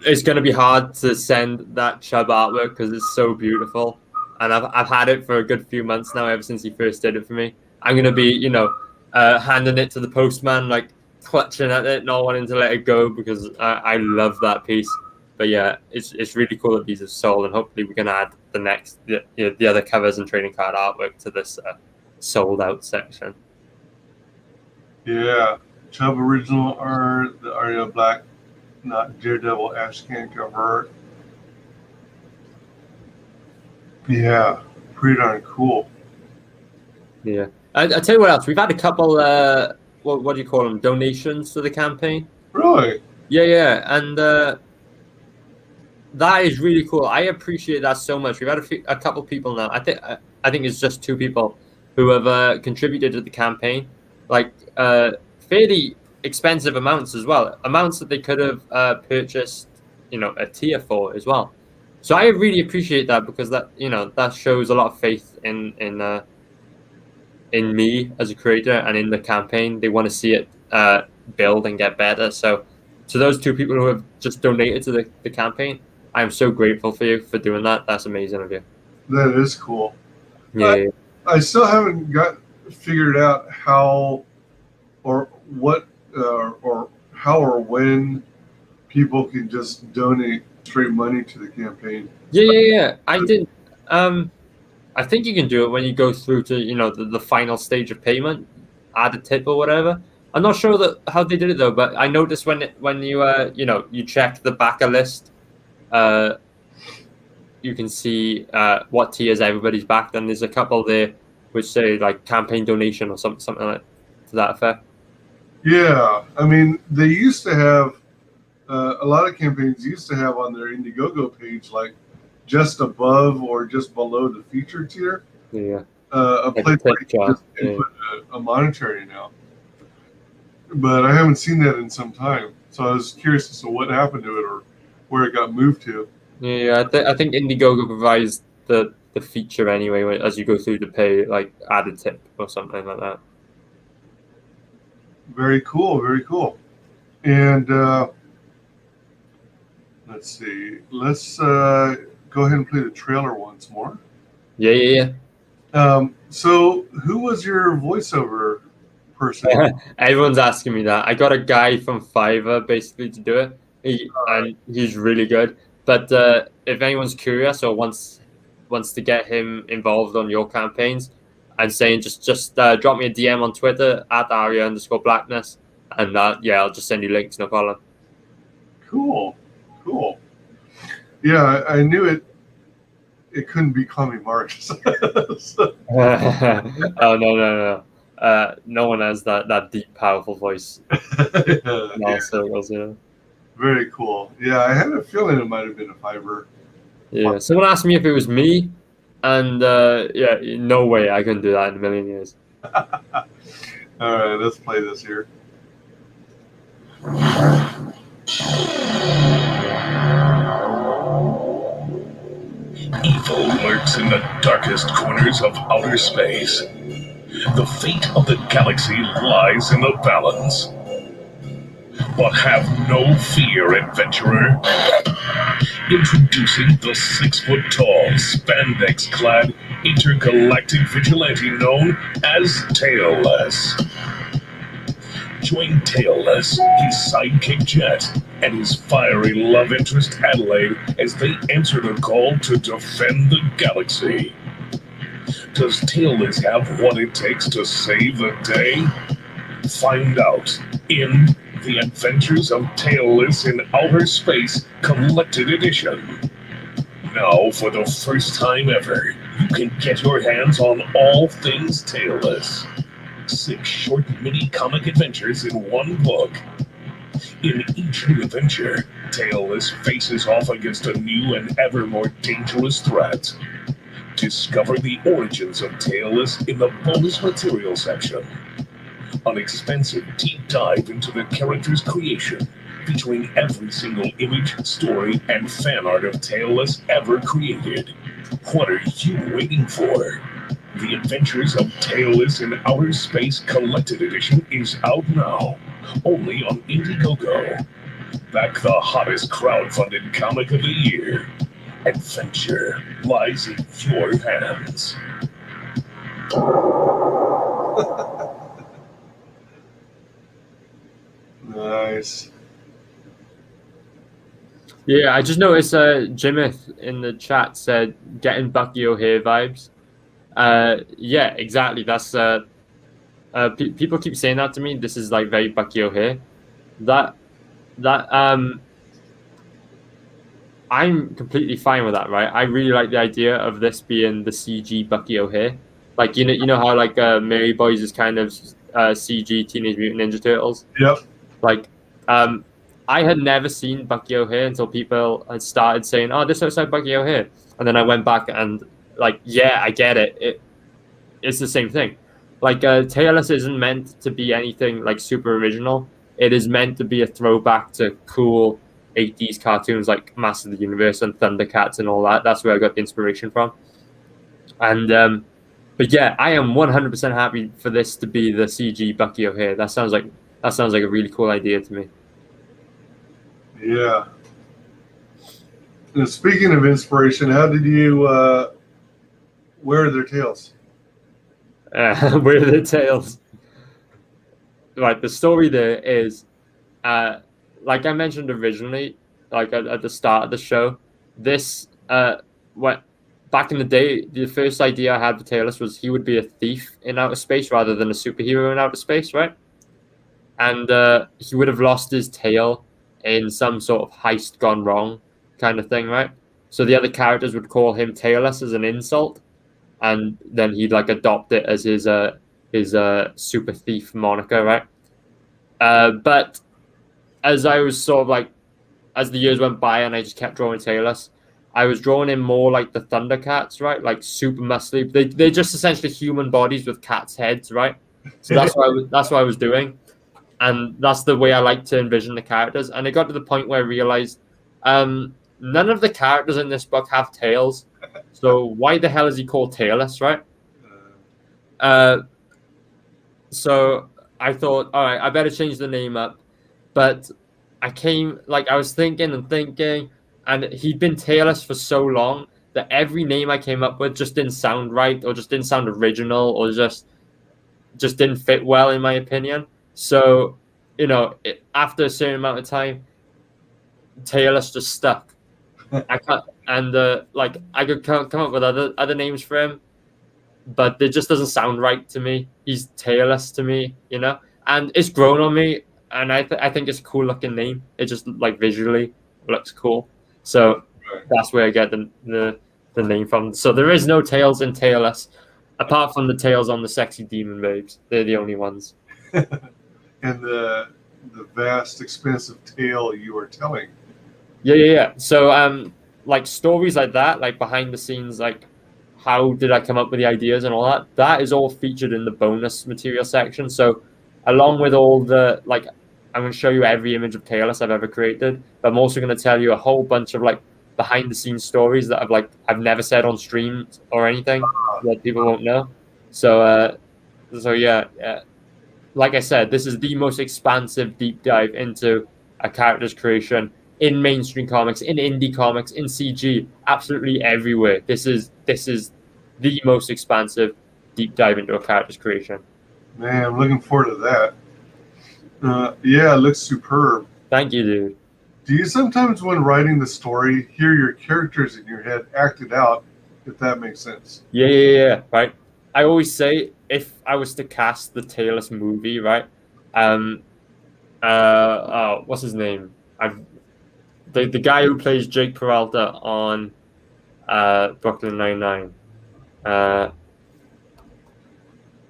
It's going to be hard to send that Chubb artwork because it's so beautiful, and I've had it for a good few months now, ever since he first did it for me. I'm going to be handing it to the postman, like clutching at it, not wanting to let it go because I love that piece. But yeah, it's really cool that these are sold, and hopefully we can add the other covers and trading card artwork to this sold out section. Yeah, Chubb original art, the Aria Black Not Daredevil Ashcan cover. Yeah, pretty darn cool. Yeah, I tell you what else. We've had a couple. What do you call them? Donations to the campaign. Really? Yeah, and that is really cool. I appreciate that so much. We've had a couple people now. I think it's just two people who have contributed to the campaign, like fairly expensive amounts as well, amounts that they could have purchased, a tier for as well. So I really appreciate that because that shows a lot of faith in me as a creator and in the campaign. They want to see it build and get better. So to those two people who have just donated to the campaign, I am so grateful for you for doing that. That's amazing of you. That is cool. Yeah. I still haven't figured out how or what or how or when people can just donate straight money to the campaign. Yeah. I did. I think you can do it when you go through to the final stage of payment, add a tip or whatever. I'm not sure how they did it though, but I noticed when you check the backer list, you can see what tiers everybody's backed, and there's a couple there which say like campaign donation or something like to that effect. Yeah, I mean they used to have a lot of campaigns used to have on their Indiegogo page like just above or just below the feature tier. Yeah. A place where you can just input a monetary now. But I haven't seen that in some time, so I was curious as to what happened to it or where it got moved to. Yeah, I think Indiegogo provides the feature anyway as you go through to pay, like add a tip or something like that. Very cool, very cool. And let's see. Let's go ahead and play the trailer once more. Yeah. So who was your voiceover person? Everyone's asking me that. I got a guy from Fiverr basically to do it, and he's really good. But if anyone's curious or wants to get him involved on your campaigns, I'm saying just drop me a DM on Twitter at Aria_blackness, and I'll just send you links, no problem. Cool. Yeah, I knew it couldn't be Tommy Marks. Oh no. No one has that deep, powerful voice. Yeah. Very cool. Yeah, I had a feeling it might have been a Fiverr. Yeah. Someone asked me if it was me. And yeah, no way I can do that in a million years. All right, let's play this here. Evil lurks in the darkest corners of outer space. The fate of the galaxy lies in the balance. But have no fear, adventurer. Introducing the 6-foot-tall, spandex-clad, intergalactic vigilante known as Tailless. Join Tailless, his sidekick Jet, and his fiery love interest Adelaide as they answer the call to defend the galaxy. Does Tailless have what it takes to save the day? Find out in The Adventures of Tailless in Outer Space Collected Edition. Now, for the first time ever, you can get your hands on all things Tailless. 6 short mini-comic adventures in one book. In each new adventure, Tailless faces off against a new and ever more dangerous threat. Discover the origins of Tailless in the bonus material section. An expensive deep dive into the character's creation, featuring every single image, story, and fan art of Tailless ever created. What are you waiting for? The Adventures of Tailless in Outer Space Collected Edition is out now, only on Indiegogo. Back the hottest crowdfunded comic of the year. Adventure lies in your hands. Nice. Yeah, I just noticed Jimith in the chat said getting Bucky O'Hare vibes. Yeah, exactly. That's people keep saying that to me. This is like very Bucky O'Hare. I'm completely fine with that, right? I really like the idea of this being the CG Bucky O'Hare. Like you know how like Mary Boys is kind of CG Teenage Mutant Ninja Turtles. Yep. Like I had never seen Bucky O'Hare until people had started saying, "Oh, this looks like Bucky O'Hare," and then I went back and like, yeah, I get it. It's the same thing. Like Tailless isn't meant to be anything like super original. It is meant to be a throwback to cool 80s cartoons like Master of the Universe and Thundercats and all that. That's where I got the inspiration from. And but yeah, I am 100% happy for this to be the CG Bucky O'Hare. That sounds like a really cool idea to me. Yeah. And speaking of inspiration, how did you wear their tails? Where are the tails? Right, the story there is, like I mentioned originally, like at the start of the show, this back in the day, the first idea I had for Tailless was he would be a thief in outer space rather than a superhero in outer space, right? And he would have lost his tail in some sort of heist gone wrong kind of thing, right? So the other characters would call him Tailless as an insult, and then he'd like adopt it as his super thief moniker, right? But as I was sort of like, as the years went by and I just kept drawing Tailless, I was drawing in more like the Thundercats, right? Like super muscly. They're just essentially human bodies with cats' heads, right? So that's what I was doing. And that's the way I like to envision the characters. And it got to the point where I realized none of the characters in this book have tails. So why the hell is he called Tailless, right? So I thought, all right, I better change the name up. But I was thinking, and he'd been Tailless for so long that every name I came up with just didn't sound right, or just didn't sound original, or just didn't fit well, in my opinion. So, you know, after a certain amount of time, Tailless just stuck. I could come up with other names for him, but it just doesn't sound right to me. He's Tailless to me, you know, and it's grown on me, and I think it's a cool looking name. It just like visually looks cool, so that's where I get the name from. So there is no tails in Tailless, apart from the tails on the sexy demon babes. They're the only ones. And the vast, expensive tale you are telling. Yeah. So like stories like that, like behind the scenes, like how did I come up with the ideas and all that, that is all featured in the bonus material section. So along with all the, like, I'm going to show you every image of Tailless I've ever created, but I'm also going to tell you a whole bunch of like behind the scenes stories that I've never said on stream or anything that people won't know. So yeah, like I said, this is the most expansive deep dive into a character's creation in mainstream comics, in indie comics, in CG, absolutely everywhere. This is the most expansive deep dive into a character's creation. Man, I'm looking forward to that. Yeah, it looks superb. Thank you, dude. Do you sometimes, when writing the story, hear your characters in your head acted out, if that makes sense? Yeah, right. I always say, if I was to cast the Tailless movie, right? What's his name? The guy who plays Jake Peralta on Brooklyn Nine-Nine.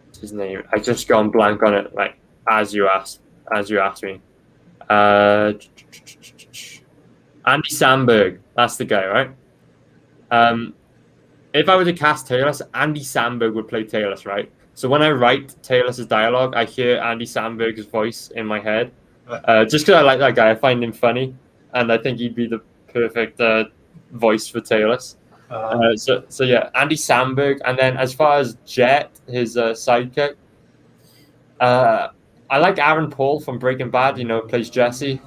What's his name? I just gone blank on it. Like as you asked me. Andy Samberg. That's the guy, right? If I were to cast Tailless, Andy Samberg would play Tailless, right? So when I write Tailless's dialogue, I hear Andy Samberg's voice in my head. Just because I like that guy, I find him funny, and I think he'd be the perfect voice for Tailless. So yeah, Andy Samberg. And then as far as Jet, his sidekick, I like Aaron Paul from Breaking Bad. Plays Jesse.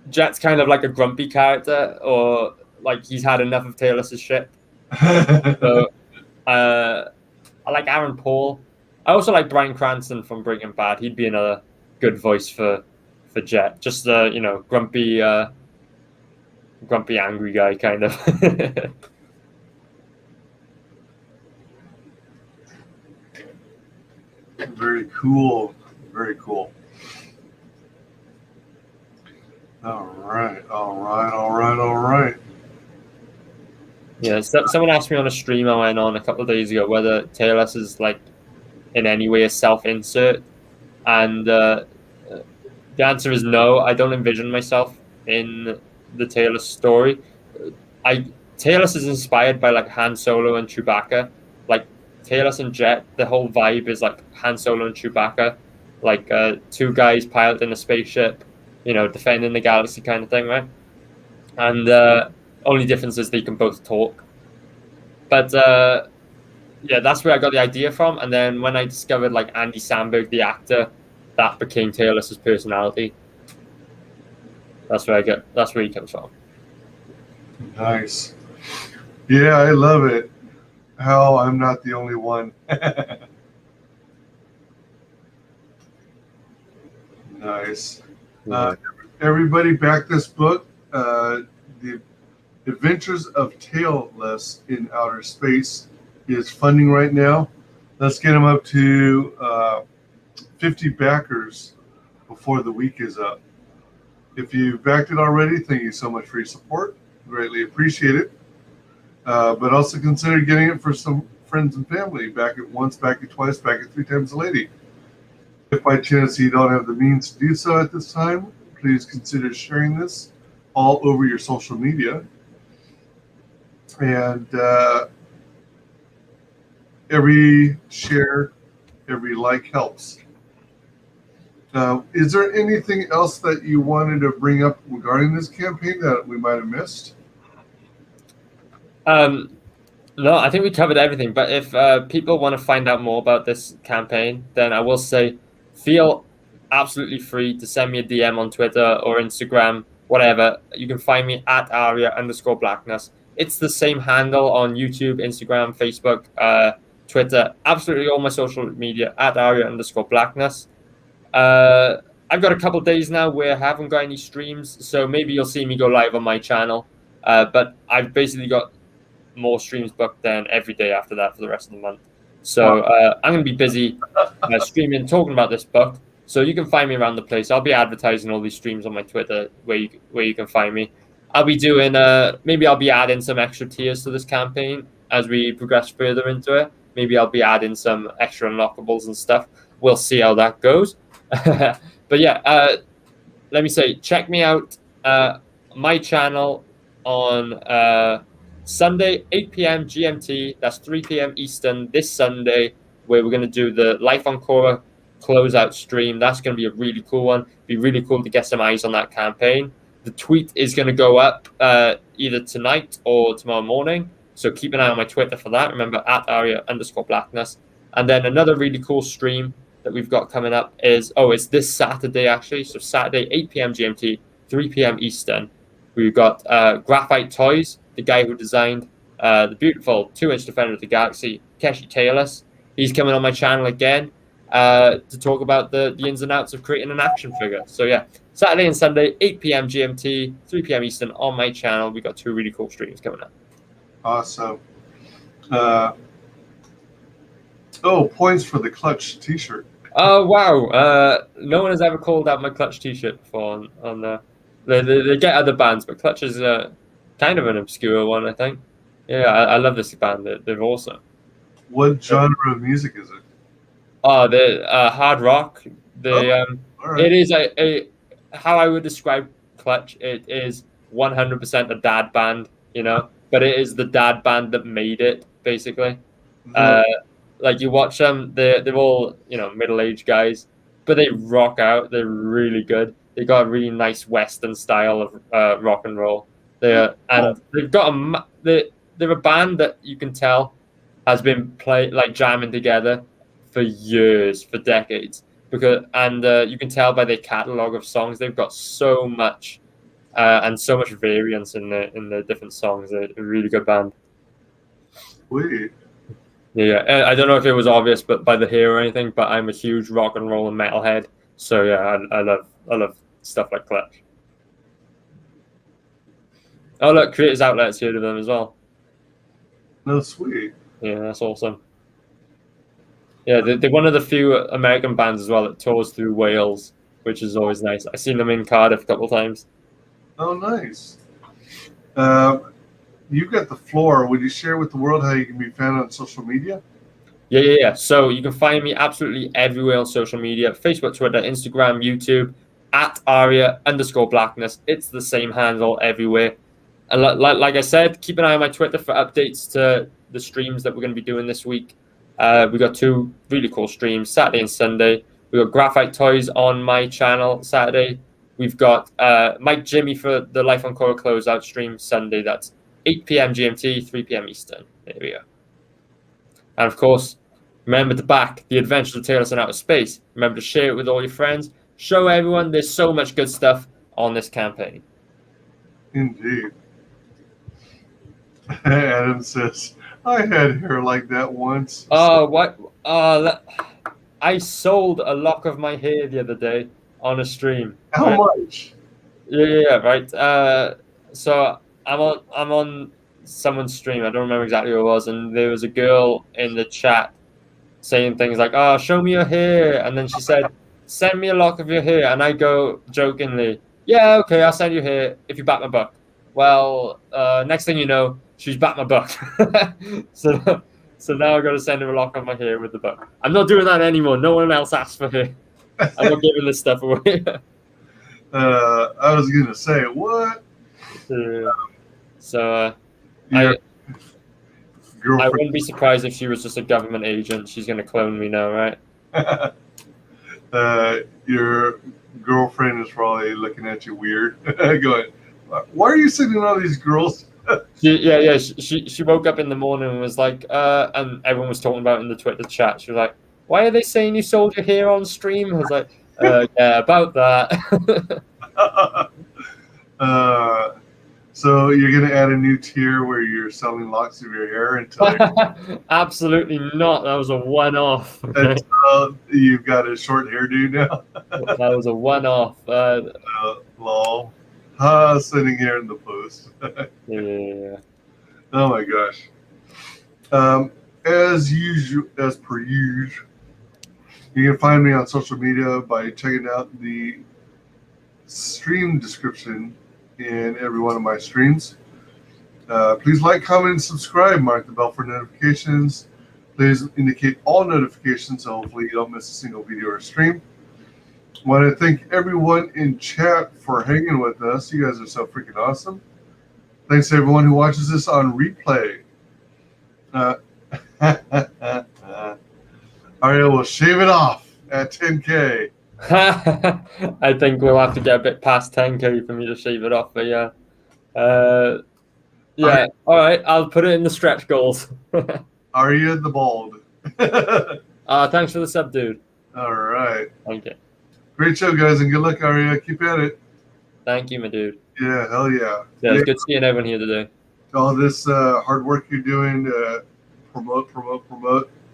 Jet's kind of like a grumpy character, or like he's had enough of Tailless's shit. So I like Aaron Paul. I also like Bryan Cranston from Breaking Bad. He'd be another good voice for Jet. Just the grumpy angry guy kind of. Very cool. Very cool. All right. Yeah, someone asked me on a stream I went on a couple of days ago whether Tailless is like in any way a self-insert, and the answer is no. I don't envision myself in the Tailless story. Tailless is inspired by like Han Solo and Chewbacca. Like Tailless and Jet, the whole vibe is like Han Solo and Chewbacca, like two guys piloting a spaceship, defending the galaxy kind of thing, right? And only difference is they can both talk. But yeah, that's where I got the idea from. And then when I discovered like Andy Samberg, the actor, that became Tailless's personality. That's where he comes from. Nice. Yeah, I love it. How I'm not the only one. Nice. Everybody back this book. The Adventures of Tailless in Outer Space is funding right now. Let's get them up to 50 backers before the week is up. If you backed it already, thank you so much for your support. Greatly appreciate it. But also consider getting it for some friends and family. Back it once, back it twice, back it 3 times a lady. If by chance you don't have the means to do so at this time, please consider sharing this all over your social media. And every share, every like helps. Is there anything else that you wanted to bring up regarding this campaign that we might have missed? No, I think we covered everything. But if people want to find out more about this campaign, then I will say, feel absolutely free to send me a DM on Twitter or Instagram, whatever. You can find me at Aria_Blackness. It's the same handle on YouTube, Instagram, Facebook, Twitter, absolutely all my social media at Aria_Blackness. I've got a couple of days now where I haven't got any streams, so maybe you'll see me go live on my channel. But I've basically got more streams booked than every day after that for the rest of the month. So I'm going to be busy streaming, talking about this book. So you can find me around the place. I'll be advertising all these streams on my Twitter where you can find me. I'll be doing, maybe I'll be adding some extra tiers to this campaign as we progress further into it. Maybe I'll be adding some extra unlockables and stuff. We'll see how that goes. But yeah, let me say, check me out, my channel on Sunday, 8 p.m. GMT. That's 3 p.m. Eastern this Sunday, where we're going to do the Life on Quora closeout stream. That's going to be a really cool one. Be really cool to get some eyes on that campaign. The tweet is going to go up either tonight or tomorrow morning. So keep an eye on my Twitter for that. Remember, @Aria_blackness. And then another really cool stream that we've got coming up is, it's this Saturday, actually. So Saturday, 8 p.m. GMT, 3 p.m. Eastern. We've got Graphite Toys, the guy who designed the beautiful 2-inch Defender of the Galaxy, Keshi Taylors. He's coming on my channel again to talk about the ins and outs of creating an action figure. So yeah, Saturday and Sunday, 8 p.m. GMT, 3 p.m. Eastern on my channel. We got 2 really cool streams coming up. Awesome. Points for the Clutch t-shirt. Oh, wow. No one has ever called out my Clutch t-shirt before on the... They get other bands, but Clutch is kind of an obscure one, I think. Yeah, I love this band. They're awesome. What genre of music is it? Oh, they're hard rock. Right. It is how I would describe Clutch. It is 100% a dad band, but it is the dad band that made it, basically. Like you watch them, they're all middle-aged guys, but they rock out. They're really good. They got a really nice Western style of rock and roll. They've got they're a band that you can tell has been jamming together for years, for decades. You can tell by their catalog of songs, they've got so much and so much variance in the different songs. They're a really good band. Sweet. Yeah, I don't know if it was obvious, but by the hair or anything, but I'm a huge rock and roll and metal head. So yeah, I love stuff like Clutch. Oh look, Creators Outlet's heard of them as well. No, sweet. Yeah, that's awesome. Yeah, they're one of the few American bands as well that tours through Wales, which is always nice. I've seen them in Cardiff a couple of times. Oh, nice. You've got the floor. Would you share with the world how you can be found on social media? Yeah. So you can find me absolutely everywhere on social media: Facebook, Twitter, Instagram, YouTube, @Aria_blackness. It's the same handle everywhere. And like I said, keep an eye on my Twitter for updates to the streams that we're going to be doing this week. We got 2 really cool streams, Saturday and Sunday. We got Graphite Toys on my channel Saturday. We've got Mike Jimmy for the Life on Quora closeout stream Sunday. That's 8 p.m. GMT, 3 p.m. Eastern. There we go. And of course, remember to back the Adventures of Taylors in Outer Space. Remember to share it with all your friends. Show everyone there's so much good stuff on this campaign. Indeed. Adam says, I had hair like that once. Oh, what? I sold a lock of my hair the other day on a stream. How much? Yeah, right. So I'm on someone's stream. I don't remember exactly who it was, and there was a girl in the chat saying things like, "Oh, show me your hair," and then she said, "Send me a lock of your hair," and I go jokingly, "Yeah, okay, I'll send you hair if you back my buck." Well, next thing you know, she's back my buck. So now I got to send her a lock of my hair with the buck. I'm not doing that anymore. No one else asked for hair. I'm not giving this stuff away. I was gonna say what? I wouldn't be surprised if she was just a government agent. She's gonna clone me now, right? Your girlfriend is probably looking at you weird, going, "Why are you sending all these girls?" She woke up in the morning and was like, and everyone was talking about it in the Twitter chat. She was like, "Why are they saying you sold your hair on stream?" I was like, "Yeah, about that." So you're gonna add a new tier where you're selling locks of your hair until Absolutely not. That was a one-off. Okay? Until you've got a short hairdo now. That was a one-off. Lol. Sitting here in the post. Yeah. Oh my gosh. As per usual, you can find me on social media by checking out the stream description in every one of my streams. Please like, comment, and subscribe. Mark the bell for notifications. Please indicate all notifications so hopefully you don't miss a single video or stream. I want to thank everyone in chat for hanging with us. You guys are so freaking awesome. Thanks to everyone who watches this on replay. Aria will shave it off at 10K. I think we'll have to get a bit past 10K for me to shave it off, but yeah. Yeah, all right, I'll put it in the stretch goals. Aria the bald. Thanks for the sub, dude. All right. Thank you. Great show, guys, and good luck, Aria. Keep at it. Thank you, my dude. Yeah, hell yeah. Yeah, it's good seeing everyone here today. All this hard work you're doing, promote.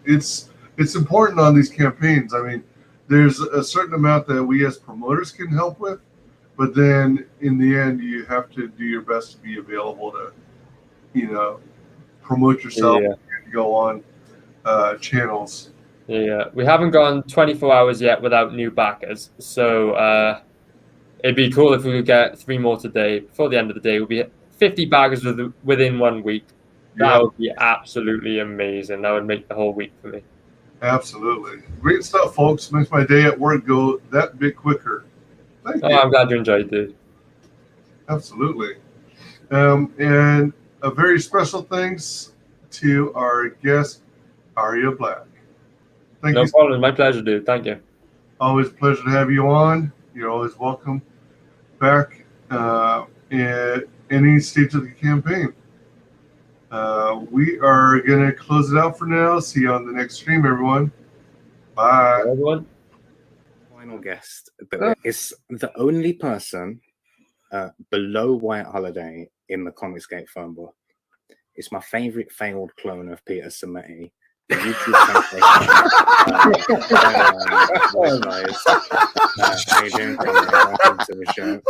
It's important on these campaigns. I mean, there's a certain amount that we as promoters can help with, but then in the end, you have to do your best to be available to, promote yourself and go on channels. Yeah, we haven't gone 24 hours yet without new backers, so it'd be cool if we could get 3 more today. Before the end of the day, we'll be 50 backers within 1 week. That would be absolutely amazing. That would make the whole week for me. Absolutely. Great stuff, folks. Makes my day at work go that bit quicker. Thank you. I'm glad you enjoyed, dude. Absolutely. And a very special thanks to our guest, Aria Black. Thank you. No problem. My pleasure, dude. Thank you. Always a pleasure to have you on. You're always welcome back at any stage of the campaign. We are going to close it out for now. See you on the next stream, everyone. Bye. Bye, everyone. Final guest that is the only person below White Holiday in the Comicsgate phone book. It's my favorite failed clone of Peter Sameti. The YouTube WyzGyz. How you doing, Conrad? Welcome to the show.